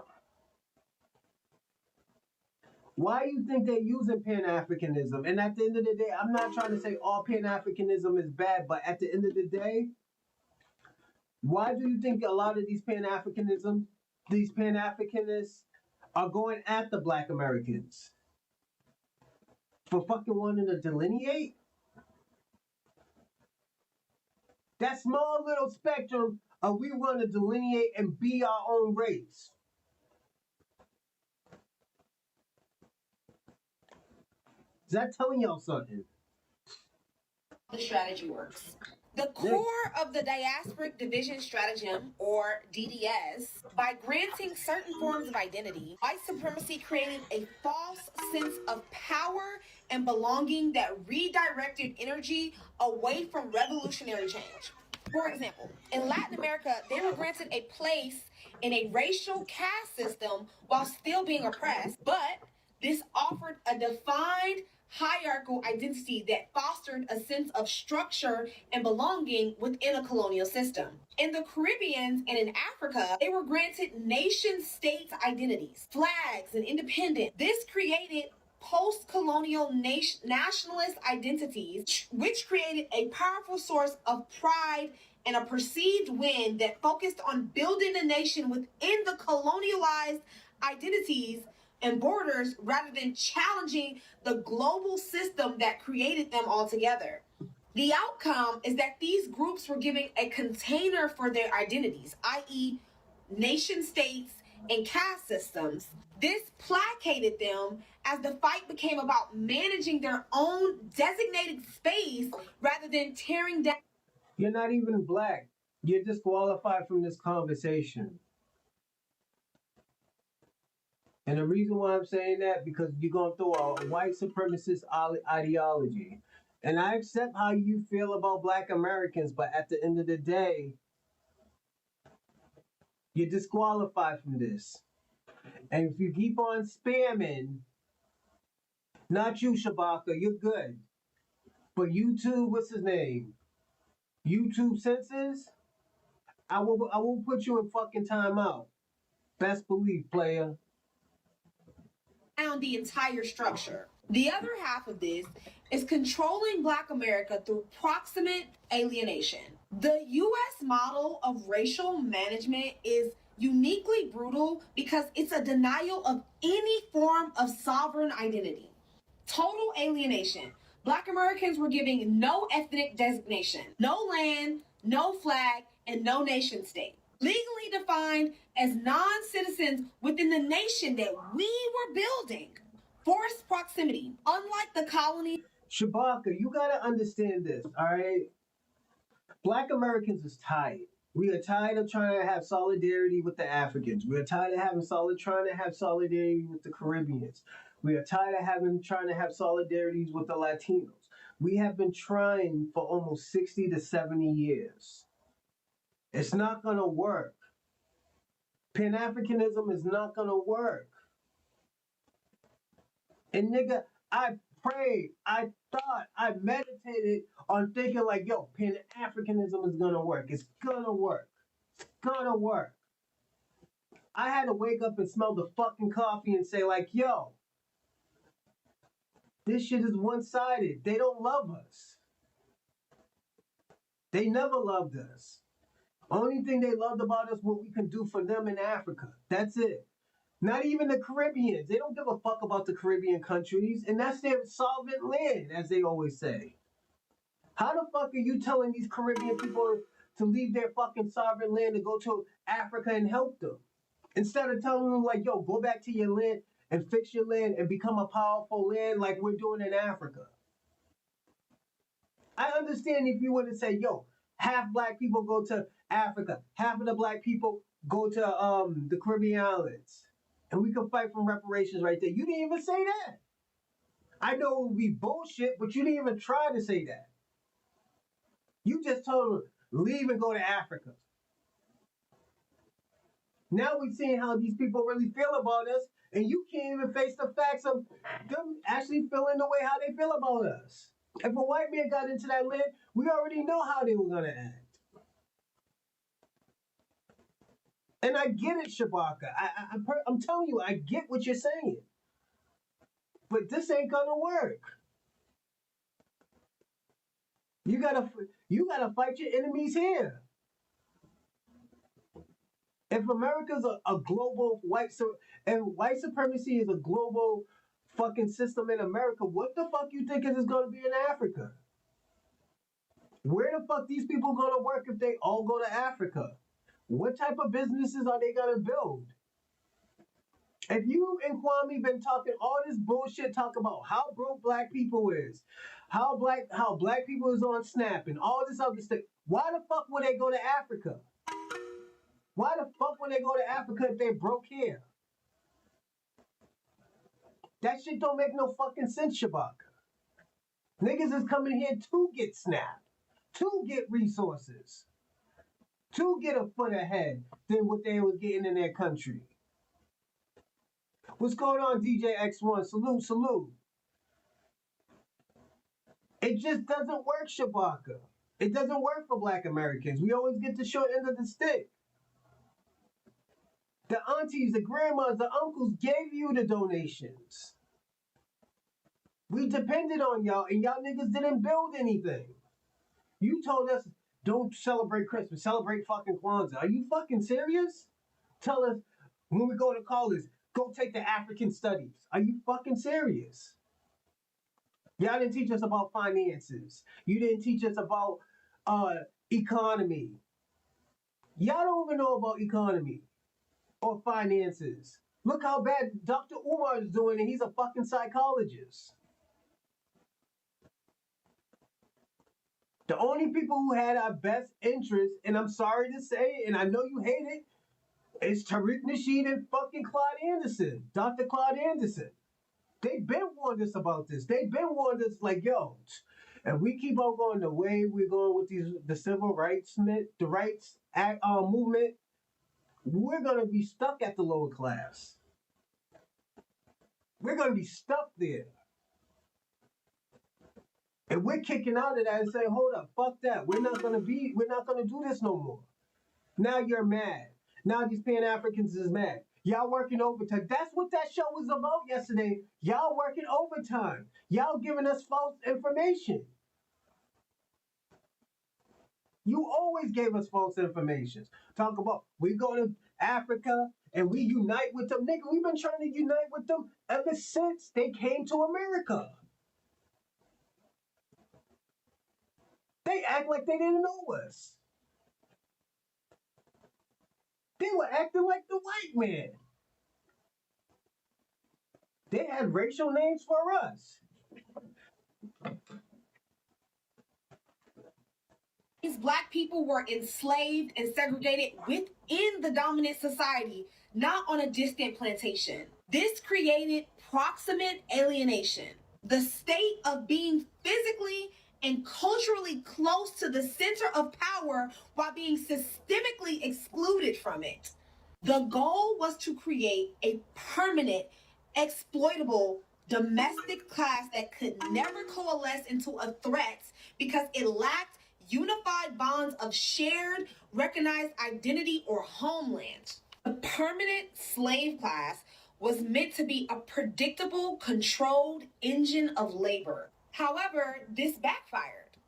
Speaker 1: Why do you think they're using Pan-Africanism? And at the end of the day, I'm not trying to say all Pan-Africanism is bad, but at the end of the day, why do you think a lot of these Pan-Africanists are going at the Black Americans? For fucking wanting to delineate? That small little spectrum of we want to delineate and be our own race. Is that telling y'all something?
Speaker 2: the strategy works. The core of the diasporic division stratagem, or DDS, by granting certain forms of identity, white supremacy created a false sense of power and belonging that redirected energy away from revolutionary change. For example, in Latin America, they were granted a place in a racial caste system while still being oppressed, but this offered a defined hierarchical identity that fostered a sense of structure and belonging within a colonial system. In the Caribbean and in Africa, they were granted nation-state identities, flags, and independence. This created post-colonial nationalist identities, which created a powerful source of pride and a perceived win that focused on building a nation within the colonialized identities and borders rather than challenging the global system that created them altogether. The outcome is that these groups were given a container for their identities, i.e., nation states and caste systems. This placated them as the fight became about managing their own designated space rather than tearing down.
Speaker 1: You're not even black. You're disqualified from this conversation. And the reason why I'm saying that, because you're going through a white supremacist ideology. And I accept how you feel about Black Americans, but at the end of the day, you're disqualified from this. And if you keep on spamming, not you, Shabaka, you're good. But YouTube, what's his name? YouTube Senses, I will put you in fucking timeout. Best believe, player.
Speaker 2: Down the entire structure. The other half of this is controlling Black America through proximate alienation. The U.S. model of racial management is uniquely brutal because it's a denial of any form of sovereign identity. Total alienation. Black Americans were given no ethnic designation, no land, no flag, and no nation state. Legally defined as non-citizens within the nation that we were building. Forced proximity. Unlike the colony.
Speaker 1: Shabaka, you gotta understand this, all right? Black Americans is tired. We are tired of trying to have solidarity with the Africans. We are tired of trying to have solidarity with the Caribbeans. We are tired of trying to have solidarities with the Latinos. We have been trying for almost 60 to 70 years. It's not gonna work. Pan-Africanism is not gonna work. And nigga, I prayed, I thought, I meditated on thinking like, yo, Pan-Africanism is gonna work. It's gonna work. It's gonna work. I had to wake up and smell the fucking coffee and say like, yo, this shit is one-sided. They don't love us. They never loved us. Only thing they loved about us, what we can do for them in Africa. That's it. Not even the Caribbeans. They don't give a fuck about the Caribbean countries, and that's their sovereign land, as they always say. How the fuck are you telling these Caribbean people to leave their fucking sovereign land and go to Africa and help them? Instead of telling them like, yo, go back to your land and fix your land and become a powerful land like we're doing in Africa. I understand if you were to say, yo, half black people go to Africa, half of the black people go to the Caribbean islands. And we can fight for reparations right there. You didn't even say that. I know it would be bullshit, but you didn't even try to say that. You just told them, leave and go to Africa. Now we're seeing how these people really feel about us, and you can't even face the facts of them actually feeling the way how they feel about us. If a white man got into that land, we already know how they were going to act. And I get it, Shabaka. I'm telling you, I get what you're saying. But this ain't gonna work. You gotta fight your enemies here. If America's a global white supremacy is a global fucking system in America, what the fuck you think it is gonna be in Africa? Where the fuck these people gonna work if they all go to Africa? What type of businesses are they gonna build? If you and Kwame been talking all this bullshit, talk about how broke black people is, how black people is on Snap and all this other stuff, why the fuck would they go to Africa? Why the fuck would they go to Africa if they broke here? That shit don't make no fucking sense, Shabaka. Niggas is coming here to get Snap, to get resources, to get a foot ahead than what they were getting in their country. What's going on, DJ X1? Salute, salute. It just doesn't work, Shabaka. It doesn't work for black Americans. We always get the short end of the stick. The aunties, the grandmas, the uncles gave you the donations. We depended on y'all, and y'all niggas didn't build anything. You told us, don't celebrate Christmas, celebrate fucking Kwanzaa. Are you fucking serious? Tell us, when we go to college, Go take the African studies. Are you fucking serious? Y'all didn't teach us about finances. You didn't teach us about economy. Y'all don't even know about economy or finances. Look how bad Dr. Umar is doing, and he's a fucking psychologist. The only people who had our best interest, and I'm sorry to say, and I know you hate it, is Tariq Nasheed and fucking Claude Anderson, Dr. Claude Anderson. They've been warned us about this. They've been warned us like, yo, if we keep on going the way we're going with the civil rights movement, we're gonna be stuck at the lower class. We're gonna be stuck there. And we're kicking out of that and saying, hold up, fuck that. We're not gonna do this no more. Now you're mad. Now these Pan-Africans is mad. Y'all working overtime. That's what that show was about yesterday. Y'all working overtime. Y'all giving us false information. You always gave us false information. Talk about we go to Africa and we unite with them. Nigga, we've been trying to unite with them ever since they came to America. They act like they didn't know us. They were acting like the white man. They had racial names for us.
Speaker 2: These Black people were enslaved and segregated within the dominant society, not on a distant plantation. This created proximate alienation, the state of being physically and culturally close to the center of power while being systemically excluded from it. The goal was to create a permanent, exploitable domestic class that could never coalesce into a threat because it lacked unified bonds of shared, recognized identity or homeland. The permanent slave class was meant to be a predictable, controlled engine of labor. However, this backfired.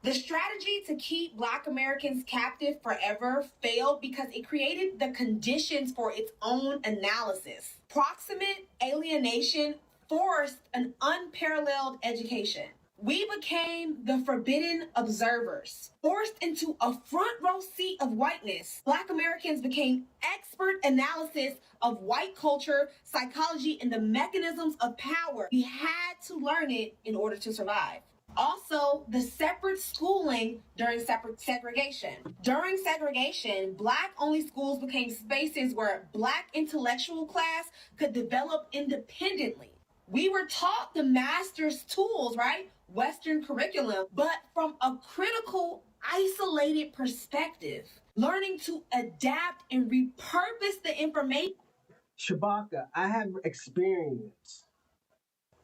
Speaker 2: The strategy to keep Black Americans captive forever failed because it created the conditions for its own analysis. Proximate alienation forced an unparalleled education. We became the forbidden observers. Forced into a front row seat of whiteness, Black Americans became expert analysis of white culture, psychology, and the mechanisms of power. We had to learn it in order to survive. Also, the separate schooling during separate segregation. During segregation, Black-only schools became spaces where Black intellectual class could develop independently. We were taught the master's tools, right? Western curriculum, but from a critical, isolated perspective, learning to adapt and repurpose the information.
Speaker 1: Shabaka, I have experience.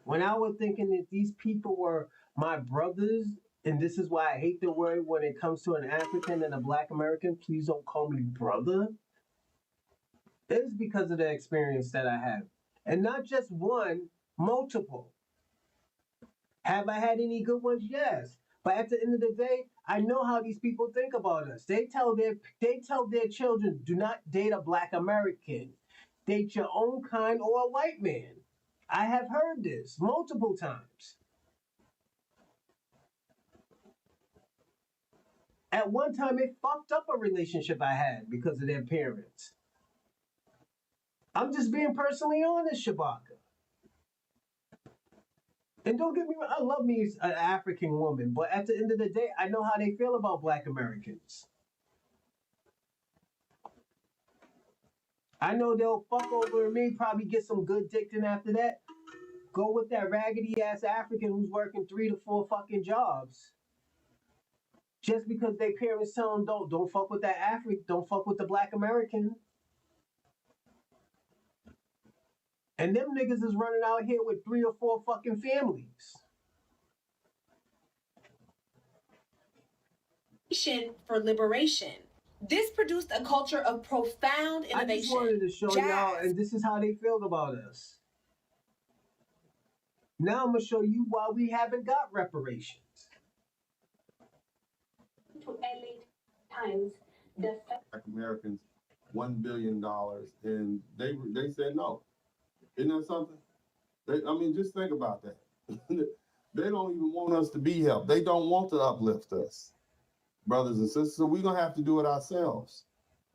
Speaker 1: When I was thinking that these people were my brothers, and this is why I hate the word when it comes to an African and a Black American, please don't call me brother. It's because of the experience that I have. And not just one, multiple. Have I had any good ones? Yes. But at the end of the day, I know how these people think about us. They tell their children, do not date a Black American. Date your own kind or a white man. I have heard this multiple times. At one time, it fucked up a relationship I had because of their parents. I'm just being personally honest, Shabaka. And don't get me wrong, I love me an African woman, but at the end of the day, I know how they feel about Black Americans. I know they'll fuck over me, probably get some good dick, and after that, go with that raggedy ass African who's working 3 to 4 fucking jobs. Just because their parents tell them don't fuck with that African, don't fuck with the Black American. And them niggas is running out here with 3 or 4 fucking families.
Speaker 2: For liberation. This produced a culture of profound innovation.
Speaker 1: I just wanted to show y'all, and this is how they feel about us. Now I'm gonna show you why we haven't got reparations.
Speaker 13: To LA Times, the
Speaker 11: Americans $1 billion, and they said no. Isn't that something? I mean, just think about that. They don't even want us to be helped. They don't want to uplift us, brothers and sisters. So we're going to have to do it ourselves.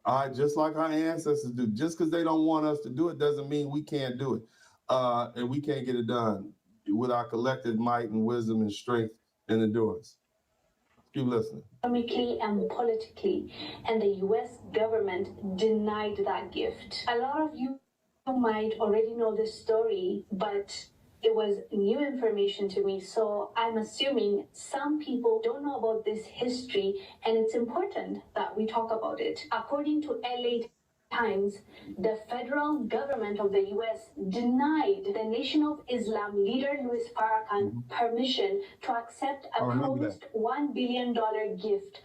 Speaker 11: All right, just like our ancestors do. Just because they don't want us to do it doesn't mean we can't do it. And we can't get it done with our collective might and wisdom and strength and endurance. Keep listening.
Speaker 13: Economically and politically, and the US government denied that gift. A lot of you might already know this story, but it was new information to me, so I'm assuming some people don't know about this history, and it's important that we talk about it. According to LA Times, the federal government of the US denied the Nation of Islam leader Louis Farrakhan permission to accept a promised $1 billion gift.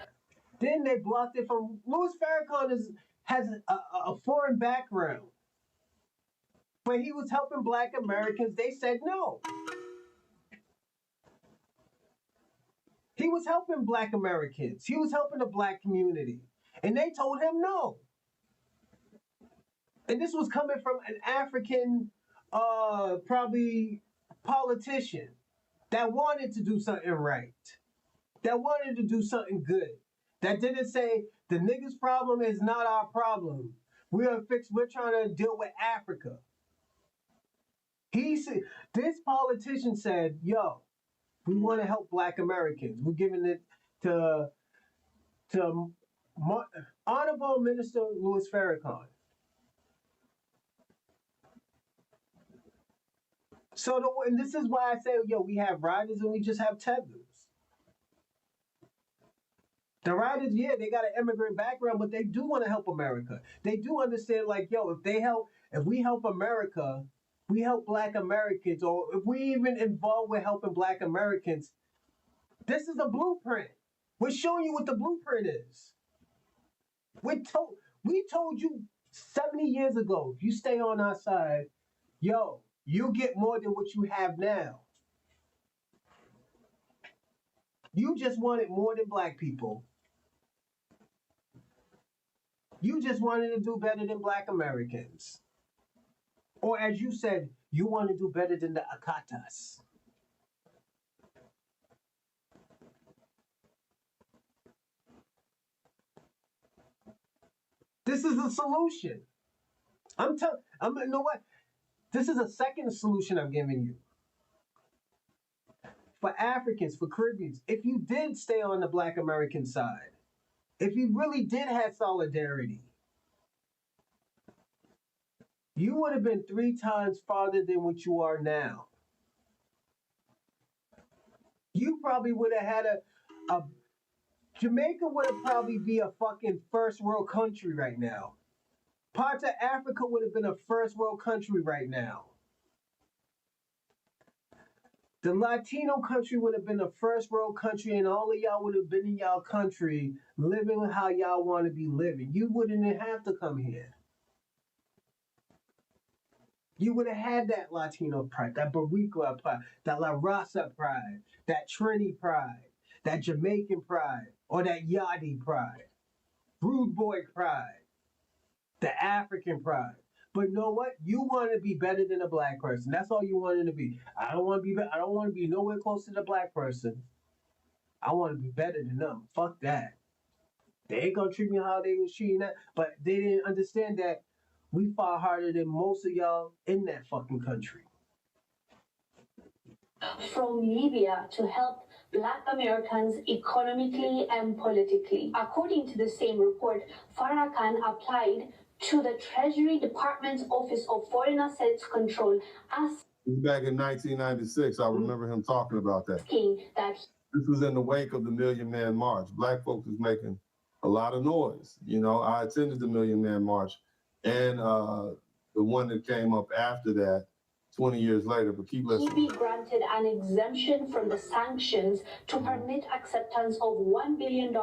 Speaker 1: Then they blocked it from Louis Farrakhan has a foreign background. When he was helping Black Americans, they said no. He was helping Black Americans. He was helping the Black community. And they told him no. And this was coming from an African, probably politician that wanted to do something right, that wanted to do something good, that didn't say the niggas' problem is not our problem. We're trying to deal with Africa. This politician said, yo, we want to help Black Americans. We're giving it to Honorable Minister Louis Farrakhan. And this is why I say, yo, we have riders and we just have tethers. The riders, yeah, they got an immigrant background, but they do want to help America. They do understand, like, yo, if we help America, we help Black Americans, or if we even involved with helping Black Americans, this is a blueprint. We're showing you what the blueprint is. We told you 70 years ago, if you stay on our side, yo, you get more than what you have now. You just wanted more than Black people. You just wanted to do better than Black Americans. Or as you said, you want to do better than the Akatas. This is the solution. You know what? This is a second solution I'm giving you. For Africans, for Caribbeans, if you did stay on the Black American side, if you really did have solidarity, you would have been 3 times farther than what you are now. You probably would have had Jamaica would have probably be a fucking first world country right now. Parts of Africa would have been a first world country right now. The Latino country would have been a first world country, and all of y'all would have been in y'all country living how y'all want to be living. You wouldn't have to come here. You would have had that Latino pride, that Boricua pride, that La Raza pride, that Trini pride, that Jamaican pride, or that Yachty pride, Rude Boy pride, the African pride. But you know what? You want to be better than a Black person. That's all you wanted to be. I don't want to be nowhere close to the Black person. I want to be better than them. Fuck that. They ain't gonna treat me how they was treating that. But they didn't understand that we fought harder than most of y'all in that fucking country.
Speaker 13: From Libya to help Black Americans economically and politically. According to the same report, Farrakhan applied to the Treasury Department's Office of Foreign Assets Control
Speaker 11: back in 1996, I remember him talking about that. This was in the wake of the Million Man March. Black folks was making a lot of noise. You know, I attended the Million Man March and the one that came up after that 20 years later, but keep listening.
Speaker 13: He be granted an exemption from the sanctions to permit acceptance of $1 billion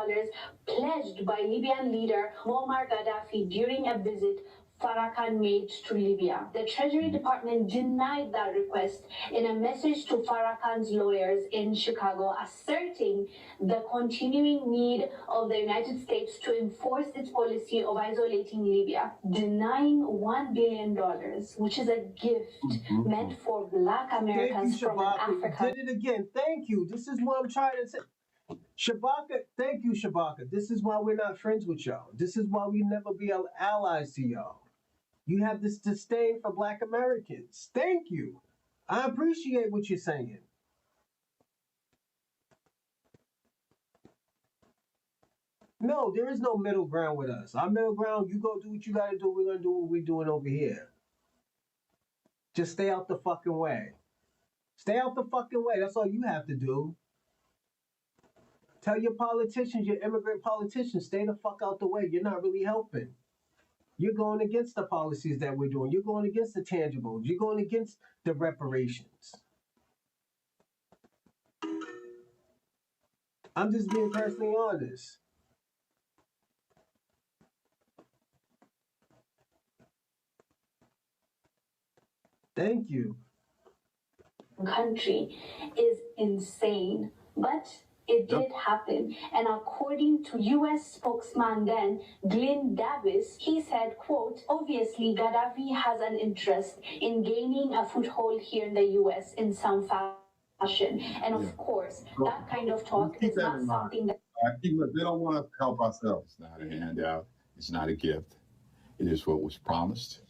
Speaker 13: pledged by Libyan leader Muammar Gaddafi during a visit Farrakhan made to Libya. The Treasury Department denied that request in a message to Farrakhan's lawyers in Chicago, asserting the continuing need of the United States to enforce its policy of isolating Libya, denying $1 billion, which is a gift meant for Black Americans from Africa.
Speaker 1: You did it again. Thank you. This is what I'm trying to say. Shabaka, thank you, Shabaka. This is why we're not friends with y'all. This is why we never be allies to y'all. You have this disdain for Black Americans. Thank you. I appreciate what you're saying. No, there is no middle ground with us. Our middle ground, you go do what you gotta do. We're gonna do what we're doing over here. Just stay out the fucking way. Stay out the fucking way. That's all you have to do. Tell your politicians, your immigrant politicians, stay the fuck out the way. You're not really helping. You're going against the policies that we're doing. You're going against the tangibles. You're going against the reparations. I'm just being personally honest. Thank you.
Speaker 13: Country is insane, but it did happen. And according to U.S. spokesman then, Glenn Davis, he said, quote, obviously Gaddafi has an interest in gaining a foothold here in the U.S. in some fashion. And of course, that kind of talk is not something that...
Speaker 14: They don't want us to help ourselves. It's not a handout. It's not a gift. It is what was promised.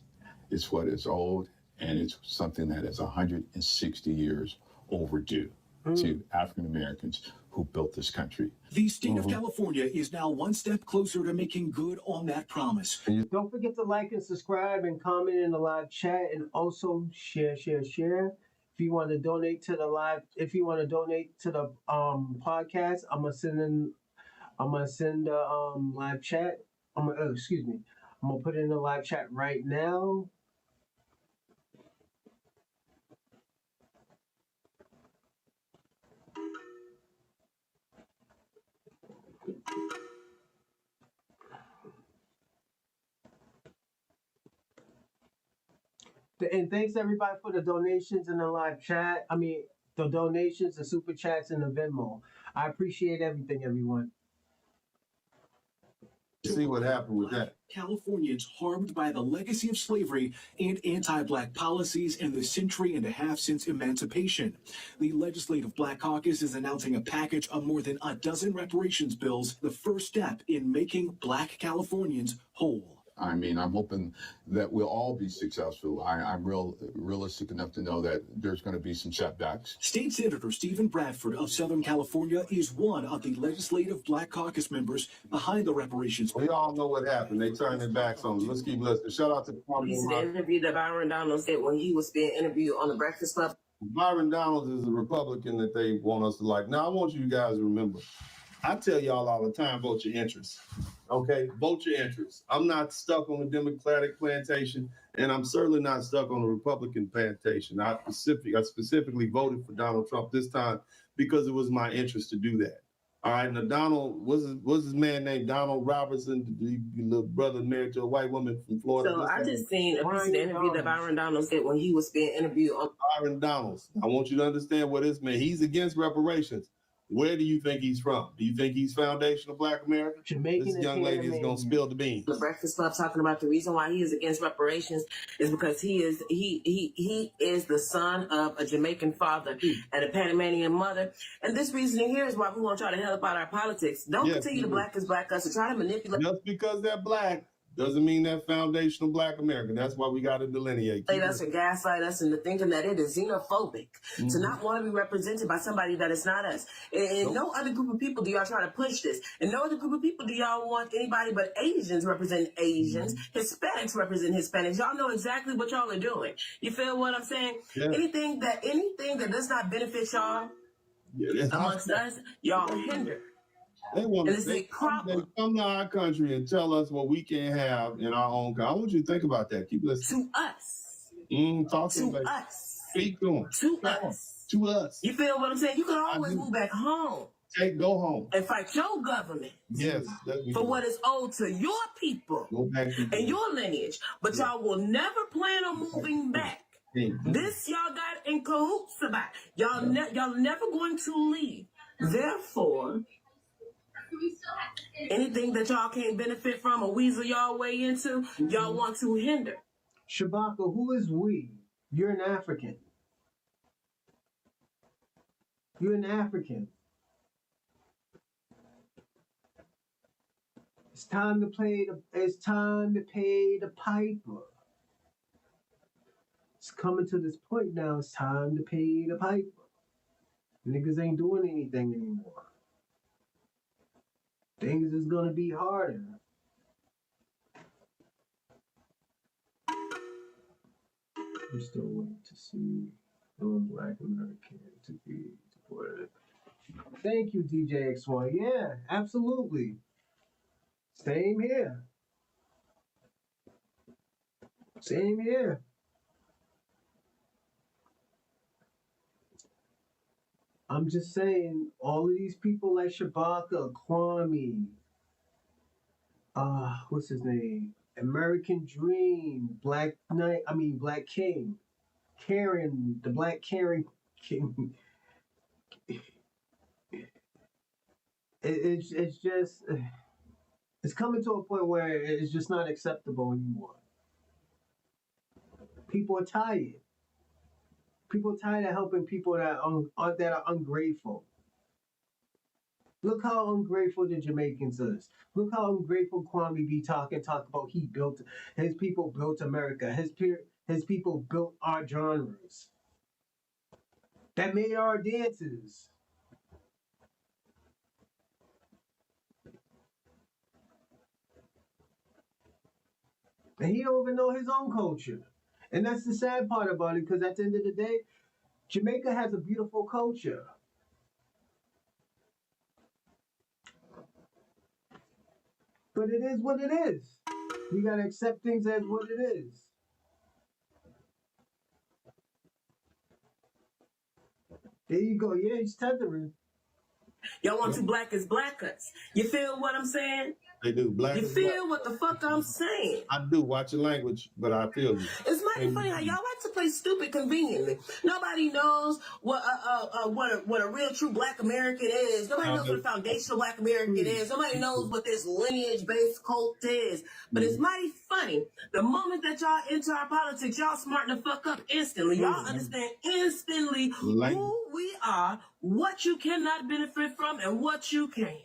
Speaker 14: It's what is owed. And it's something that is 160 years overdue to African Americans who built this country.
Speaker 15: The state of California is now one step closer to making good on that promise.
Speaker 1: Don't forget to like and subscribe and comment in the live chat, and also share. If you want to donate to the live, if you want to donate to the podcast, I'm gonna send the live chat. I'm gonna put it in the live chat right now. And thanks everybody for the donations in the live chat. I mean, the donations, the super chats, and the Venmo. I appreciate everything, everyone.
Speaker 14: See what happened with that.
Speaker 15: Californians harmed by the legacy of slavery and anti-Black policies in the century and a half since emancipation. The Legislative Black Caucus is announcing a package of more than a dozen reparations bills, the first step in making Black Californians whole.
Speaker 14: I mean, I'm hoping that we'll all be successful. I'm realistic enough to know that there's going to be some setbacks.
Speaker 15: State Senator Stephen Bradford of Southern California is one of the Legislative Black Caucus members behind the reparations.
Speaker 14: We all know what happened. They turned their backs on us. Let's keep listening. Shout out to
Speaker 16: the interview that Byron Donalds did when he was being interviewed on the Breakfast Club.
Speaker 14: Byron Donalds is a Republican that they want us to like. Now, I want you guys to remember, I tell y'all all the time, vote your interests. Okay, vote your interests. I'm not stuck on the Democratic plantation, and I'm certainly not stuck on the Republican plantation. I specifically voted for Donald Trump this time because it was my interest to do that. All right, now Donald, what's his man named? Donald Robertson, the little brother married to a white woman from Florida.
Speaker 16: So I just seen a piece of the interview that Byron Donalds did when he was being interviewed on
Speaker 14: Byron Donalds. I want you to understand what this means. He's against reparations. Where do you think he's from? Do you think he's foundational Black America? This young lady is going to spill the beans.
Speaker 16: The Breakfast Club talking about the reason why he is against reparations is because he is the son of a Jamaican father and a Panamanian mother. And this reasoning here is why we want to try to help out our politics. Don't continue to black us and try to manipulate.
Speaker 14: Just because they're Black doesn't mean that foundational Black America. That's why we got to delineate.
Speaker 16: Us and gaslight us into thinking that it is xenophobic to not want to be represented by somebody that is not us. And no other group of people do y'all try to push this. And no other group of people do y'all want anybody but Asians represent Asians, Hispanics represent Hispanics. Y'all know exactly what y'all are doing. You feel what I'm saying? Yeah. Anything that does not benefit y'all amongst us, y'all hinder.
Speaker 14: They want to come to our country and tell us what we can't have in our own country. I want you to think about that. Keep listening.
Speaker 16: To us.
Speaker 14: Talk to
Speaker 16: us.
Speaker 14: Speak to them.
Speaker 16: To us.
Speaker 14: To us.
Speaker 16: You feel what I'm saying? You can always move back home.
Speaker 14: Go home.
Speaker 16: And fight your government.
Speaker 14: Yes.
Speaker 16: For what is owed to your people and your lineage. But y'all will never plan on moving back. This y'all got in cahoots about. Y'all never going to leave. Therefore, anything that y'all can't benefit from or weasel y'all way into, y'all want to hinder.
Speaker 1: Shabaka, who is we? You're an African. You're an African. It's time to pay the piper. It's coming to this point now. It's time to pay the piper. Niggas ain't doing anything anymore. Things is gonna be harder. I'm still waiting to see Black American to be supported. Thank you, DJ X1. Yeah, absolutely. Same here. Same here. I'm just saying, all of these people like Shabaka, Kwame, what's his name? American Dream, Black King, Karen, the Black Karen King. It's just, it's coming to a point where it's just not acceptable anymore. People are tired. People are tired of helping people that are ungrateful. Look how ungrateful the Jamaicans is. Look how ungrateful Kwame be talk about his people built America. His people built our genres. That made our dances. And he don't even know his own culture. And that's the sad part about it, because at the end of the day, Jamaica has a beautiful culture. But it is what it is. We gotta accept things as what it is. There you go. Yeah, he's tethering.
Speaker 16: Y'all want to black as blackers. You feel what I'm saying?
Speaker 14: They do.
Speaker 16: You feel what the fuck I'm saying?
Speaker 14: I do. Watch your language, but I feel you.
Speaker 16: It's mighty funny how y'all like to play stupid conveniently. Nobody knows what a real true Black American is. Nobody knows what a foundational Black American is. Nobody knows what this lineage-based cult is. But it's mighty funny. The moment that y'all enter our politics, y'all smarten the fuck up instantly. Y'all understand instantly who we are, what you cannot benefit from, and what you can.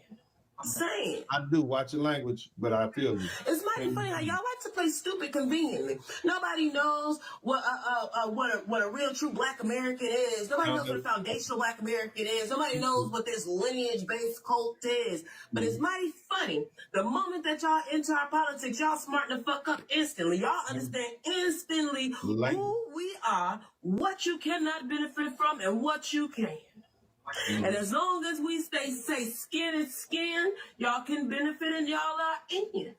Speaker 16: Saying.
Speaker 14: I do. Watch your language, but I feel you.
Speaker 16: It's mighty funny how y'all like to play stupid conveniently. Nobody knows what a real true Black American is. Nobody knows what a foundational Black American is. Nobody knows what this lineage-based cult is. But it's mighty funny. The moment that y'all enter our politics, y'all smarten the fuck up instantly. Y'all understand instantly who we are, what you cannot benefit from, and what you can. And as long as we say skin is skin, y'all can benefit and y'all are in.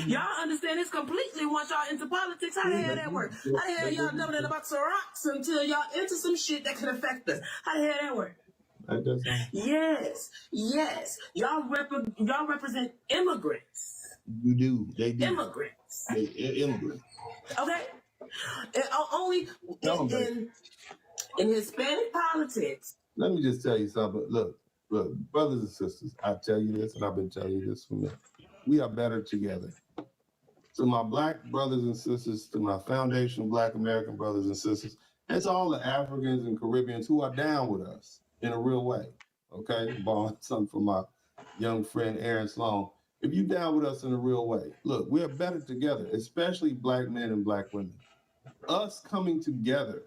Speaker 16: Y'all understand this completely once y'all into politics. How the hell that work? How the hell y'all dumping in a box of rocks until y'all into some shit that can affect us? How the hell that work? Yes. Y'all represent immigrants.
Speaker 14: You do. They do.
Speaker 16: Immigrants.
Speaker 14: Immigrants.
Speaker 16: Okay? And only in Hispanic politics.
Speaker 14: Let me just tell you something. Look, brothers and sisters, I tell you this, and I've been telling you this for minutes. We are better together. To my Black brothers and sisters, to my foundational Black American brothers and sisters, and to all the Africans and Caribbeans who are down with us in a real way. Okay? Borrowing something from my young friend Aaron Sloan. If you down with us in a real way, look, we're better together, especially Black men and Black women. Us coming together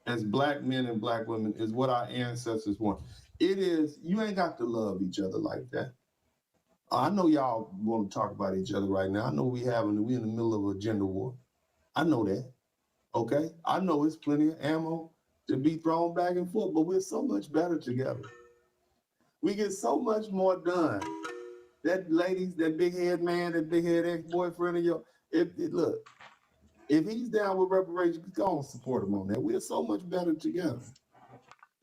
Speaker 14: as Black men and Black women is what our ancestors want. It is, you ain't got to love each other like that. I know y'all want to talk about each other right now. I know we in the middle of a gender war. I know that, okay? I know it's plenty of ammo to be thrown back and forth, but we're so much better together. We get so much more done. That ladies, that big head man, that big head ex-boyfriend of yours, look, if he's down with reparations, go on support him on that. We're so much better together.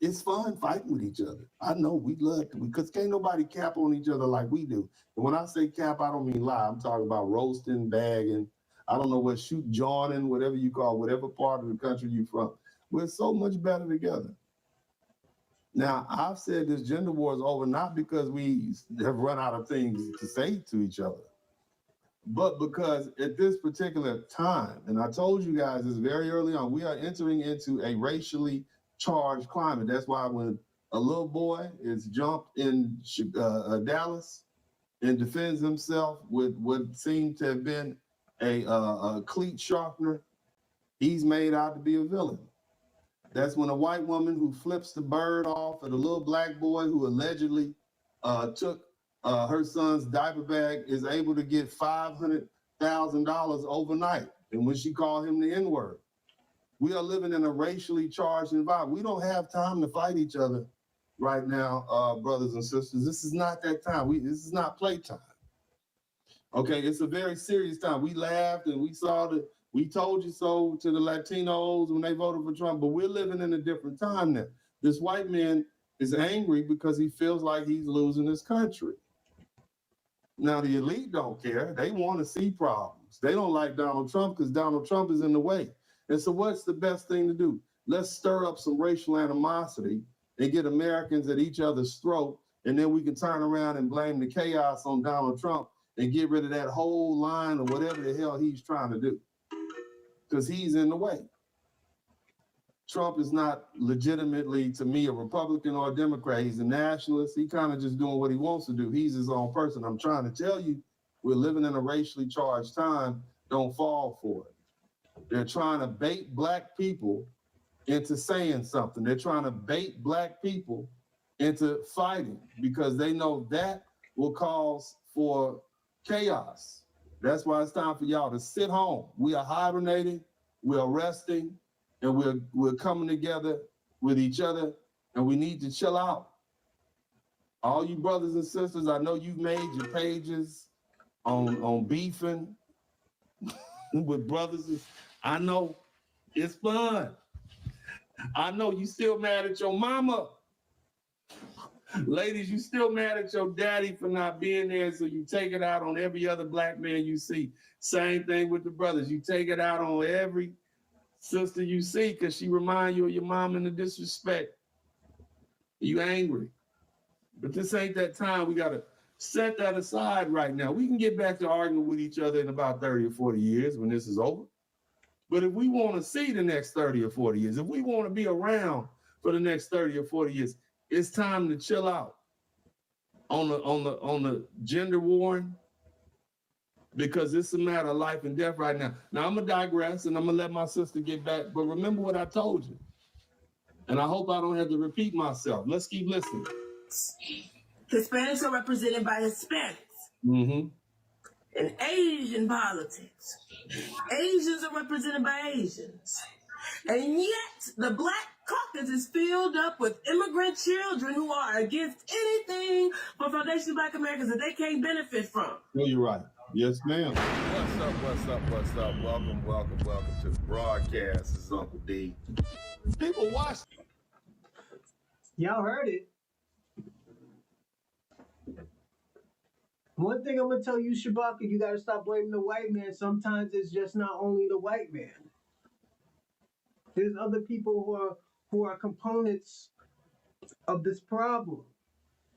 Speaker 14: it's fun fighting with each other. I know we love to, because can't nobody cap on each other like we do. And when I say cap, I don't mean lie. I'm talking about roasting, bagging. I don't know what, shoot, joining, whatever you call, whatever part of the country you're from. We're so much better together. Now, I've said this gender war is over, not because we have run out of things to say to each other, but because at this particular time, and I told you guys this very early on, we are entering into a racially charged climate. That's why when a little boy is jumped in Dallas and defends himself with what seemed to have been a cleat sharpener, he's made out to be a villain. That's when a white woman who flips the bird off at a little black boy who allegedly took her son's diaper bag is able to get $500,000 overnight. And when she called him the N-word, we are living in a racially charged environment. We don't have time to fight each other right now, brothers and sisters. This is not that time. This is not playtime. Okay, it's a very serious time. We laughed and we told you so to the Latinos when they voted for Trump, but we're living in a different time now. This white man is angry because he feels like he's losing his country. Now, the elite don't care. They want to see problems. They don't like Donald Trump because Donald Trump is in the way. And so what's the best thing to do? Let's stir up some racial animosity and get Americans at each other's throat, and then we can turn around and blame the chaos on Donald Trump and get rid of that whole line or whatever the hell he's trying to do, because he's in the way. Trump is not legitimately, to me, a Republican or a Democrat. He's a nationalist. He kind of just doing what he wants to do. He's his own person. I'm trying to tell you, we're living in a racially charged time. Don't fall for it. They're trying to bait black people into saying something. They're trying to bait black people into fighting because they know that will cause for chaos. That's why it's time for y'all to sit home. We are hibernating, we're resting, and we're coming together with each other, and we need to chill out. All you brothers and sisters, I know you've made your pages on beefing with brothers. I know it's fun. I know you still mad at your mama. Ladies, you still mad at your daddy for not being there, so you take it out on every other black man you see. Same thing with the brothers. You take it out on every sister you see because she remind you of your mom and the disrespect. You angry. But this ain't that time. We got to set that aside right now. We can get back to arguing with each other in about 30 or 40 years when this is over. But if we want to see the next 30 or 40 years, if we want to be around for the next 30 or 40 years, it's time to chill out on the gender warring, because it's a matter of life and death right now. Now, I'm going to digress, and I'm going to let my sister get back. But remember what I told you. And I hope I don't have to repeat myself. Let's keep listening.
Speaker 16: Hispanics are represented by Hispanics.
Speaker 14: Mm-hmm.
Speaker 16: In Asian politics, Asians are represented by Asians. And yet, the Black Caucus is filled up with immigrant children who are against anything for Foundation of Black Americans that they can't benefit from.
Speaker 14: No, you're right. Yes, ma'am. What's up? Welcome to the broadcast. This is Uncle D. People watch.
Speaker 1: Y'all heard it. One thing I'm gonna tell you, Shabaka, you gotta stop blaming the white man. Sometimes it's just not only the white man. There's other people who are components of this problem.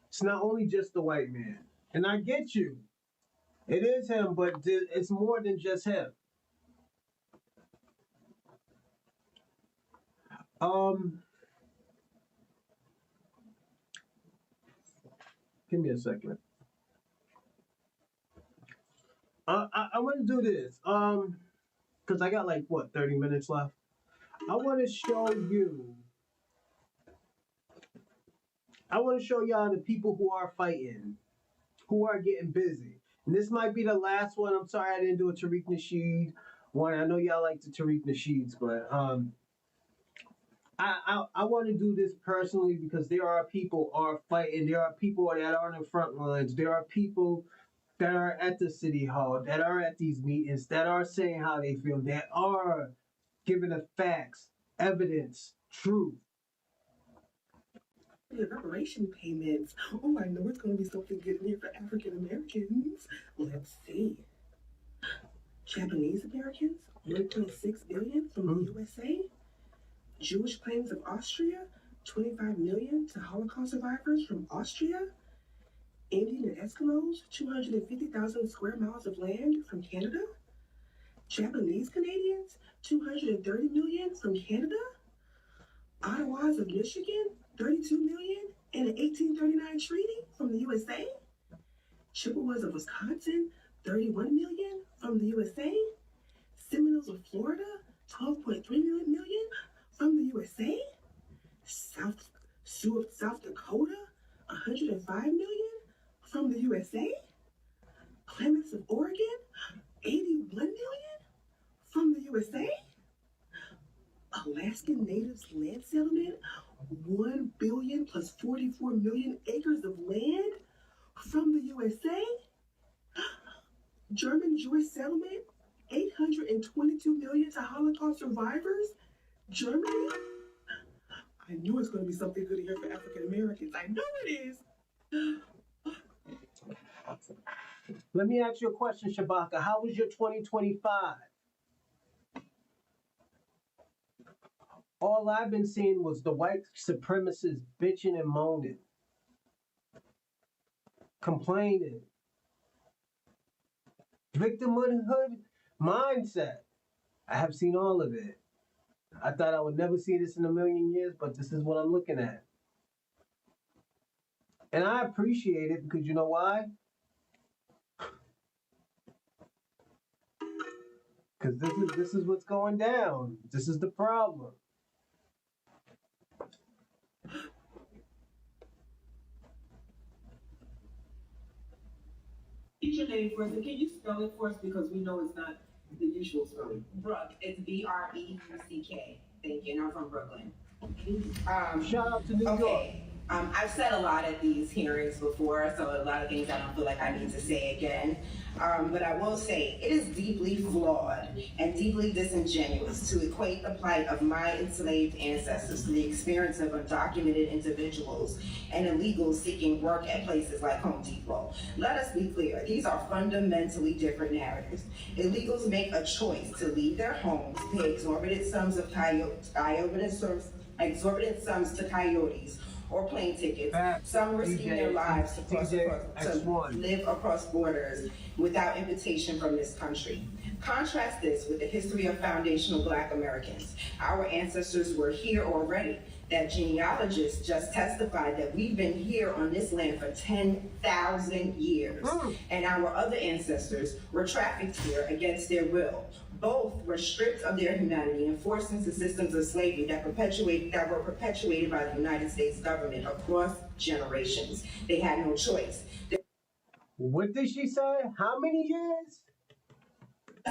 Speaker 1: It's not only just the white man. And I get you. It is him, but it's more than just him. Give me a second. I want to do this. Because I got 30 minutes left. I want to show y'all the people who are fighting, who are getting busy. And this might be the last one. I'm sorry I didn't do a Tariq Nasheed one. I know y'all like the Tariq Nasheeds, but I want to do this personally because there are people who are fighting. There are people that are on the front lines. There are people that are at the city hall, that are at these meetings, that are saying how they feel, that are giving the facts, evidence, truth.
Speaker 17: The reparation payments. Oh, I know it's going to be something good in here for African Americans. Let's see. Japanese Americans, 1.6 billion from the USA. Jewish claims of Austria, 25 million to Holocaust survivors from Austria. Indian and Eskimos, 250,000 square miles of land from Canada. Japanese Canadians, 230 million from Canada. Ottawas of Michigan, 32 million in an 1839 treaty from the USA. Chippewas of Wisconsin, 31 million from the USA. Seminoles of Florida, 12.3 million from the USA. South Dakota, 105 million from the USA. Clements of Oregon, 81 million from the USA. Alaskan Natives Land Settlement, 1 billion plus 44 million acres of land from the USA. German Jewish Settlement, 822 million to Holocaust survivors, Germany. I knew it's going to be something good here for African Americans. I know it is.
Speaker 1: Let me ask you a question, Shabaka. How was your 2025? All I've been seeing was the white supremacists bitching and moaning, complaining. Victimhood mindset. I have seen all of it. I thought I would never see this in a million years, but this is what I'm looking at. And I appreciate it because you know why? Because this is what's going down. This is the problem.
Speaker 8: What's your name first, and can you spell it for us because we know it's not the usual spelling?
Speaker 18: Brooke. It's Breuck. Thank you. And I'm from Brooklyn.
Speaker 1: Shout out to New York.
Speaker 18: I've said a lot at these hearings before, so a lot of things I don't feel like I need to say again. But I will say it is deeply flawed and deeply disingenuous to equate the plight of my enslaved ancestors to the experience of undocumented individuals and illegals seeking work at places like Home Depot. Let us be clear, these are fundamentally different narratives. Illegals make a choice to leave their homes, pay exorbitant sums to coyotes, or plane tickets, some risking their lives to live across borders without invitation from this country. Contrast this with the history of foundational Black Americans. Our ancestors were here already. That genealogists just testified that we've been here on this land for 10,000 years. And our other ancestors were trafficked here against their will. Both were stripped of their humanity and forced into systems of slavery that were perpetuated by the United States government across generations. They had no choice.
Speaker 1: What did she say? How many years?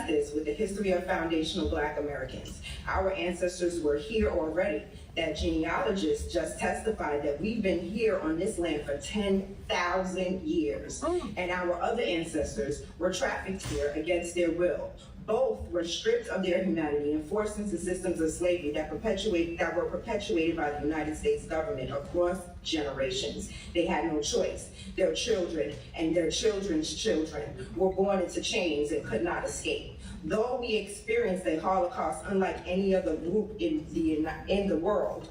Speaker 18: This with the history of foundational Black Americans. Our ancestors were here already. That genealogists just testified that we've been here on this land for 10,000 years. And our other ancestors were trafficked here against their will. Both were stripped of their humanity and forced into systems of slavery that were perpetuated by the United States government across generations. They had no choice. Their children and their children's children were born into chains and could not escape. Though we experienced a Holocaust unlike any other group in the world,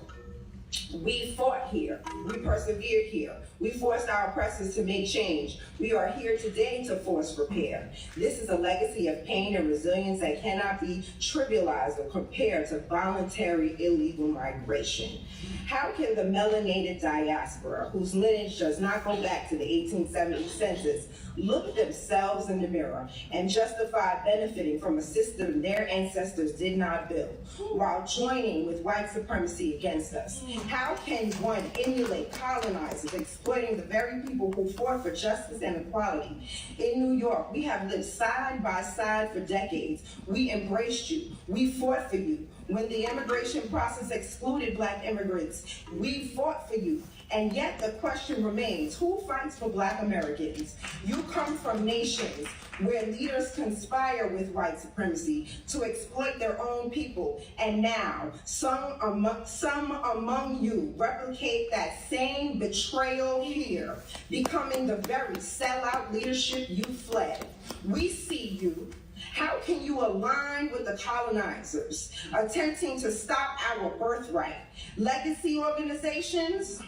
Speaker 18: we fought here, we persevered here, we forced our oppressors to make change. We are here today to force repair. This is a legacy of pain and resilience that cannot be trivialized or compared to voluntary illegal migration. How can the melanated diaspora, whose lineage does not go back to the 1870 census, look themselves in the mirror and justify benefiting from a system their ancestors did not build, while joining with white supremacy against us? How can one emulate colonizers exploiting the very people who fought for justice and equality? In New York, we have lived side by side for decades. We embraced you. We fought for you. When the immigration process excluded Black immigrants, we fought for you. And yet the question remains, who fights for Black Americans? You come from nations where leaders conspire with white supremacy to exploit their own people. And now, some among you replicate that same betrayal here, becoming the very sellout leadership you fled. We see you. How can you align with the colonizers, attempting to stop our birthright? Legacy organizations?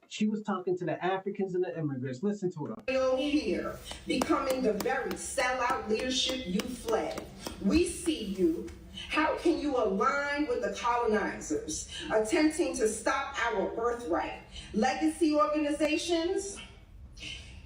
Speaker 1: She was talking to the Africans and the immigrants. Listen to her.
Speaker 18: Here, becoming the very sellout leadership you fled. We see you. How can you align with the colonizers, attempting to stop our birthright? Legacy organizations?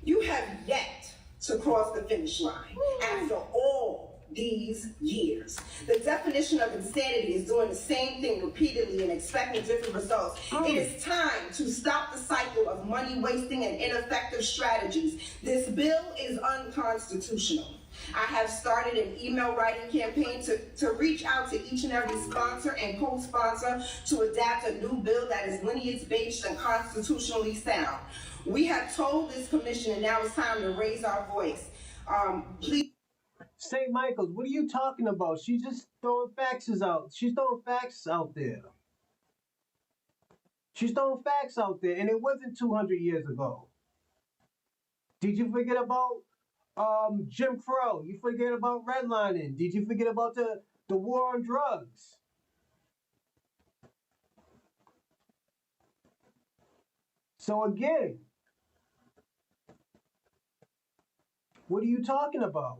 Speaker 18: You have yet to cross the finish line after all these years. The definition of insanity is doing the same thing repeatedly and expecting different results. It is time to stop the cycle of money wasting and ineffective strategies. This bill is unconstitutional. I have started an email writing campaign to reach out to each and every sponsor and co-sponsor to adapt a new bill that is lineage-based and constitutionally sound. We have told this commission, and now it's time to raise our voice. Please.
Speaker 1: St. Michael's, what are you talking about? She's just throwing faxes out. She's throwing facts out there. She's throwing facts out there, and it wasn't 200 years ago. Did you forget about Jim Crow? You forget about redlining? Did you forget about the war on drugs? So again, what are you talking about?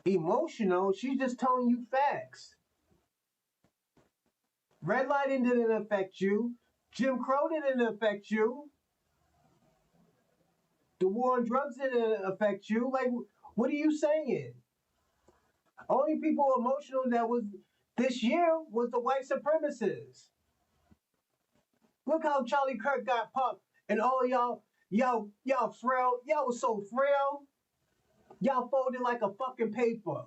Speaker 1: Emotional? She's just telling you facts. Redlining didn't affect you. Jim Crow didn't affect you. The war on drugs didn't affect you. Like, what are you saying? Only people emotional that was this year was the white supremacists. Look how Charlie Kirk got popped, and all y'all frail. Y'all was so frail. Y'all folded like a fucking paper.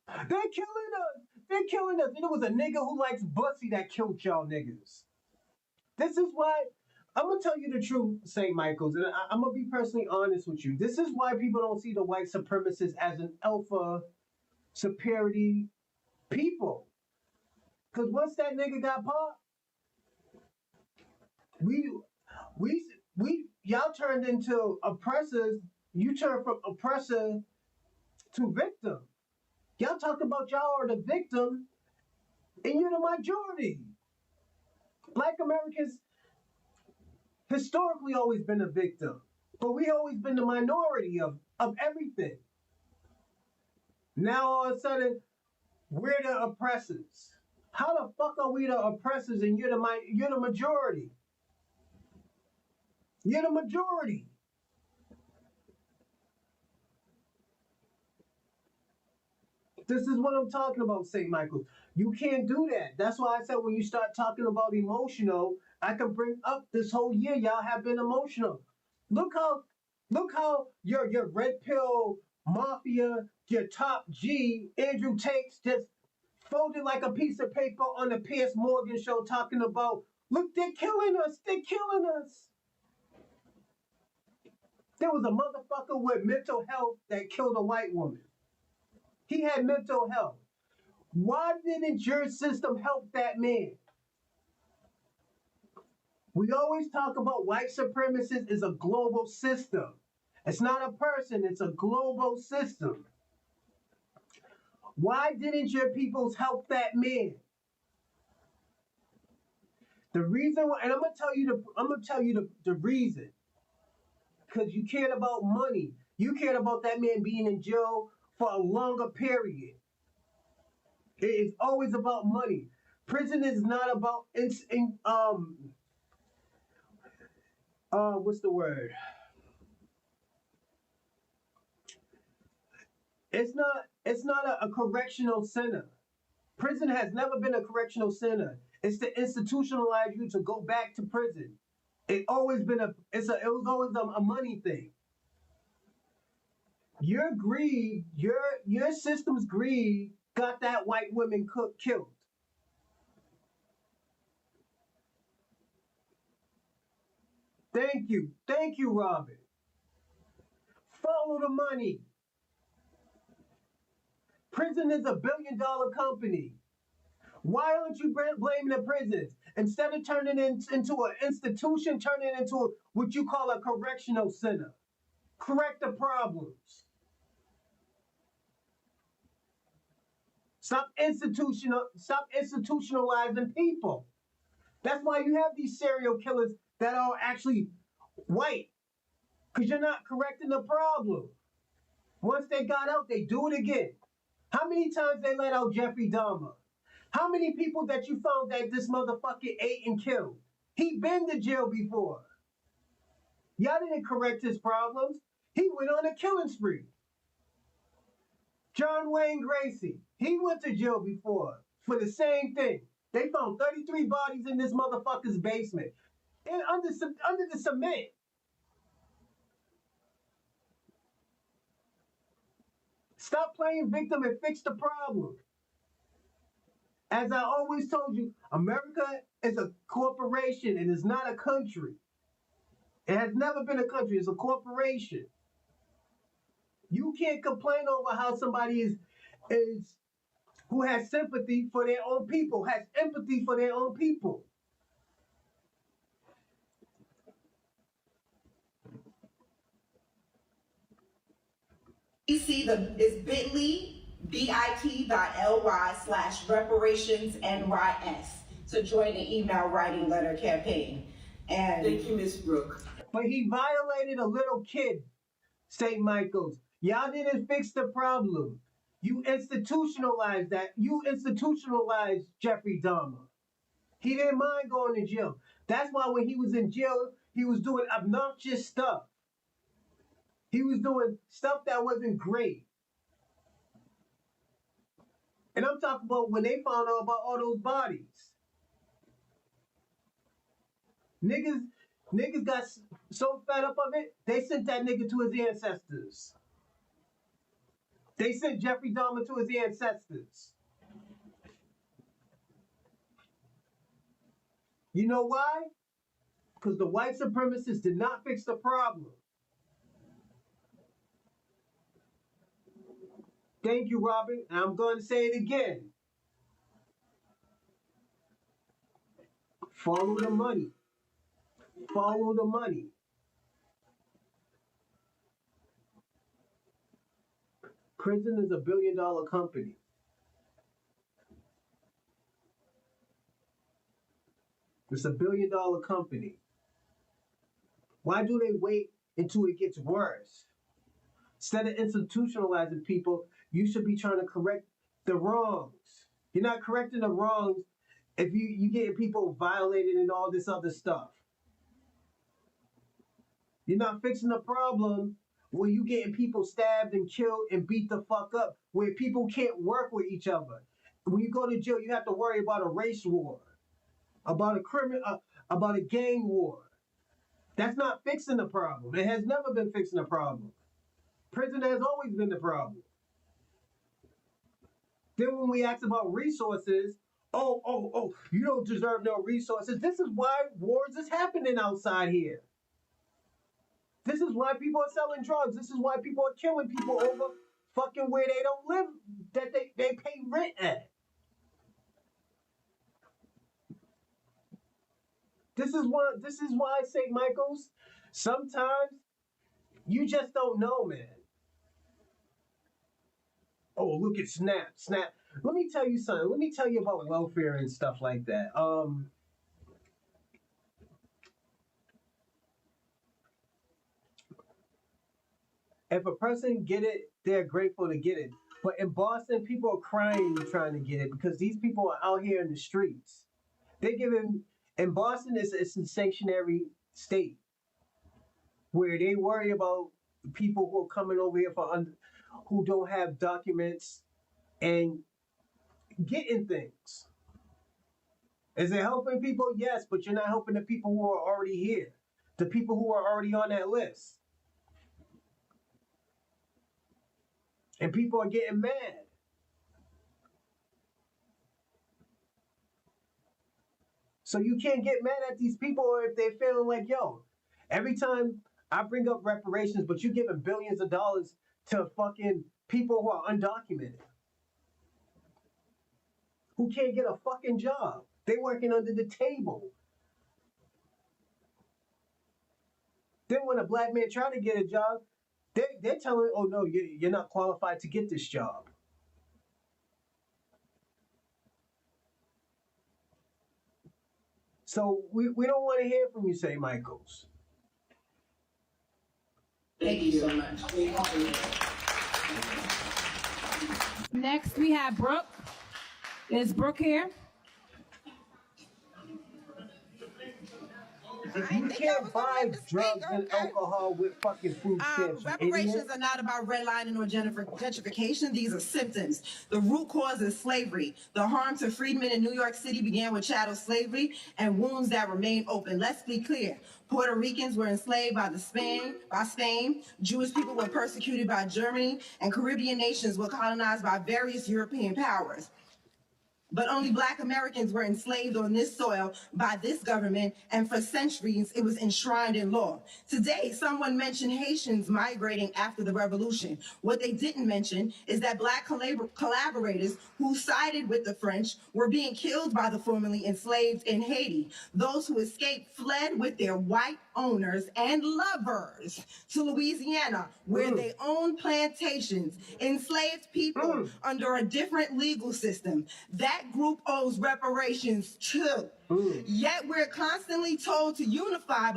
Speaker 1: They're killing us. They're killing us. And it was a nigga who likes bussy that killed y'all niggas. This is why, I'm going to tell you the truth, St. Michael's, and I'm going to be personally honest with you. This is why people don't see the white supremacists as an alpha superiority people. Because once that nigga got popped, y'all turned into oppressors. You turned from oppressor to victim. Y'all talk about y'all are the victim, and you're the majority. Black Americans historically always been a victim, but we always been the minority of everything. Now all of a sudden, we're the oppressors. How the fuck are we the oppressors and you're the majority? You're the majority. This is what I'm talking about, St. Michael. You can't do that. That's why I said when you start talking about emotional, I can bring up this whole year y'all have been emotional. Look how your red pill mafia, your top G, Andrew Tate, just folded like a piece of paper on the Piers Morgan show talking about, look, they're killing us. They're killing us. There was a motherfucker with mental health that killed a white woman. He had mental health. Why didn't your system help that man? We always talk about white supremacists is a global system. It's not a person, it's a global system. Why didn't your peoples help that man? The reason why, and I'm gonna tell you the reason. Because you cared about money. You cared about that man being in jail for a longer period. It's always about money. Prison is not about what's the word? It's not a correctional center. Prison has never been a correctional center. It's to institutionalize you to go back to prison. It was always a money thing. Your greed, your system's greed got that white woman killed. Thank you, Robin. Follow the money. Prison is $1 billion company. Why aren't you blaming the prisons? Instead of turning it into an institution, turn it into what you call a correctional center. Correct the problems. Stop institutionalizing people. That's why you have these serial killers that are actually white, because you're not correcting the problem. Once they got out, they do it again. How many times they let out Jeffrey Dahmer? How many people that you found that this motherfucker ate and killed? He been to jail before. Y'all didn't correct his problems. He went on a killing spree. John Wayne Gacy, he went to jail before for the same thing. They found 33 bodies in this motherfucker's basement and under the cement. Stop playing victim and fix the problem. As I always told you, America is a corporation and is not a country. It has never been a country, it's a corporation. You can't complain over how somebody is who has sympathy for their own people, has empathy for their own people.
Speaker 18: You see is bit.ly/reparationsnys to join the email writing letter campaign. And
Speaker 16: thank you, Miss Brooke.
Speaker 1: But he violated a little kid, St. Michael's. Y'all didn't fix the problem. You institutionalized that. You institutionalized Jeffrey Dahmer. He didn't mind going to jail. That's why when he was in jail, he was doing obnoxious stuff. He was doing stuff that wasn't great. And I'm talking about when they found out about all those bodies. Niggas got so fed up of it, they sent that nigga to his ancestors. They sent Jeffrey Dahmer to his ancestors. You know why? Because the white supremacists did not fix the problem. Thank you, Robin. And I'm going to say it again. Follow the money. Follow the money. Prison is $1 billion company. It's $1 billion company. Why do they wait until it gets worse? Instead of institutionalizing people, you should be trying to correct the wrongs. You're not correcting the wrongs if you getting people violated and all this other stuff. You're not fixing the problem where you getting people stabbed and killed and beat the fuck up, where people can't work with each other. When you go to jail, you have to worry about a race war, about a gang war. That's not fixing the problem. It has never been fixing the problem. Prison has always been the problem. Then when we ask about resources, you don't deserve no resources. This is why wars is happening outside here. This is why people are selling drugs. This is why people are killing people over fucking where they don't live, that they pay rent at. This is why St. Michael's, sometimes you just don't know, man. Oh, look at Snap. Let me tell you something. Let me tell you about welfare and stuff like that. If a person get it, they're grateful to get it. But in Boston, people are crying trying to get it because these people are out here in the streets. They're giving, in Boston, it's a sanctuary state where they worry about people who are coming over here who don't have documents and getting things. Is it helping people? Yes, but you're not helping the people who are already here, the people who are already on that list. And people are getting mad. So you can't get mad at these people if they're feeling like, yo, every time I bring up reparations, but you're giving billions of dollars to fucking people who are undocumented, who can't get a fucking job. They working under the table. Then when a black man try to get a job, they're telling, oh no, you're not qualified to get this job. So we don't want to hear from you, St. Michael's.
Speaker 18: Thank you so much.
Speaker 2: Next, we have Brooke. Is Brooke here?
Speaker 1: You can't buy drugs and alcohol with fucking food stamps.
Speaker 18: Reparations are not about redlining or gentrification. These are symptoms. The root cause is slavery. The harm to freedmen in New York City began with chattel slavery and wounds that remain open. Let's be clear. Puerto Ricans were enslaved by Spain. Jewish people were persecuted by Germany, and Caribbean nations were colonized by various European powers. But only Black Americans were enslaved on this soil by this government, and for centuries it was enshrined in law. Today, someone mentioned Haitians migrating after the revolution. What they didn't mention is that Black collaborators who sided with the French were being killed by the formerly enslaved in Haiti. Those who escaped fled with their white owners and lovers to Louisiana, where they owned plantations, enslaved people under a different legal system. That group owes reparations too. Yet we're constantly told to unify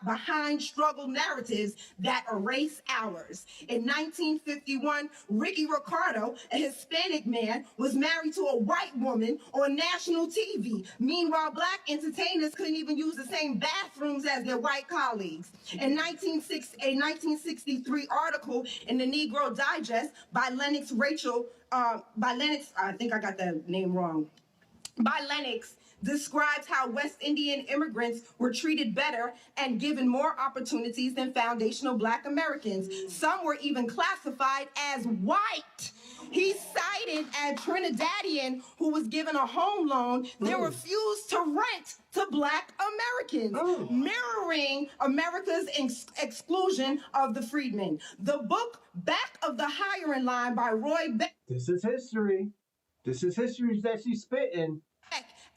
Speaker 18: behind struggle narratives that erase ours. In 1951, Ricky Ricardo, a Hispanic man, was married to a white woman on national TV. Meanwhile, Black entertainers couldn't even use the same bathrooms as their white colleagues. In a 1963 article in the Negro Digest by Lennox, I think I got the name wrong, by Lennox, describes how West Indian immigrants were treated better and given more opportunities than foundational Black Americans. Some were even classified as white. He cited a Trinidadian who was given a home loan that refused to rent to Black Americans, mirroring America's exclusion of the freedmen. The book Back of the Hiring Line by Roy Beck.
Speaker 1: This is history. This is history that she's spitting.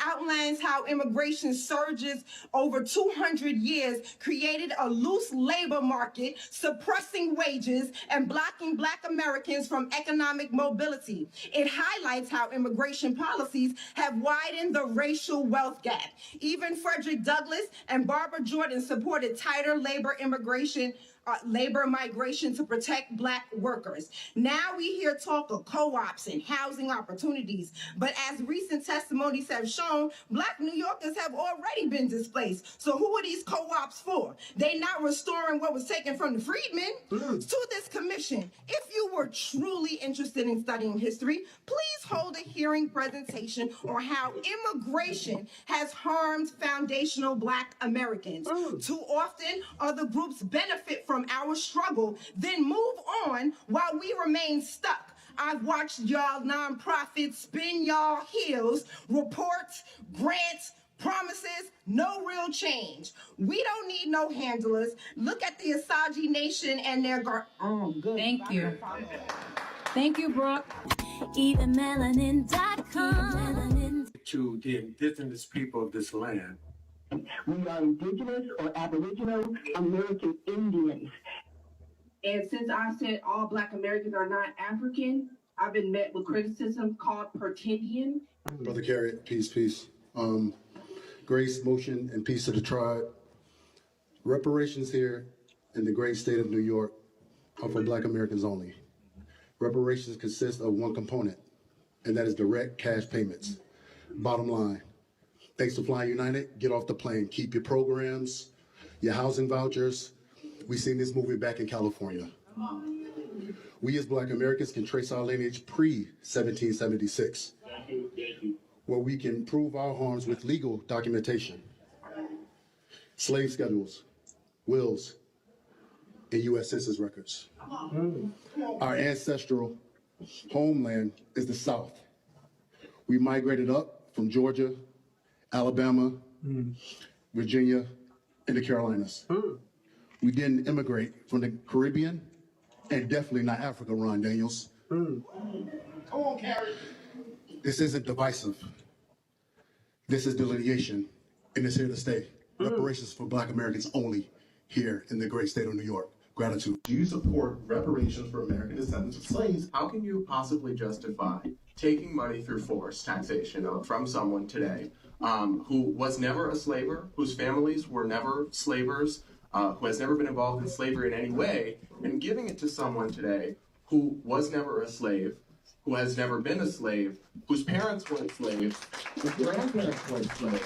Speaker 18: Outlines how immigration surges over 200 years created a loose labor market, suppressing wages and blocking Black Americans from economic mobility. It highlights how immigration policies have widened the racial wealth gap. Even Frederick Douglass and Barbara Jordan supported tighter labor migration to protect Black workers. Now we hear talk of co-ops and housing opportunities, but as recent testimonies have shown, Black New Yorkers have already been displaced. So who are these co-ops for? They not restoring what was taken from the freedmen. To this commission, if you were truly interested in studying history, please hold a hearing presentation on how immigration has harmed foundational Black Americans. Too often, other groups benefit from our struggle, then move on while we remain stuck. I've watched y'all nonprofits spin y'all heels, reports, grants, promises, no real change. We don't need no handlers. Look at the Asagi Nation and their good.
Speaker 2: Thank you. Thank you, Brooke. Even melanin.com.
Speaker 9: To the indigenous people of this land.
Speaker 19: We are indigenous or aboriginal American Indians.
Speaker 20: And since I said all Black Americans are not African, I've been met with criticism called pretendian.
Speaker 21: Brother Carrot, peace. Grace, motion, and peace to the tribe. Reparations here in the great state of New York are for Black Americans only. Reparations consist of one component, and that is direct cash payments. Bottom line, thanks to Flying United, get off the plane. Keep your programs, your housing vouchers. We seen this movie back in California. We as Black Americans can trace our lineage pre-1776, where we can prove our harms with legal documentation, slave schedules, wills, and U.S. Census records. Our ancestral Homeland is the South. We migrated up from Georgia, Alabama, Virginia, and the Carolinas. We didn't immigrate from the Caribbean and definitely not Africa, Ron Daniels. Come on, Carrie. This isn't divisive. This is delineation, and it's here to stay. Reparations for Black Americans only here in the great state of New York. Gratitude.
Speaker 3: Do you support reparations for American descendants of slaves? How can you possibly justify taking money through force taxation from someone today who was never a slaver, whose families were never slavers, who has never been involved in slavery in any way, and giving it to someone today who was never a slave, who has never been a slave, whose parents weren't slaves, whose grandparents weren't slaves?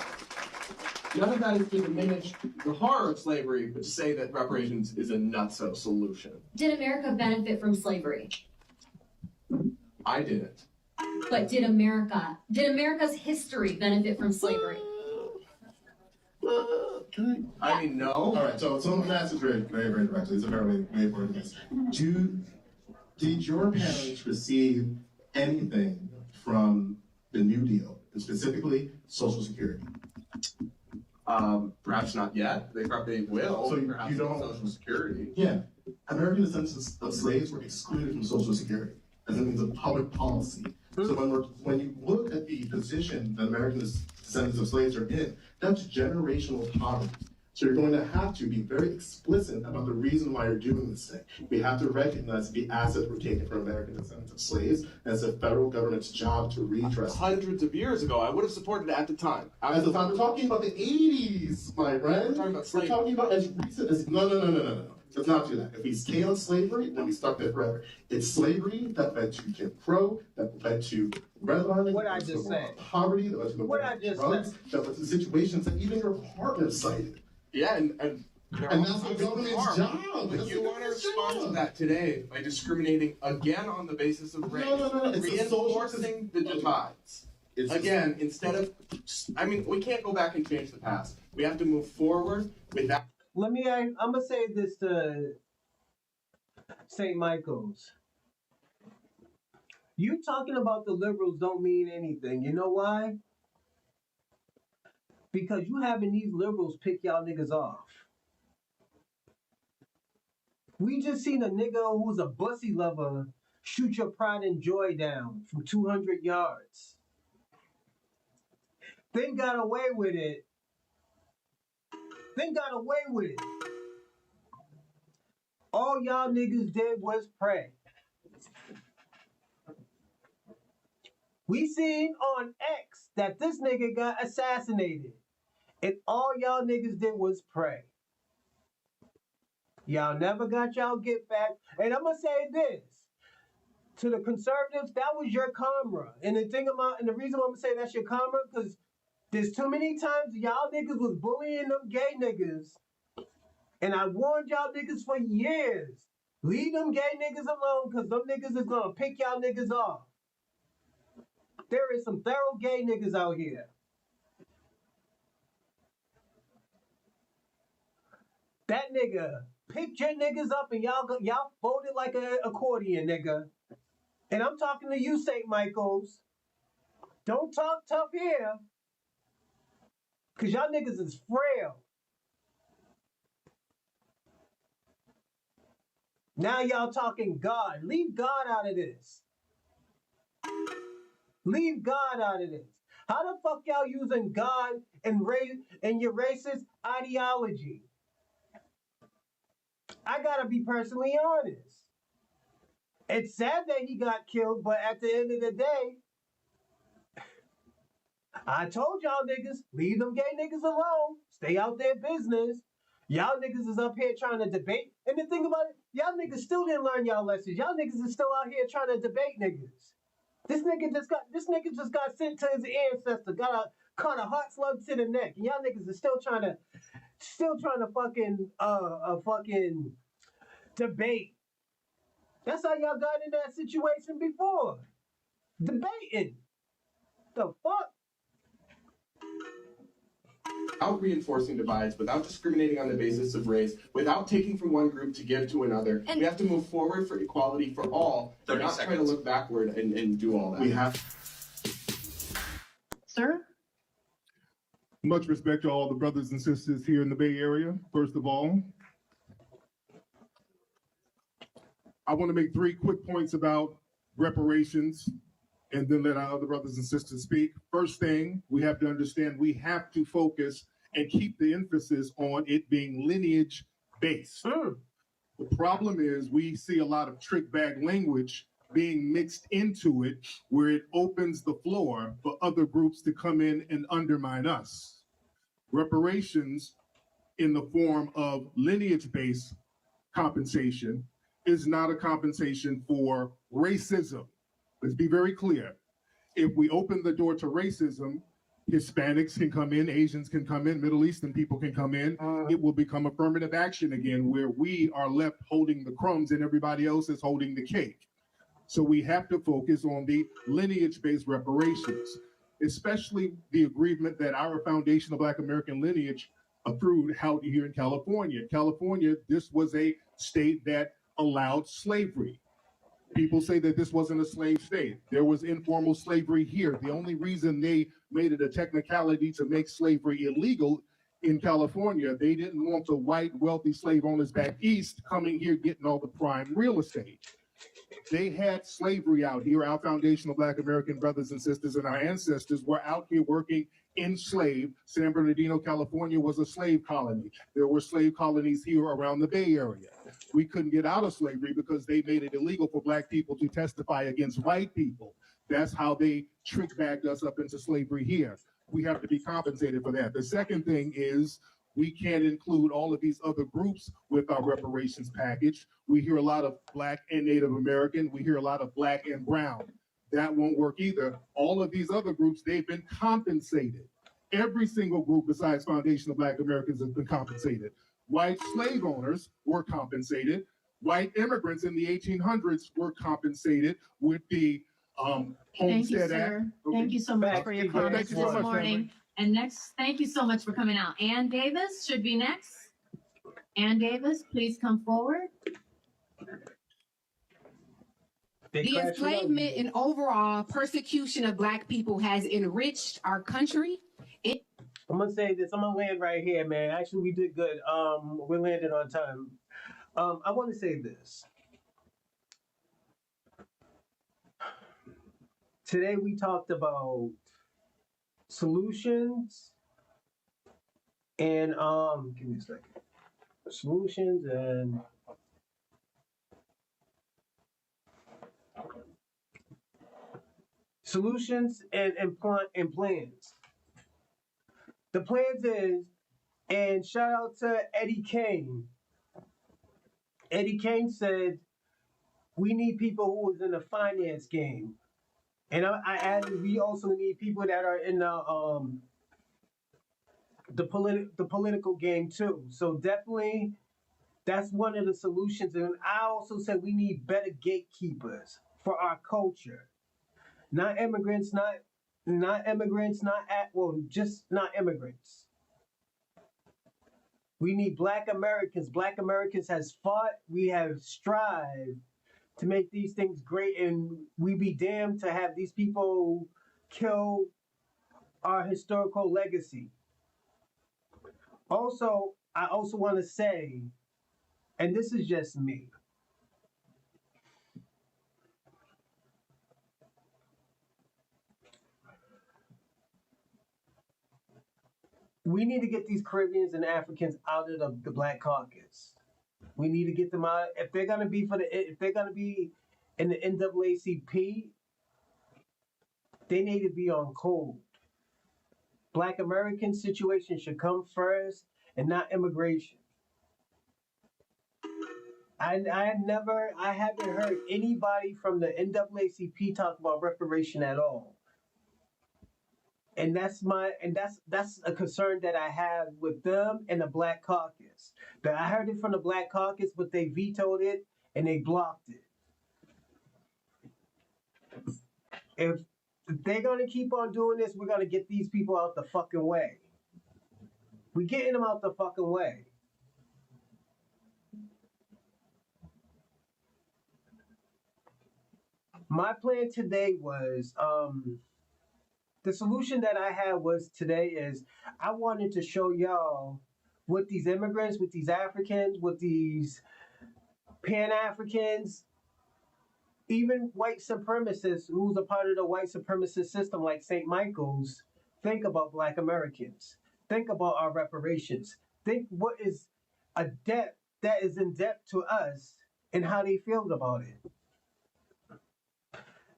Speaker 3: None of that is to diminish the horror of slavery, but to say that reparations is a nutso solution.
Speaker 22: Did America benefit from slavery?
Speaker 3: I didn't.
Speaker 22: But did America's history benefit from slavery?
Speaker 3: I mean, no.
Speaker 23: All right, so I'm going to ask this very, very, very directly. It's a very important question. Did your parents receive anything from the New Deal, and specifically Social Security?
Speaker 3: Perhaps not yet. They probably will.
Speaker 23: So
Speaker 3: perhaps
Speaker 23: you don't.
Speaker 3: Social Security.
Speaker 23: Yeah. American descendants of slaves were excluded from Social Security as a means of public policy. So when you look at the position that American descendants of slaves are in, that's generational poverty. So you're going to have to be very explicit about the reason why you're doing this thing. We have to recognize the assets were taken from American descendants of slaves, and it's the federal government's job to redress.
Speaker 3: Hundreds of years ago, I would have supported it at the time.
Speaker 23: At the time, we're talking about the 80s, my friend.
Speaker 3: We're talking about slavery.
Speaker 23: We're talking about as recent as no. Let's not do that. If we stay on slavery, then we stuck there forever. It's slavery that led to Jim Crow, that led to redlining,
Speaker 1: What I just said.
Speaker 23: poverty, that led to the
Speaker 1: What I just
Speaker 23: drugs,
Speaker 1: said.
Speaker 23: that led to situations that even your partner cited.
Speaker 3: Yeah, and
Speaker 23: that's the government's job.
Speaker 3: But you want to respond to that today by discriminating again on the basis of race, reinforcing the divides. Again, instead of, I mean, we can't go back and change the past. We have to move forward with that.
Speaker 1: I'm gonna say this to St. Michael's. You talking about the liberals don't mean anything. You know why? Because you having these liberals pick y'all niggas off. We just seen a nigga who's a bussy lover shoot your pride and joy down from 200 yards. Then got away with it. All y'all niggas did was pray. We seen on X that this nigga got assassinated. And all y'all niggas did was pray. Y'all never got y'all get back. And I'm gonna say this. To the conservatives, that was your karma. And the reason why I'm gonna say that's your karma, because there's too many times y'all niggas was bullying them gay niggas. And I warned y'all niggas for years. Leave them gay niggas alone, because them niggas is gonna pick y'all niggas off. There is some thorough gay niggas out here. That nigga picked your niggas up and y'all folded like an accordion, nigga. And I'm talking to you, St. Michael's. Don't talk tough here. Because y'all niggas is frail. Now y'all talking God. Leave God out of this. Leave God out of this. How the fuck y'all using God and your racist ideology? I gotta be personally honest. It's sad that he got killed, but at the end of the day, I told y'all niggas, leave them gay niggas alone. Stay out their business. Y'all niggas is up here trying to debate. And the thing about it, y'all niggas still didn't learn y'all lessons. Y'all niggas is still out here trying to debate niggas. This nigga just got sent to his ancestor, caught a hot slug to the neck. And y'all niggas is still trying to fucking debate. That's how y'all got in that situation before. Debating. The fuck?
Speaker 3: without reinforcing divides, without discriminating on the basis of race, without taking from one group to give to another. We have to move forward for equality for all, and not try to look backward and do all that.
Speaker 23: We have.
Speaker 22: Sir?
Speaker 4: Much respect to all the brothers and sisters here in the Bay Area. First of all, I want to make 3 quick points about reparations and then let our other brothers and sisters speak. First thing, we have to understand we have to focus and keep the emphasis on it being lineage-based. The problem is we see a lot of trick bag language being mixed into it where it opens the floor for other groups to come in and undermine us. Reparations in the form of lineage-based compensation is not a compensation for racism. Let's be very clear. If we open the door to racism, Hispanics can come in, Asians can come in, Middle Eastern people can come in. It will become affirmative action again, where we are left holding the crumbs and everybody else is holding the cake. So we have to focus on the lineage-based reparations, especially the agreement that our Foundation of Black American Lineage approved out here in California. California, this was a state that allowed slavery. People say that this wasn't a slave state. There was informal slavery here. The only reason they made it a technicality to make slavery illegal in California, they didn't want the white wealthy slave owners back east coming here getting all the prime real estate. They had slavery out here. Our Foundation of Black American brothers and sisters and our ancestors were out here working enslaved. San Bernardino, California was a slave colony. There were slave colonies here around the Bay Area. We couldn't get out of slavery because they made it illegal for Black people to testify against white people. That's how they trick-bagged us up into slavery here. We have to be compensated for that. The second thing is we can't include all of these other groups with our reparations package. We hear a lot of Black and Native American. We hear a lot of Black and brown. That won't work either. All of these other groups, they've been compensated. Every single group besides Foundation of Black Americans has been compensated. White slave owners were compensated. White immigrants in the 1800s were compensated with the Homestead Act. Okay.
Speaker 22: Thank you so much for your comments
Speaker 4: Thank you so
Speaker 22: this
Speaker 4: much,
Speaker 22: morning.
Speaker 4: family.
Speaker 22: And next, thank you so much for coming out. Ann Davis should be next. Ann Davis, please come forward.
Speaker 20: The enslavement and overall persecution of Black people has enriched our country.
Speaker 1: I'm gonna say this. I'm gonna land right here, man. Actually, we did good. We landed on time. I want to say this. Today we talked about solutions and give me a second. Solutions and plans. The plans is, and shout out to Eddie Kane. Eddie Kane said, we need people who was in the finance game. And I added, we also need people that are in the political game too. So definitely, that's one of the solutions. And I also said we need better gatekeepers for our culture. Not immigrants, just not immigrants. We need Black Americans. Black Americans has fought. We have strived to make these things great, and we be damned to have these people kill our historical legacy. Also, I also want to say, and this is just me, we need to get these Caribbeans and Africans out of the Black Caucus. We need to get them out. If they're gonna be in the NAACP, they need to be on code. Black American situation should come first and not immigration. I haven't heard anybody from the NAACP talk about reparation at all. And that's a concern that I have with them and the Black Caucus. That I heard it from the Black Caucus, but they vetoed it and they blocked it. If they're gonna keep on doing this, we're gonna get these people out the fucking way. We getting them out the fucking way. My plan today was the solution that I had was today is I wanted to show y'all what these immigrants, with these Africans, with these Pan-Africans, even white supremacists who's a part of the white supremacist system like St. Michael's, think about Black Americans. Think about our reparations. Think what is a debt that is in debt to us and how they feel about it.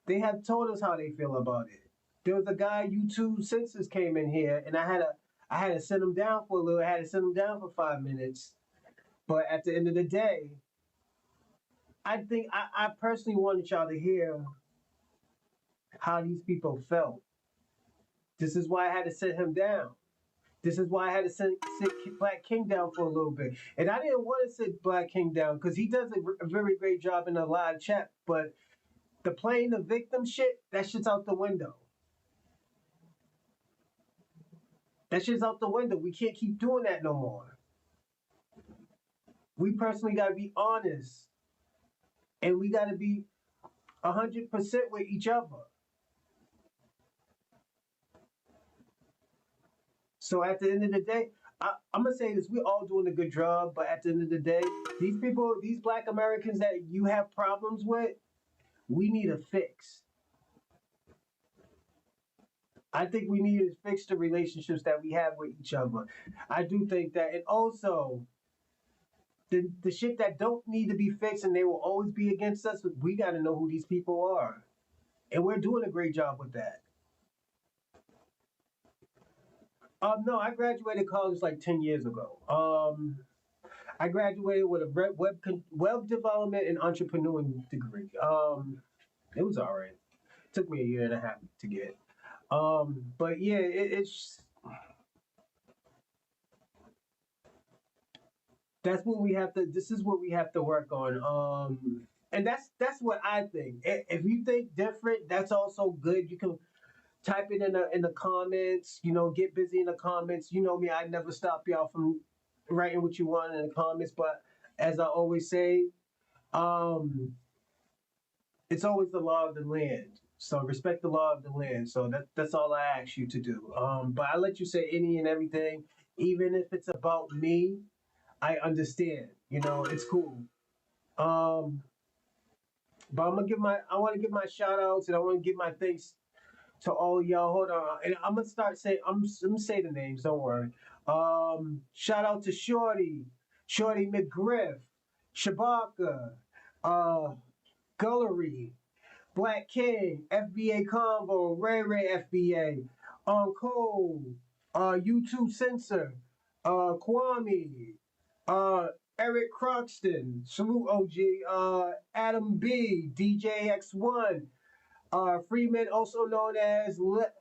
Speaker 1: They have told us how they feel about it. There was a guy, YouTube Census came in here, and I had to sit him down for a little. I had to sit him down for 5 minutes. But at the end of the day, I think I personally wanted y'all to hear how these people felt. This is why I had to sit him down. This is why I had to sit Black King down for a little bit. And I didn't want to sit Black King down because he does a very great job in the live chat. But the playing the victim shit, that shit's out the window. That shit's out the window. We can't keep doing that no more. We personally got to be honest. And we got to be 100% with each other. So at the end of the day, I'm going to say this. We're all doing a good job. But at the end of the day, these people, these Black Americans that you have problems with, we need a fix. I think we need to fix the relationships that we have with each other. I do think that. And also, the shit that don't need to be fixed and they will always be against us, we got to know who these people are. And we're doing a great job with that. No, I graduated college like 10 years ago. I graduated with a web development and entrepreneurship degree. It was all right. It took me a year and a half to get. But yeah, it's that's what we have to. This is what we have to work on. And that's what I think. If you think different, that's also good. You can type it in the comments. You know, get busy in the comments. You know me, I never stop y'all from writing what you want in the comments. But as I always say, it's always the law of the land. So respect the law of the land. So that's all I ask you to do. But I let you say any and everything, even if it's about me. I understand. You know, it's cool. But I want to give my shout outs and I want to give my thanks to all of y'all. Hold on. And I'm going to start saying, I'm going to say the names. Don't worry. Shout out to Shorty McGriff, Shabaka, Gullery, Black King, FBA Convo, Ray FBA, Cole, YouTube Censor, Kwame, Eric Croxton, salute OG, Adam B, DJ X1, Freeman, also known as what's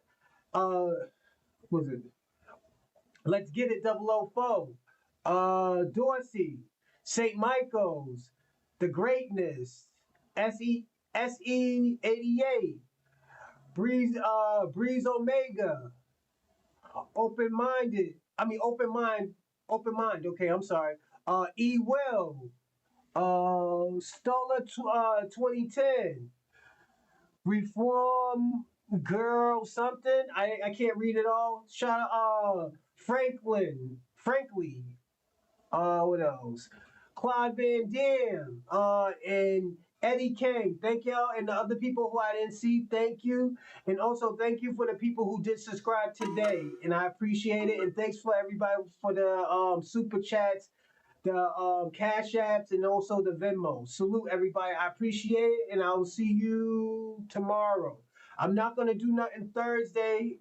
Speaker 1: it? Let's Get It 004, Dorsey, St. Michael's, The Greatness, SE88, Breeze Omega, Open Mind. Okay, I'm sorry. E Will, Stola 2010, Reform Girl something. I can't read it all. Shout out Frankly. What else? Claude Van Dam, and Eddie King. Thank y'all. And the other people who I didn't see, thank you. And also thank you for the people who did subscribe today. And I appreciate it. And thanks for everybody for the super chats, the cash apps, and also the Venmo. Salute everybody. I appreciate it. And I will see you tomorrow. I'm not going to do nothing Thursday.